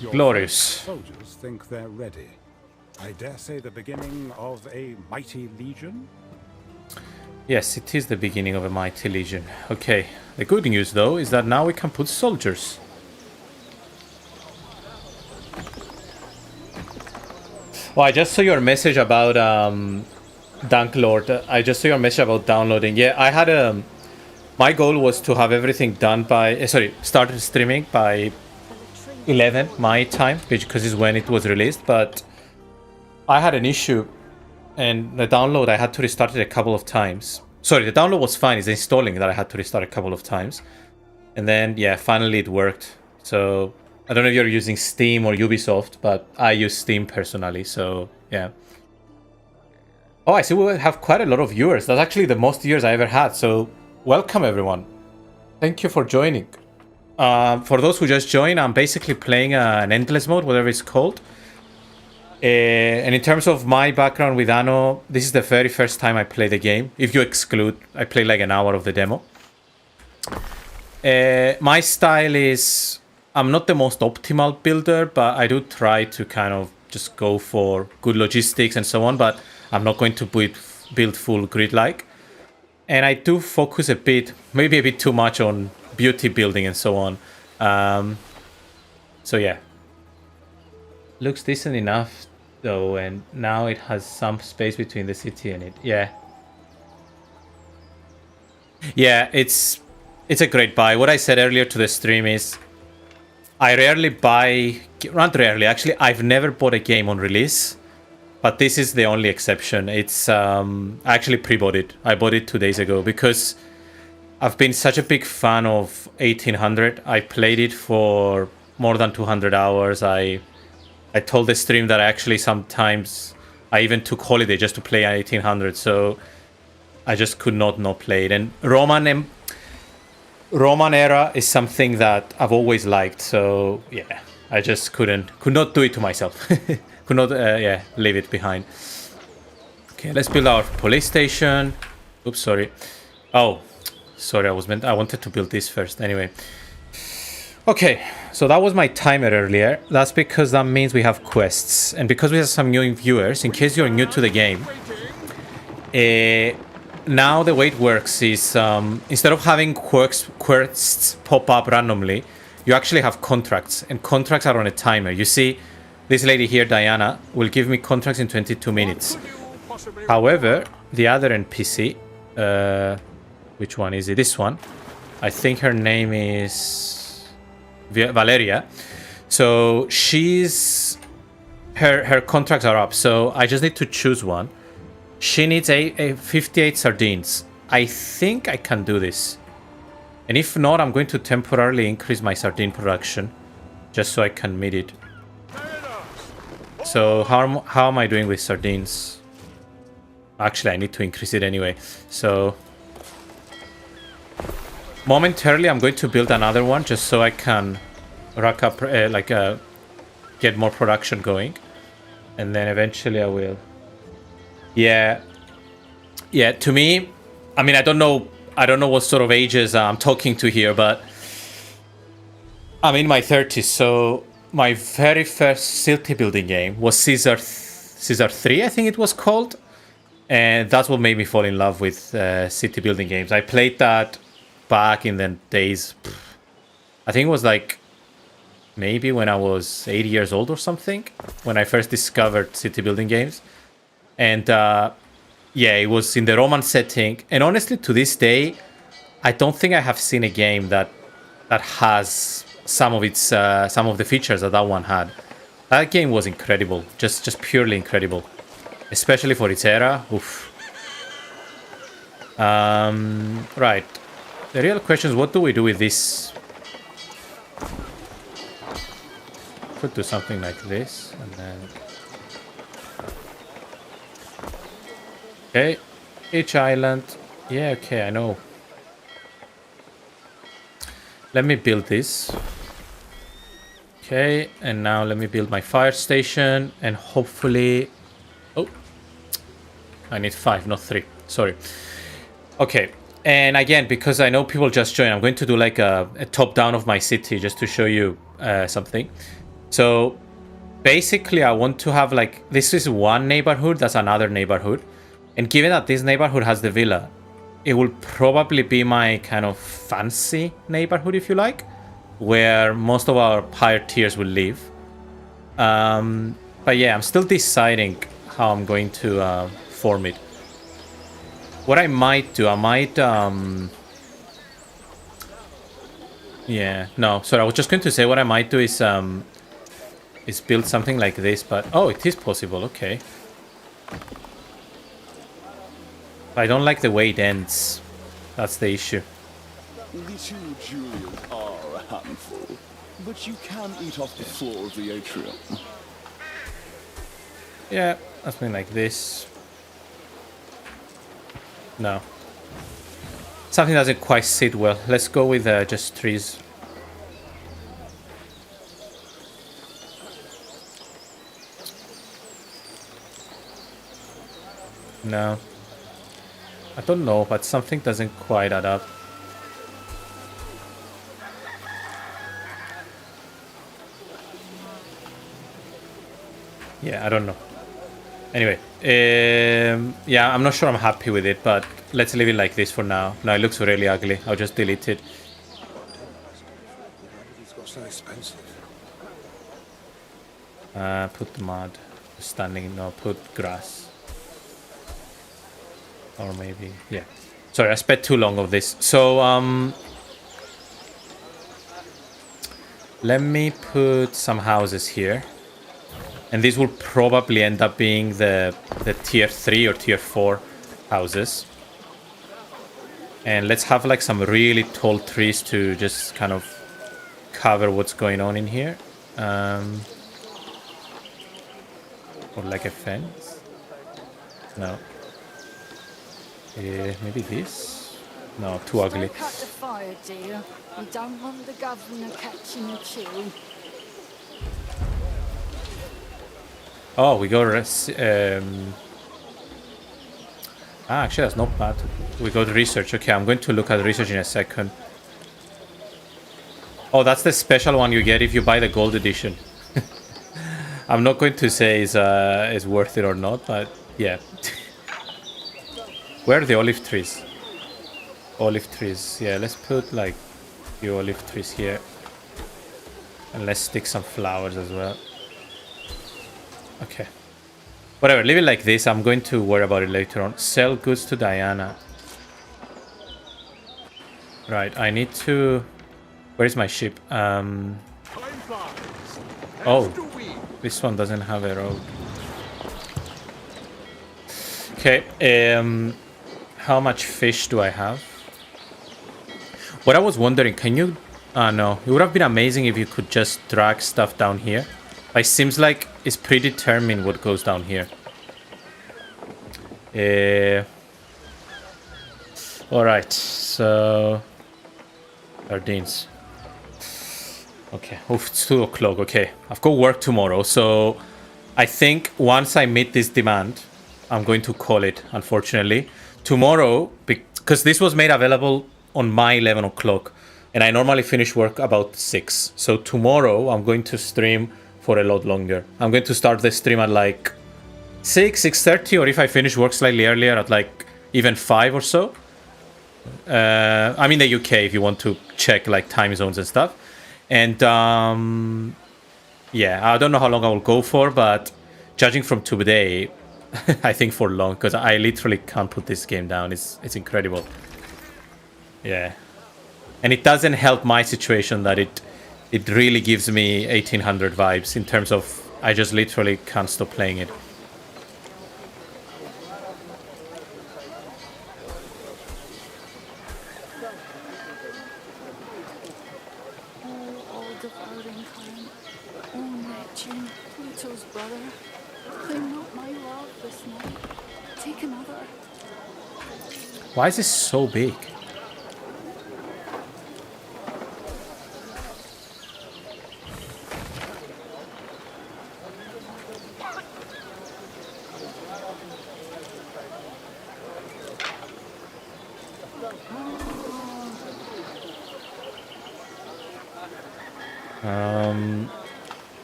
Your Glorious. soldiers think they're ready. I dare say the beginning of a mighty legion? Yes, it is the beginning of a mighty legion. Okay, the good news though is that now we can put soldiers. Oh, I just saw your message about Dunklord. I just saw your message about downloading. Yeah, I had my goal was to have everything done by started streaming by 11 my time, because is when it was released, but I had an issue and the download I had to restart it a couple of times. Sorry, the download was fine, it's installing that I had to restart a couple of times. And then yeah, finally it worked. So I don't know if you're using Steam or Ubisoft, but I use Steam personally, so yeah. Oh, I see we have quite a lot of viewers. That's actually the most viewers I ever had, so welcome everyone. Thank you for joining. For those who just joined, I'm basically playing an endless mode, whatever it's called. And in terms of my background with Anno, this is the very first time I play the game. If you exclude, I played like an hour of the demo. My style is, I'm not the most optimal builder, but I do try to kind of just go for good logistics and so on, but I'm not going to build full grid-like. And I do focus a bit, maybe a bit too much on beauty building and so on. So yeah. Looks decent enough though, and now it has some space between the city and it. Yeah. Yeah, it's a great buy. What I said earlier to the stream is I rarely buy, not rarely, actually I've never bought a game on release, but this is the only exception. It's I actually pre-bought it. I bought it 2 days ago because I've been such a big fan of 1800. I played it for more than 200 hours. I told the stream that actually sometimes I even took holiday just to play 1800, so I just could not play it. And Roman era is something that I've always liked, so yeah, I just could not do it to myself. Could not leave it behind. Okay, let's build our police station. Oops, sorry. Oh, sorry, I wanted to build this first. Anyway. Okay, so that was my timer earlier. That's because that means we have quests. And because we have some new viewers, in case you're new to the game, now the way it works is instead of having quests pop up randomly, you actually have contracts. And contracts are on a timer. You see, this lady here, Diana, will give me contracts in 22 minutes. However, the other NPC, which one is it? This one. I think her name is Valeria. So her contracts are up, so I just need to choose one. She needs a 58 sardines. I think I can do this, and if not, I'm going to temporarily increase my sardine production just so I can meet it. So how am I doing with sardines? Actually, I need to increase it anyway, so momentarily, I'm going to build another one just so I can rack up, get more production going, and then eventually I will. Yeah. To me, I mean, I don't know what sort of ages I'm talking to here, but I'm in my 30s, so my very first city building game was Caesar 3, I think it was called, and that's what made me fall in love with city building games. I played that back in the days, I think it was like maybe when I was 8 years old or something, when I first discovered city building games. And yeah, it was in the Roman setting, and honestly to this day I don't think I have seen a game that has some of the features that one had. That game was incredible, just purely incredible, especially for its era. Oof. Right, the real question is, what do we do with this? Could do something like this, and then okay, each island. Yeah, okay, I know. Let me build this. Okay, and now let me build my fire station, and hopefully, oh, I need 5, not 3. Sorry. Okay, and again, because I know people just joined, I'm going to do like a top down of my city just to show you something. So basically I want to have like, this is one neighborhood, that's another neighborhood. And given that this neighborhood has the villa, it will probably be my kind of fancy neighborhood, if you like, where most of our higher tiers will live. But yeah, I'm still deciding how I'm going to form it. What I might do, I might... yeah, no, sorry, I was just going to say what I might do is build something like this, but... Oh, it is possible, okay. I don't like the way it ends. That's the issue. The two Julians are a handful, but you can eat off the floor of the atrium. Yeah, something like this. No. Something doesn't quite sit well. Let's go with just trees. No. I don't know, but something doesn't quite add up. Yeah, I don't know. Anyway, yeah, I'm not sure I'm happy with it, but let's leave it like this for now. No, it looks really ugly. I'll just delete it. It's got so expensive. Put mud. Standing, no, put grass. Or maybe, yeah. Sorry, I spent too long of this. So, let me put some houses here. And these will probably end up being the tier 3 or tier 4 houses. And let's have like some really tall trees to just kind of cover what's going on in here. Or like a fence. No. Maybe this? No, too ugly. Stoke up the fire, dear. We don't want the governor catching a chill. Oh, we got actually, that's not bad. We got research. Okay, I'm going to look at research in a second. Oh, that's the special one you get if you buy the gold edition. I'm not going to say is worth it or not, but yeah. Where are the olive trees? Olive trees. Yeah, let's put like a few olive trees here. And let's stick some flowers as well. Okay. Whatever, leave it like this. I'm going to worry about it later on. Sell goods to Diana. Right, I need to... Where's my ship? Oh, this one doesn't have a road. Okay, how much fish do I have? What I was wondering, can you... no, it would have been amazing if you could just drag stuff down here. But it seems like it's predetermined what goes down here. Alright, so... Sardines. Okay, oof, it's 2 o'clock, okay. I've got work tomorrow, so... I think once I meet this demand, I'm going to call it, unfortunately. Tomorrow, because this was made available on my 11 o'clock, and I normally finish work about 6. So tomorrow, I'm going to stream for a lot longer. I'm going to start the stream at like 6:30, or if I finish work slightly earlier, at like even 5 or so. I'm in the UK if you want to check like time zones and stuff. And yeah, I don't know how long I will go for, but judging from today, I think for long, because I literally can't put this game down. It's incredible. Yeah. And it doesn't help my situation that it really gives me 1800 vibes in terms of I just literally can't stop playing it. Oh, devouring kind. Oh, Neptune, Pluto's brother. Claim not my love this night. Take another. Why is this so big?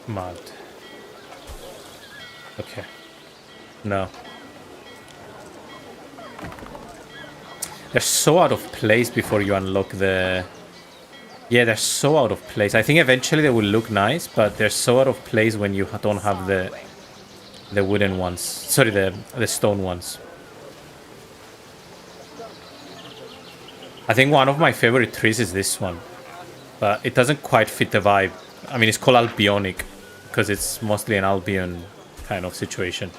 Mud. Okay. No. They're so out of place before you unlock the... Yeah, they're so out of place. I think eventually they will look nice, but they're so out of place when you don't have the wooden ones. Sorry, the stone ones. I think one of my favorite trees is this one, but it doesn't quite fit the vibe. I mean, it's called Albionic because it's mostly an Albion kind of situation.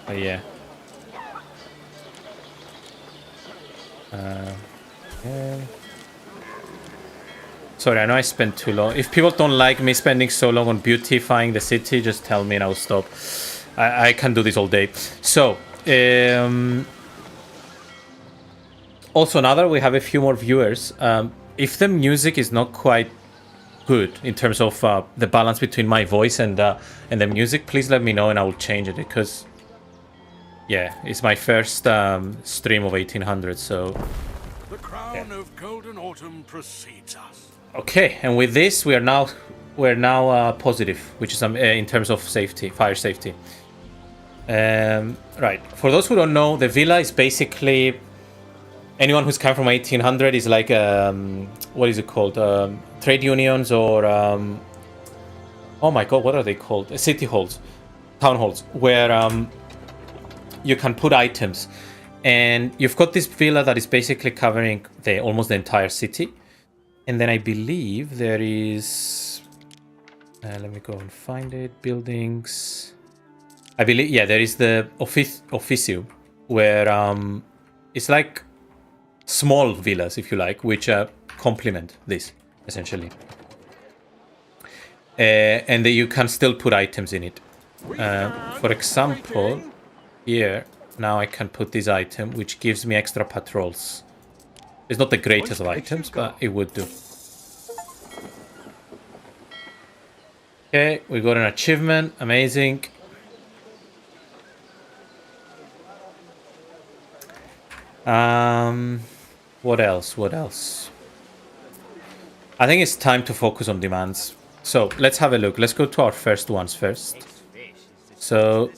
But yeah. Yeah. Sorry, I know I spent too long. If people don't like me spending so long on beautifying the city, just tell me and I'll stop. I can do this all day. So, also now that we have a few more viewers, if the music is not quite good in terms of the balance between my voice and the music, please let me know and I will change it because, yeah, it's my first stream of 1800, so... The crown of golden autumn precedes us. Okay, and with this we're now positive, which is in terms of safety, fire safety. Right, for those who don't know, the villa is basically anyone who's come from 1800 is like what is it called? Trade unions or oh my god, what are they called? City halls, town halls, where you can put items, and you've got this villa that is basically covering almost the entire city. And then I believe there is... let me go and find it. Buildings... I believe, yeah, there is the officium, where it's like small villas, if you like, which complement this, essentially. And that you can still put items in it. For example, here, now I can put this item, which gives me extra patrols. It's not the greatest of items, but it would do. Okay, we got an achievement. Amazing. What else? What else? I think it's time to focus on demands. So, let's have a look. Let's go to our first ones first. So...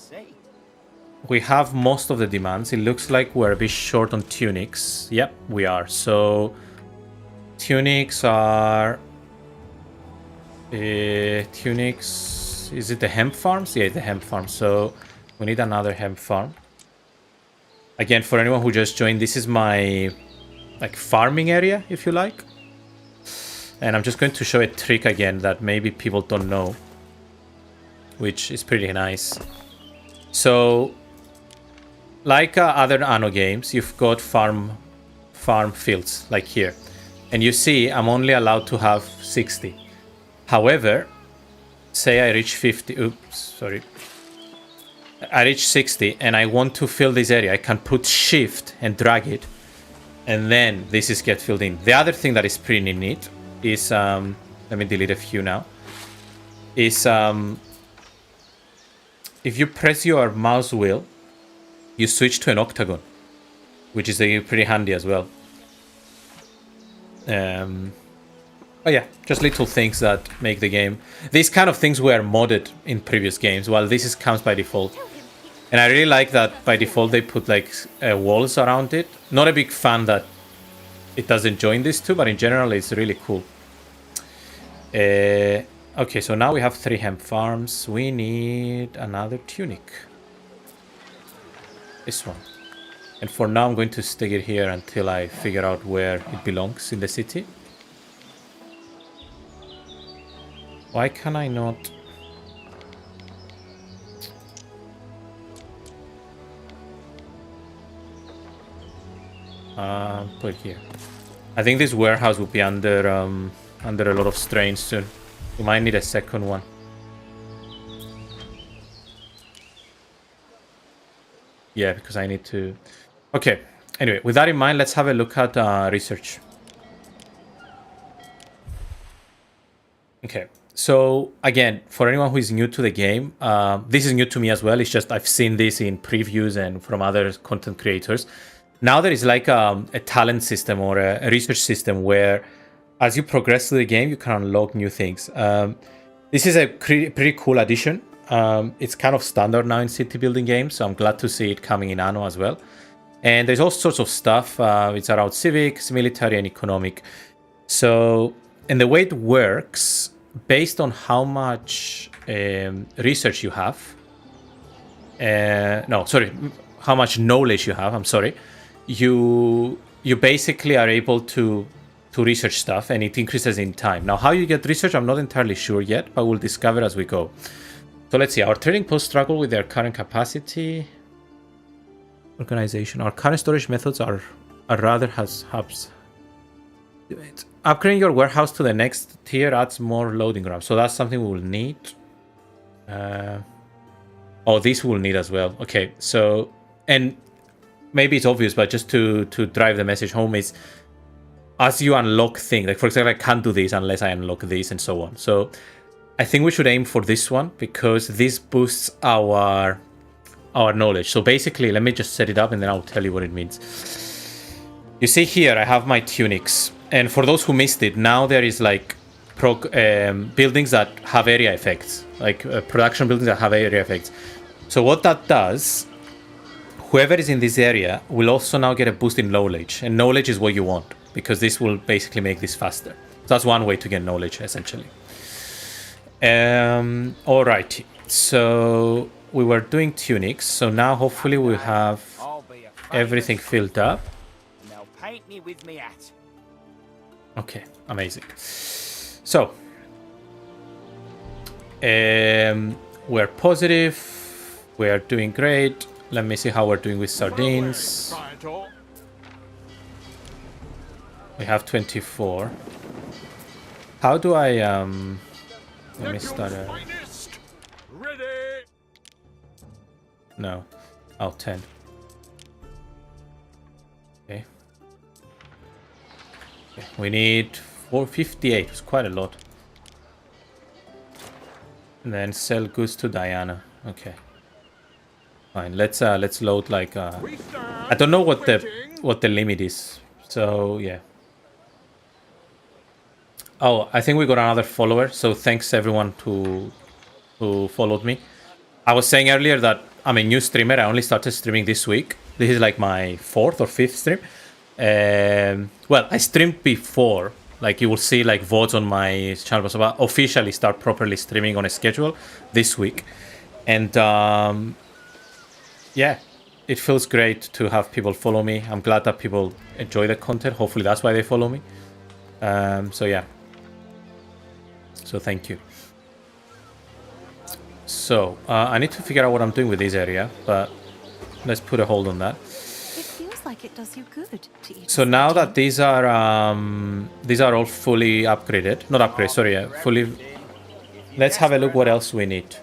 we have most of the demands. It looks like we're a bit short on tunics. Yep, we are. So tunics are tunics. Is it the hemp farms? Yeah, the hemp farm. So we need another hemp farm. Again, for anyone who just joined, this is my like farming area, if you like. And I'm just going to show a trick again that maybe people don't know, which is pretty nice. So like other Anno games, you've got farm fields, like here. And you see, I'm only allowed to have 60. However, say I reach 50... Oops, sorry. I reach 60 and I want to fill this area. I can put shift and drag it. And then this is get filled in. The other thing that is pretty neat is... let me delete a few now. Is... if you press your mouse wheel, you switch to an octagon, which is pretty handy as well. Oh yeah, just little things that make the game. These kind of things were modded in previous games, while this comes by default. And I really like that by default they put like walls around it. Not a big fan that it doesn't join these two, but in general it's really cool. Okay, so now we have 3 hemp farms. We need another tunic. This one. And for now I'm going to stick it here until I figure out where it belongs in the city. Why can I not... put it here. I think this warehouse will be under a lot of strain soon. We might need a second one. Yeah, because I need to... Okay, anyway, with that in mind, let's have a look at research. Okay, so again, for anyone who is new to the game, this is new to me as well. It's just I've seen this in previews and from other content creators. now there is like a talent system or a research system where as you progress through the game, you can unlock new things. This is a pretty cool addition. It's kind of standard now in city building games, so I'm glad to see it coming in Anno as well. And there's all sorts of stuff. It's around civics, military, and economic. So, and the way it works, based on how much research you have, how much knowledge you have, I'm sorry, you basically are able to research stuff, and it increases in time. Now, how you get research, I'm not entirely sure yet, but we'll discover as we go. So let's see. Our trading posts struggle with their current capacity. Organization. Our current storage methods are rather hubs. Upgrading your warehouse to the next tier adds more loading ramps. So that's something we will need. Oh, this we'll need as well. Okay, so, and maybe it's obvious, but just to drive the message home is, as you unlock things, like for example, I can't do this unless I unlock this and so on. So I think we should aim for this one because this boosts our knowledge. So basically, let me just set it up and then I'll tell you what it means. You see here, I have my tunics. And for those who missed it, now there is like buildings that have area effects, like production buildings that have area effects. So what that does, whoever is in this area will also now get a boost in knowledge. And knowledge is what you want, because this will basically make this faster. So that's one way to get knowledge, essentially. Alrighty. So we were doing tunics. So now hopefully we have everything filled up. Now paint me with me hat. Okay, amazing. So we're positive. We are doing great. Let me see how we're doing with sardines. We have 24. How do I let me start no. Oh, 10. Okay. We need 458. It's quite a lot. And then sell goods to Diana. Okay. Fine. Let's load like I don't know what the limit is. So yeah. Oh, I think we got another follower. So thanks everyone who followed me. I was saying earlier that I'm a new streamer. I only started streaming this week. This is like my 4th or 5th stream. Well, I streamed before. Like you will see like VODs on my channel. So I officially start properly streaming on a schedule this week. And yeah, it feels great to have people follow me. I'm glad that people enjoy the content. Hopefully that's why they follow me. So yeah. So thank you. So I need to figure out what I'm doing with this area, but let's put a hold on that. It feels like it does you good to eat. So now that these are all fully upgraded, not upgraded, sorry, fully. Let's have a look what else we need.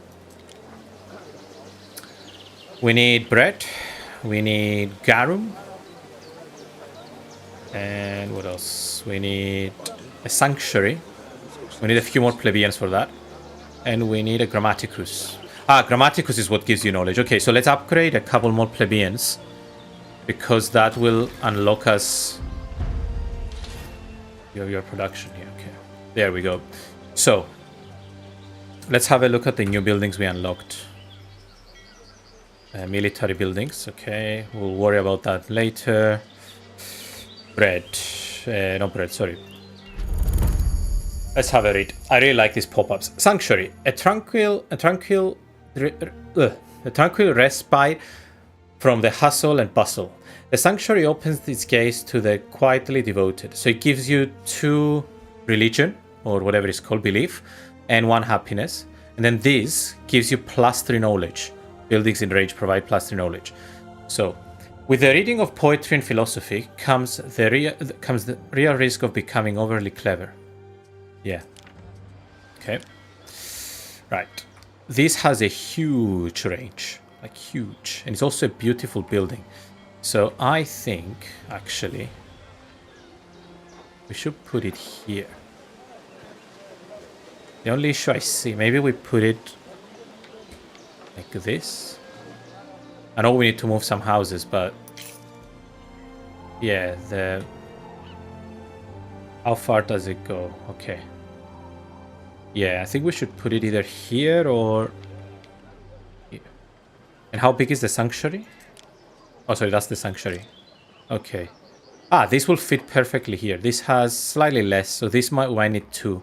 We need bread. We need garum. And what else? We need a sanctuary. We need a few more plebeians for that. And we need a grammaticus. Grammaticus is what gives you knowledge. Okay, so let's upgrade a couple more plebeians. Because that will unlock us your production here. Okay, there we go. So, let's have a look at the new buildings we unlocked. Military buildings, okay. We'll worry about that later. Bread. Not bread, sorry. Let's have a read. I really like these pop-ups. Sanctuary. A tranquil respite from the hustle and bustle. The sanctuary opens its gates to the quietly devoted. So it gives you 2 religion, or whatever it's called, belief, and 1 happiness. And then this gives you +3 knowledge. Buildings in range provide +3 knowledge. So, with the reading of poetry and philosophy comes the real risk of becoming overly clever. Yeah. Okay. Right. This has a huge range. Like huge. And it's also a beautiful building. So I think, actually, we should put it here. The only issue I see, maybe we put it like this. I know we need to move some houses, but Yeah, the... How far does it go? Okay. Yeah, I think we should put it either here or... here. And how big is the sanctuary? Oh, sorry, that's the sanctuary. Okay. Ah, this will fit perfectly here. This has slightly less, so this might need 2.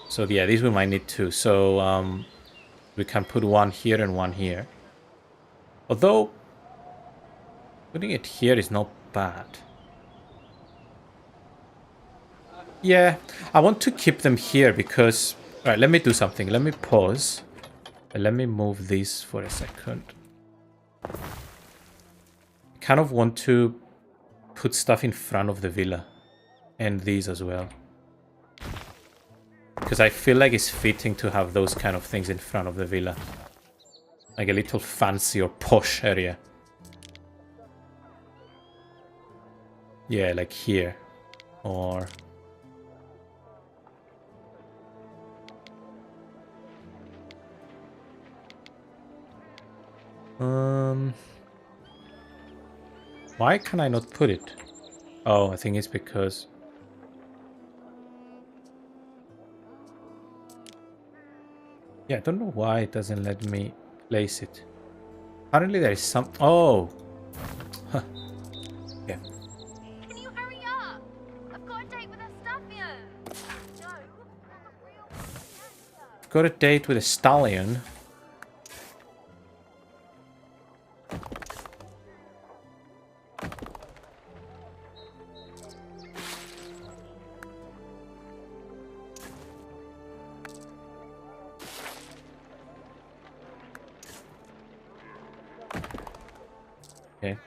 So yeah, this we might need 2. So we can put 1 here and 1 here. Although putting it here is not bad. Yeah, I want to keep them here because... Alright, let me do something. Let me pause. And let me move this for a second. I kind of want to put stuff in front of the villa. And these as well. Because I feel like it's fitting to have those kind of things in front of the villa. Like a little fancy or posh area. Yeah, like here. Or... Why can I not put it? Oh, I think it's because... Yeah, I don't know why it doesn't let me place it. Apparently there is some... Oh! Huh. Yeah. Can you hurry up? I've got a date with Astafia. No, a real I've got a date with a stallion. Okay.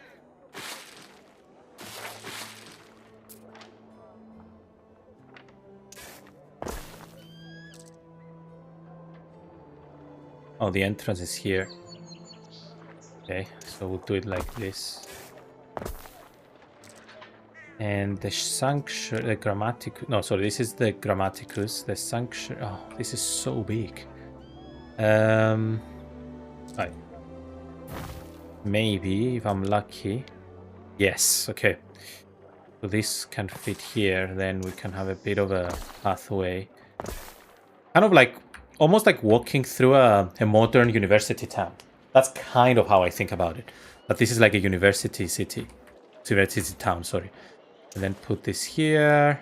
Oh, the entrance is here. Okay, so we'll do it like this. And the sanctuary, the grammaticus. No, sorry, this is the grammaticus. The sanctuary. Oh, this is so big. Right. Maybe if I'm lucky. Yes. Okay. So this can fit here. Then we can have a bit of a pathway. Kind of like, almost like walking through a modern university town. That's kind of how I think about it. But this is like a university city. University town, sorry. And then put this here.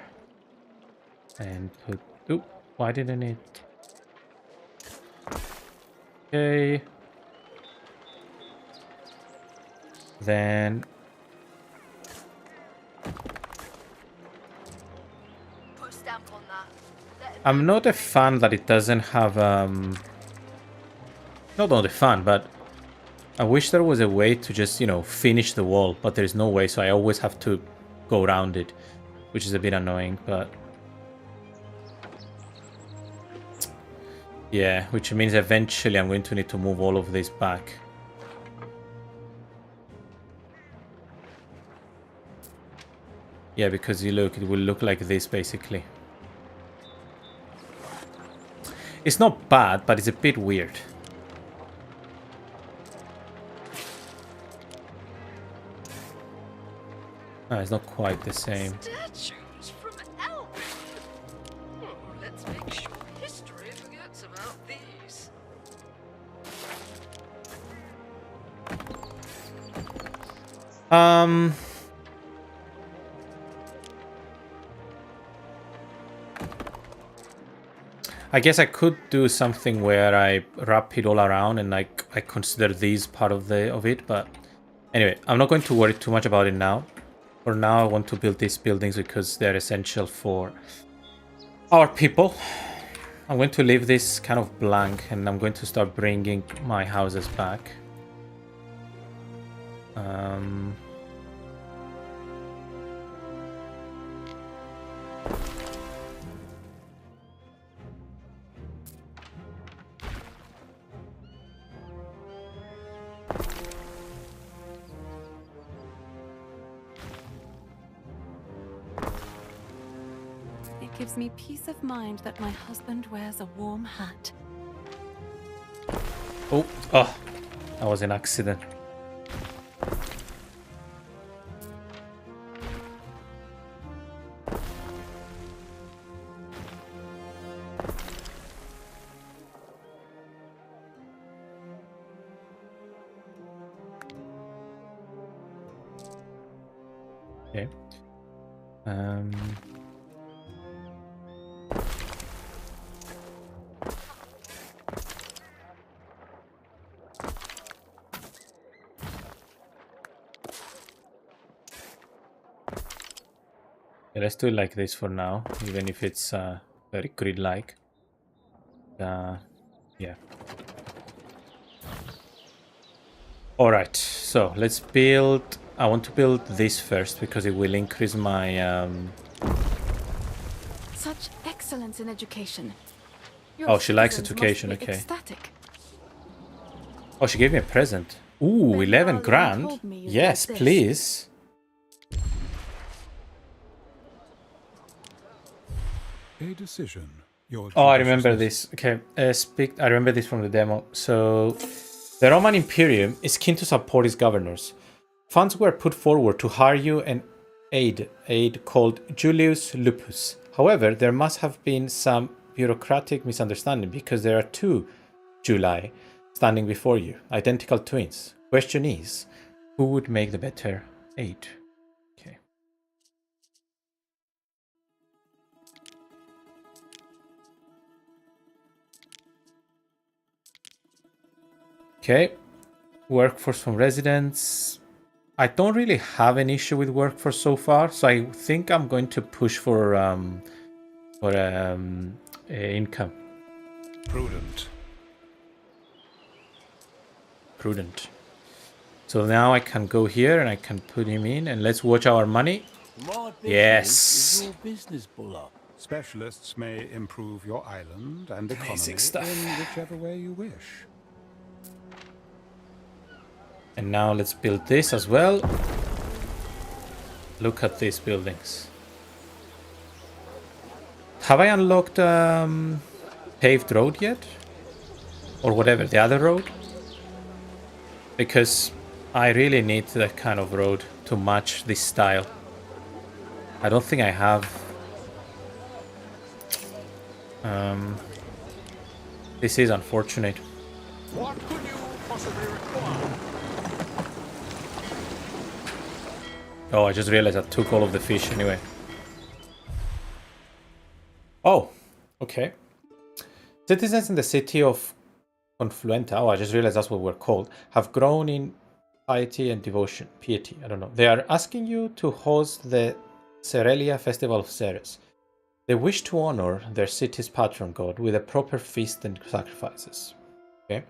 And put... Oop, why didn't it... Okay. Then... Put a stamp on that. I'm not a fan that it doesn't have... Not a fan, but... I wish there was a way to just, you know, finish the wall. But there's no way, so I always have to go around it. Which is a bit annoying, but... Yeah, which means eventually I'm going to need to move all of this back. Yeah, because you look, it will look like this basically. It's not bad, but it's a bit weird. No, it's not quite the same. Statues from Elvin. Oh, let's make sure history forgets about these. I guess I could do something where I wrap it all around and like I consider these part of it, but anyway, I'm not going to worry too much about it now. For now, I want to build these buildings because they're essential for our people. I'm going to leave this kind of blank and I'm going to start bringing my houses back. It gives me peace of mind that my husband wears a warm hat. Oh, that was an accident. Okay. Yeah, let's do it like this for now, even if it's very grid-like. Yeah. All right, so let's build. I want to build this first because it will increase my. Such excellence in education. Oh, she likes education. Okay. Oh, she gave me a present. Ooh, 11 grand. Yes, please. A decision. Oh, I remember this. Okay, I remember this from the demo. So, the Roman Imperium is keen to support its governors. Funds were put forward to hire you an aide called Julius Lupus. However, there must have been some bureaucratic misunderstanding because there are two July standing before you, identical twins. Question is, who would make the better aide? Okay. Okay. Workforce from residents. I don't really have an issue with workforce so far, so I think I'm going to push for income. Prudent. So now I can go here and I can put him in, and let's watch our money. Yes. Is your business, Buller. Specialists may improve your island and economy in whichever way you wish. And now let's build this as well. Look at these buildings. Have I unlocked paved road yet? Or whatever, the other road? Because I really need that kind of road to match this style. I don't think I have. This is unfortunate. What could you possibly require? Oh, I just realized I took all of the fish anyway. Oh, okay. Citizens in the city of Confluenta, oh, I just realized that's what we're called, have grown in piety and devotion. Piety, I don't know. They are asking you to host the Cerelia Festival of Ceres. They wish to honor their city's patron god with a proper feast and sacrifices. Okay.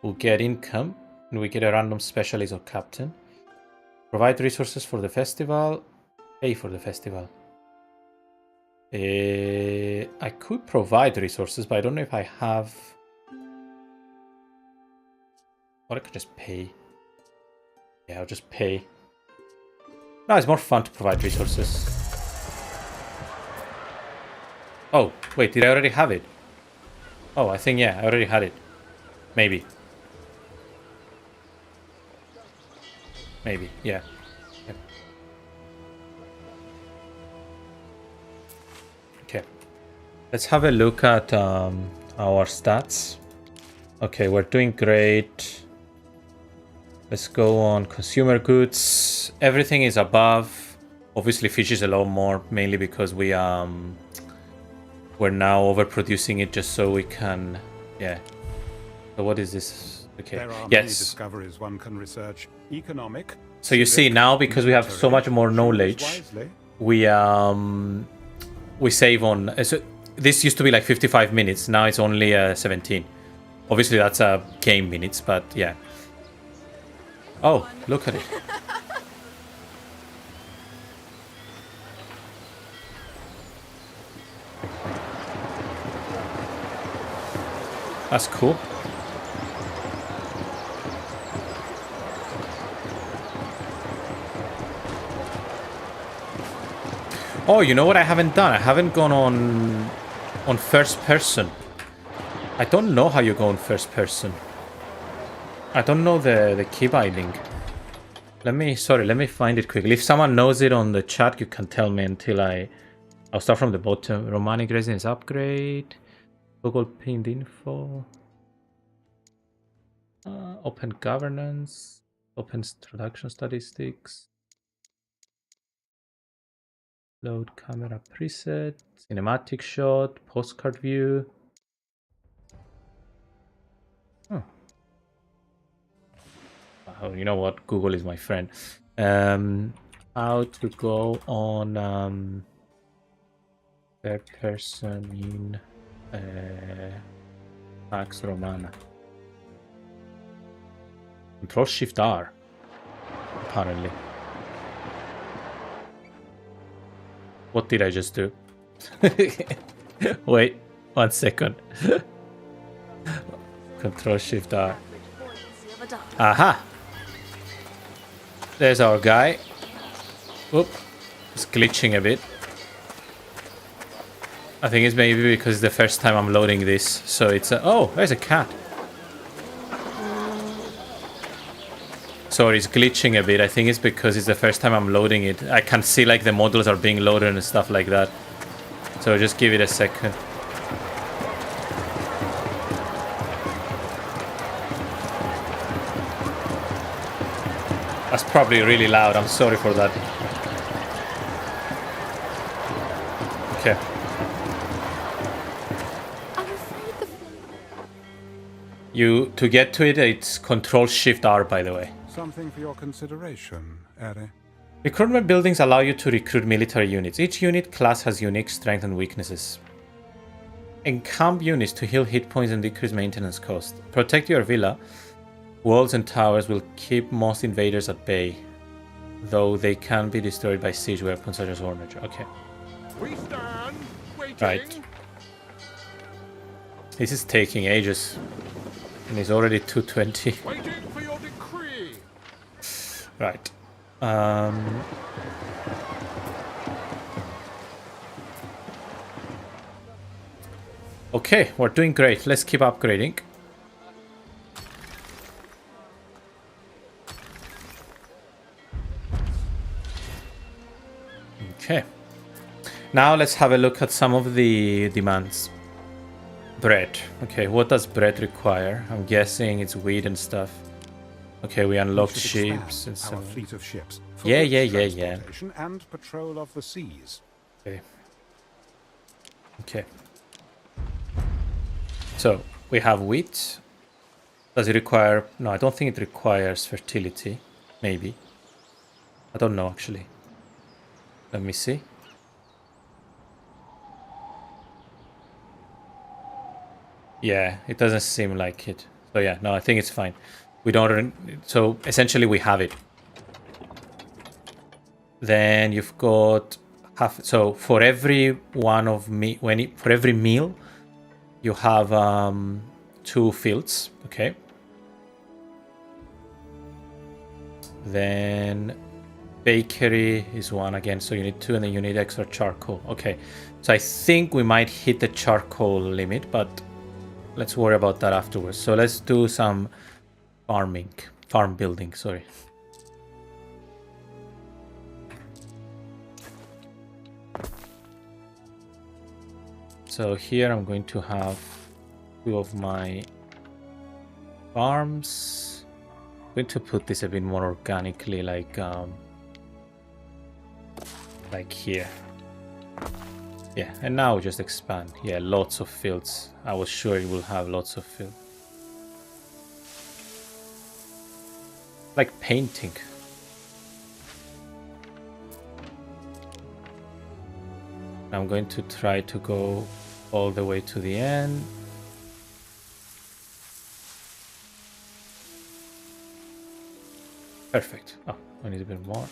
We'll get income, and we get a random specialist or captain. Provide resources for the festival. Pay for the festival. I could provide resources, but I don't know if I have. Or I could just pay. Yeah, I'll just pay. No, it's more fun to provide resources. Oh, wait, did I already have it? Oh, I think, yeah, I already had it. Maybe. Maybe, yeah. Yep. Okay. Let's have a look at our stats. Okay, we're doing great. Let's go on consumer goods. Everything is above. Obviously, fish is a lot more, mainly because we're now overproducing it just so we can, yeah. So what is this? Okay. There are yes. many discoveries one can research. Economic. So you see now, because we have so much more knowledge, we save on. So this used to be like 55 minutes. Now it's only 17. Obviously, that's game minutes, but yeah. Oh, look at it. That's cool. Oh, you know what I haven't done? I haven't gone on first person. I don't know how you go on first person. I don't know the key binding. Let me find it quickly. If someone knows it on the chat, you can tell me until I'll start from the bottom. Romanic residence upgrade. Google pinned info. Open governance. Open production statistics. Load camera preset, cinematic shot, postcard view. Oh. Oh, you know what? Google is my friend. How to go on third person in PAX Romana. Control Shift R, apparently. What did I just do? Wait, 1 second. Control Shift R. Aha! There's our guy. Oop. It's glitching a bit. I think it's maybe because it's the first time I'm loading this. So it's a... Oh, there's a cat. Sorry, it's glitching a bit. I think it's because it's the first time I'm loading it. I can see like the models are being loaded and stuff like that. So just give it a second. That's probably really loud. I'm sorry for that. Okay. To get to it, it's Control Shift R, by the way. Something for your consideration, Eri. Recruitment buildings allow you to recruit military units. Each unit class has unique strengths and weaknesses. Encamp units to heal hit points and decrease maintenance cost. Protect your villa. Walls and towers will keep most invaders at bay, though they can be destroyed by siege weapons such as Hornet. Okay. We stand waiting. Right. This is taking ages. And it's already 2:20. Waiting for your decree. Right. Okay, we're doing great. Let's keep upgrading. Okay. Now let's have a look at some of the demands. Bread. Okay, what does bread require? I'm guessing it's wheat and stuff. Okay, we unlocked ships and so our fleet of ships. Yeah. And patrol of the seas. Okay. Okay. So we have wheat. Does it require? No, I don't think it requires fertility. Maybe. I don't know actually. Let me see. Yeah, it doesn't seem like it. So yeah, no, I think it's fine. We don't. So essentially, we have it. Then you've got half. So for every one of me, for every meal, you have 2 fields. Okay. Then bakery is 1 again, so you need 2, and then you need extra charcoal. Okay, so I think we might hit the charcoal limit, but let's worry about that afterwards. So let's do some farm building, sorry. So here I'm going to have 2 of my farms. I'm going to put this a bit more organically, like here. Yeah, and now we just expand. Yeah, lots of fields. I was sure it will have lots of fields. Like painting. I'm going to try to go all the way to the end. Perfect. Oh, I need a bit more.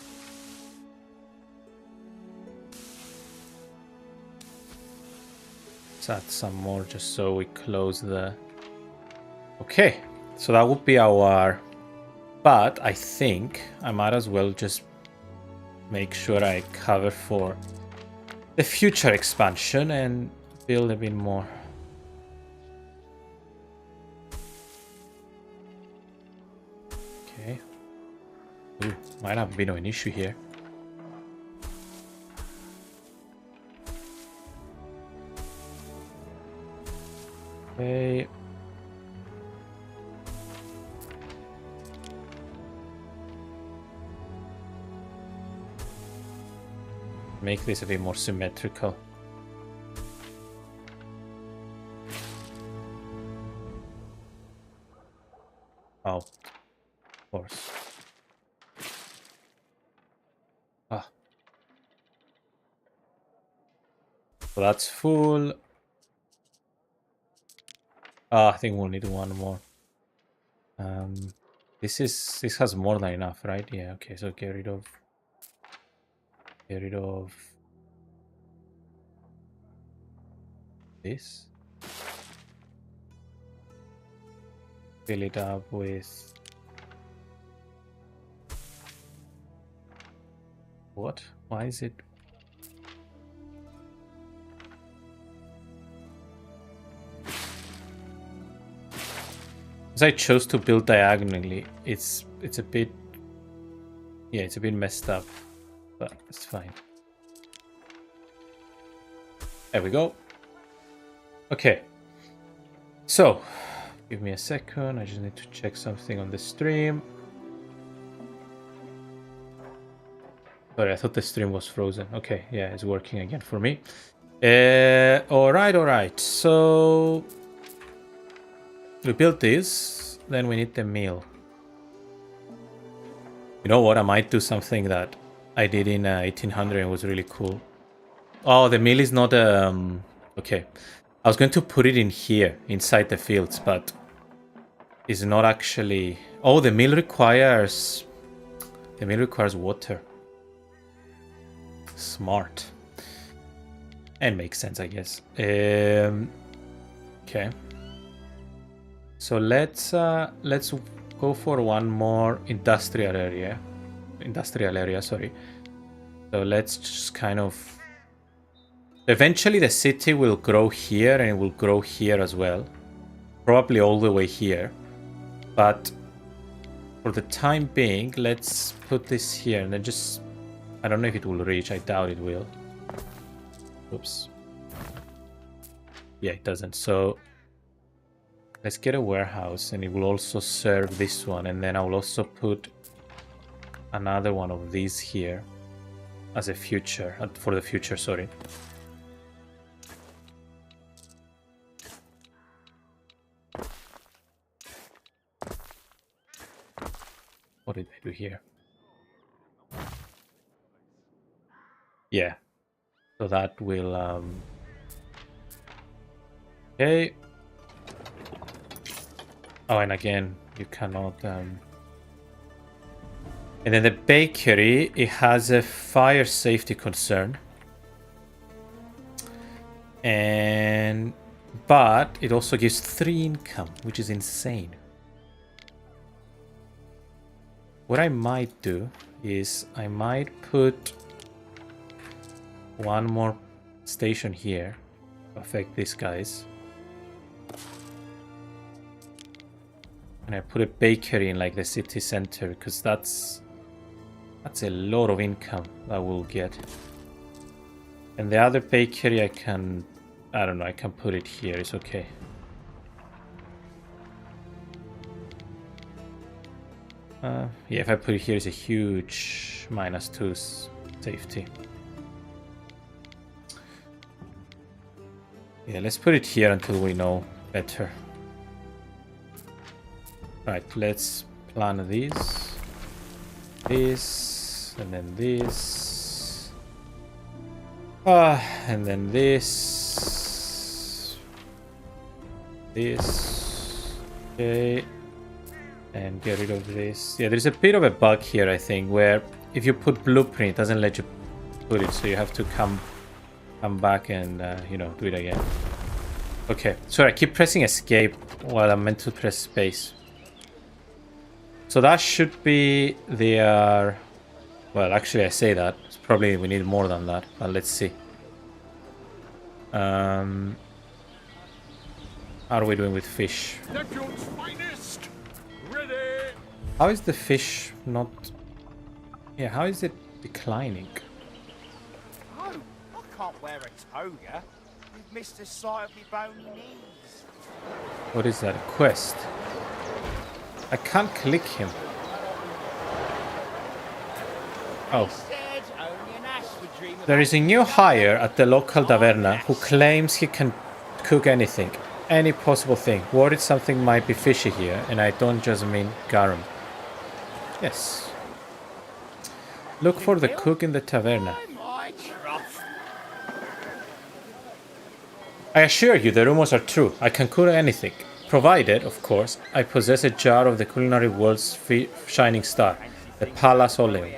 Let's add some more just so we close the... Okay, so that would be our... But I think I might as well just make sure I cover for the future expansion and build a bit more. Okay. Ooh, might have been an issue here. Okay. Make this a bit more symmetrical. Oh, of course. Ah. So that's full. I think we'll need one more. This has more than enough, right? Yeah, okay, so get rid of this. Fill it up with what? Why is it? Because I chose to build diagonally. It's a bit, yeah, it's a bit messed up, but it's fine. There we go. Okay. So, give me a second. I just need to check something on the stream. Sorry, I thought the stream was frozen. Okay, yeah, it's working again for me. All right. So we built this. Then we need the mill. You know what? I might do something that I did in 1800 and was really cool. Oh, the mill is not okay. I was going to put it in here, inside the fields, but it's not actually... Oh, the mill requires water. Smart. And makes sense, I guess. Okay. So let's go for one more industrial area. Sorry. So let's just kind of... Eventually the city will grow here and it will grow here as well. Probably all the way here. But for the time being, let's put this here and then just... I don't know if it will reach. I doubt it will. Oops. Yeah, it doesn't. So let's get a warehouse and it will also serve this one. And then I will also put another one of these here as a future, for the future, sorry. What did I do here? Yeah. So that will okay. Oh, and again, you cannot and then the bakery, it has a fire safety concern. But it also gives 3 income, which is insane. What I might do is I might put one more station here to affect these guys. And I put a bakery in like the city center because that's a lot of income that we'll get. And the other bakery I don't know, I can put it here, it's okay. Yeah, if I put it here, it's a huge -2 safety. Yeah, let's put it here until we know better. Right, let's plan this, and then this, and then this, okay. And get rid of this. Yeah, there's a bit of a bug here, I think, where if you put blueprint, it doesn't let you put it, so you have to come back and, do it again. Okay, sorry, I keep pressing escape while I'm meant to press space. So that should be their... Well, actually, I say that. It's probably we need more than that, but let's see. How are we doing with fish? How is the fish not... Yeah, how is it declining? Oh, I can't wear a toga. You've missed the sight of my bony knees. What is that? A quest? I can't click him. Oh. He said only an ass would dream There is a new hire at the local taverna who claims he can cook anything. Any possible thing. Worried something might be fishy here, and I don't just mean garum. Yes. Look for the cook in the taverna. I assure you the rumors are true. I can cook anything. Provided, of course, I possess a jar of the culinary world's shining star, the Pallas Oleum,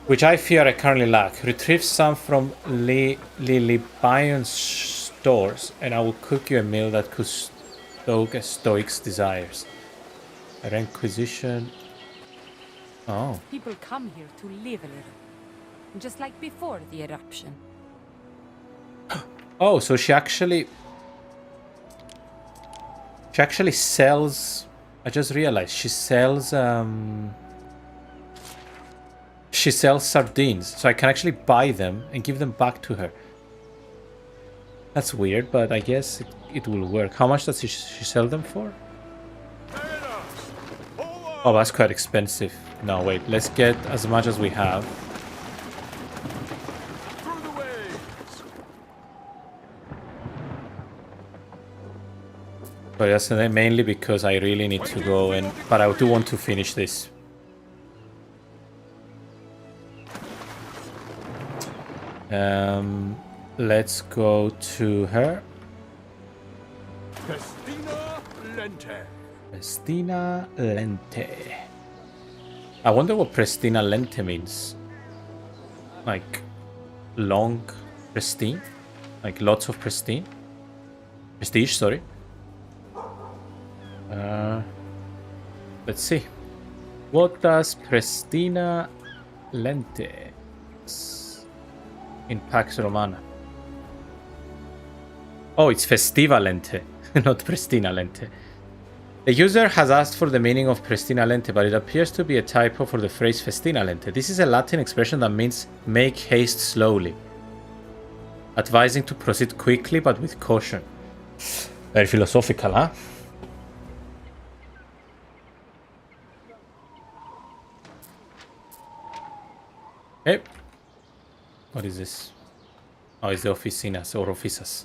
which I fear I currently lack. Retrieve some from Lilibion's stores, and I will cook you a meal that could stoke a stoic's desires. A requisition. Oh. People come here to live a little, just like before the eruption. Oh, so she actually sells. I just realized she sells sardines, so I can actually buy them and give them back to her. That's weird, but I guess it will work. How much does she sell them for? Oh, that's quite expensive. No, wait, let's get as much as we have. But that's mainly because I really need to go and... But I do want to finish this. Let's go to her. Festina Lente. Festina Lente. I wonder what Prestina Lente means. Like, long pristine? Like, lots of pristine? Prestige, sorry. Let's see. What does Prestina Lente in Pax Romana? Oh, it's Festiva Lente, not Prestina Lente. The user has asked for the meaning of Prestina Lente, but it appears to be a typo for the phrase Festina Lente. This is a Latin expression that means make haste slowly, advising to proceed quickly but with caution. Very philosophical, huh? Hey, what is this? Oh, it's the oficinas or oficinas.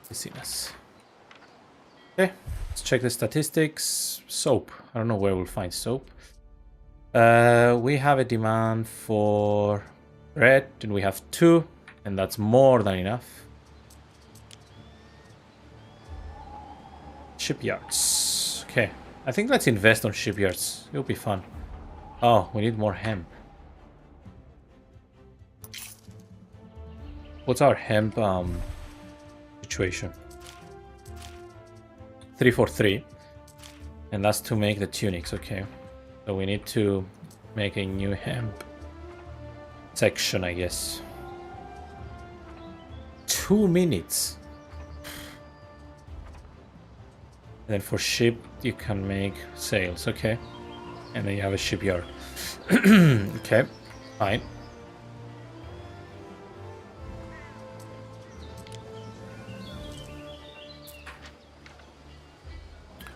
Oficinas. Okay, let's check the statistics. Soap. I don't know where we'll find soap. We have a demand for bread, and we have 2, and that's more than enough. Shipyards. Okay, I think let's invest on shipyards. It'll be fun. Oh, we need more hemp. What's our hemp situation? 343. And that's to make the tunics, okay. So we need to make a new hemp section, I guess. 2 minutes. And then for ship, you can make sails, okay. And then you have a shipyard. Okay, fine.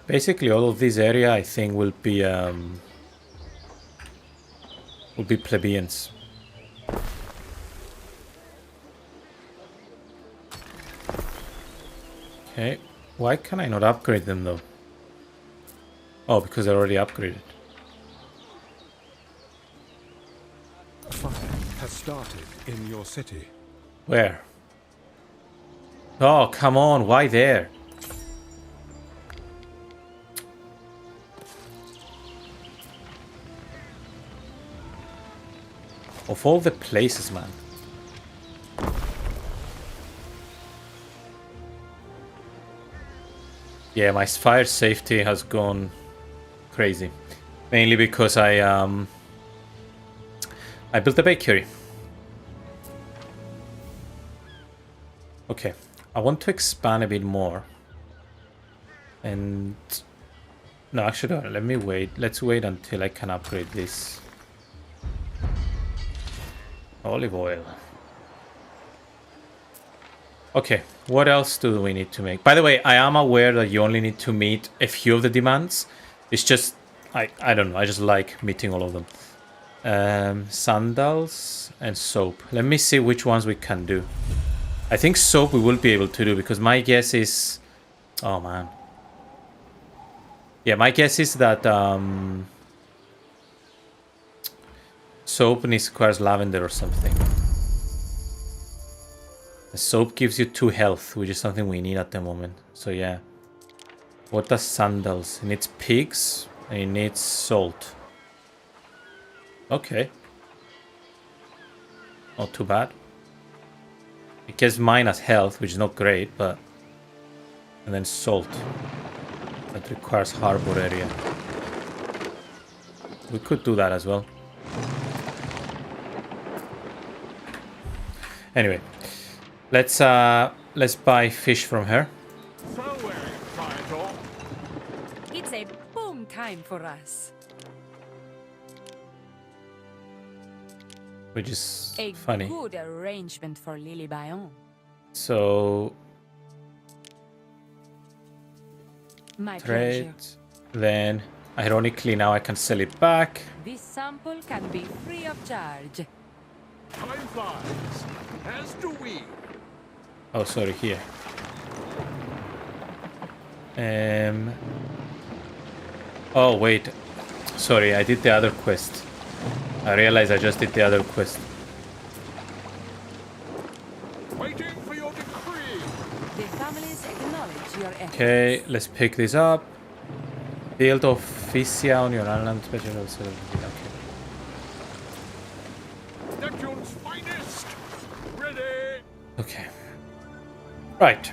Basically, all of this area, I think, will be plebeians. Okay, why can I not upgrade them though? Oh, because they're already upgraded. A fire has started in your city. Where? Oh, come on, why there? Of all the places, man. Yeah, my fire safety has gone crazy. Mainly because I built a bakery. Okay, I want to expand a bit more. And no, actually, no, let me wait. Let's wait until I can upgrade this. Olive oil. Okay, what else do we need to make? By the way, I am aware that you only need to meet a few of the demands. It's just, I don't know, I just like meeting all of them. Sandals and soap. Let me see which ones we can do. I think soap we will be able to do because my guess is... Oh, man. Yeah, my guess is that soap requires lavender or something. The soap gives you 2 health, which is something we need at the moment. So yeah. What does sandals? It needs pigs and it needs salt. Okay. Not too bad. It gives mine as health, which is not great, but... And then salt. That requires harbor area. We could do that as well. Anyway. Let's buy fish from her. It's a boom time for us. Which is a funny. Good arrangement for Lily Bayon. So My trade. pleasure. Then ironically now I can sell it back. This sample can be free of charge. Time flies, as do we. Oh, sorry, here. Oh, wait. Sorry, I did the other quest. I realized I just did the other quest. Waiting for your decree. The families acknowledge your efforts. Okay, let's pick this up. Build officia on your island. Special. Okay. Neptune's finest. Ready. Okay. Right.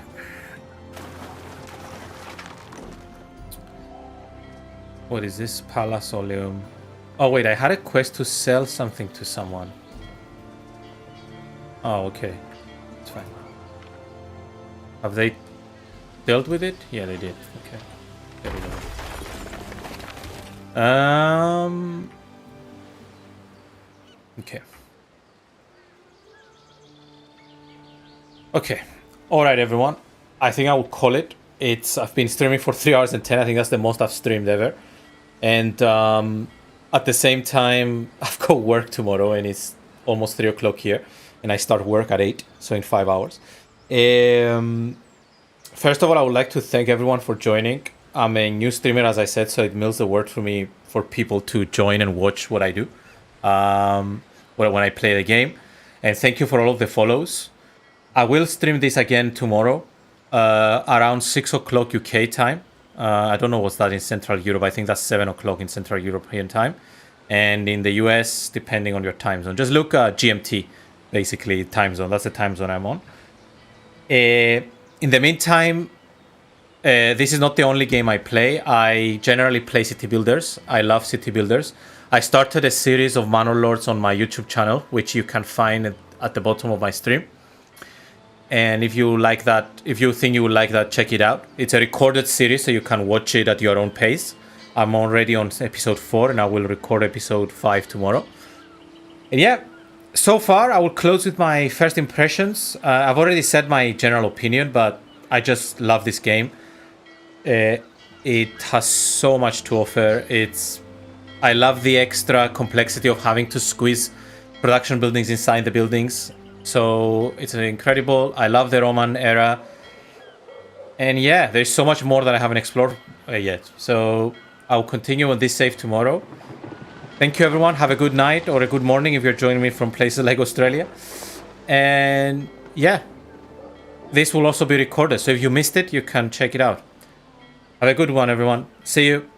What is this? Palasoleum. Oh, wait. I had a quest to sell something to someone. Oh, okay. It's fine. Have they dealt with it? Yeah, they did. Okay. Get rid of it. Okay. Okay. All right, everyone. I think I will call it. I've been streaming for 3 hours and 10. I think that's the most I've streamed ever. And at the same time, I've got work tomorrow, and it's almost 3 o'clock here. And I start work at 8, so in 5 hours. First of all, I would like to thank everyone for joining. I'm a new streamer, as I said, so it means the word for me for people to join and watch what I do when I play the game. And thank you for all of the follows. I will stream this again tomorrow around 6 o'clock UK time. I don't know what's that in Central Europe. I think that's 7 o'clock in Central European time. And in the US, depending on your time zone. Just look at GMT, basically, time zone. That's the time zone I'm on. In the meantime, this is not the only game I play. I generally play city builders. I love city builders. I started a series of Manor Lords on my YouTube channel, which you can find at the bottom of my stream. And if you like that, if you think you would like that, check it out. It's a recorded series, so you can watch it at your own pace. I'm already on episode 4, and I will record episode 5 tomorrow. And yeah, so far, I will close with my first impressions. I've already said my general opinion, but I just love this game. It has so much to offer. I love the extra complexity of having to squeeze production buildings inside the buildings. So it's incredible. I love the Roman era. And yeah, there's so much more that I haven't explored yet. So I'll continue on this save tomorrow. Thank you, everyone. Have a good night or a good morning if you're joining me from places like Australia. And yeah, this will also be recorded. So if you missed it, you can check it out. Have a good one, everyone. See you.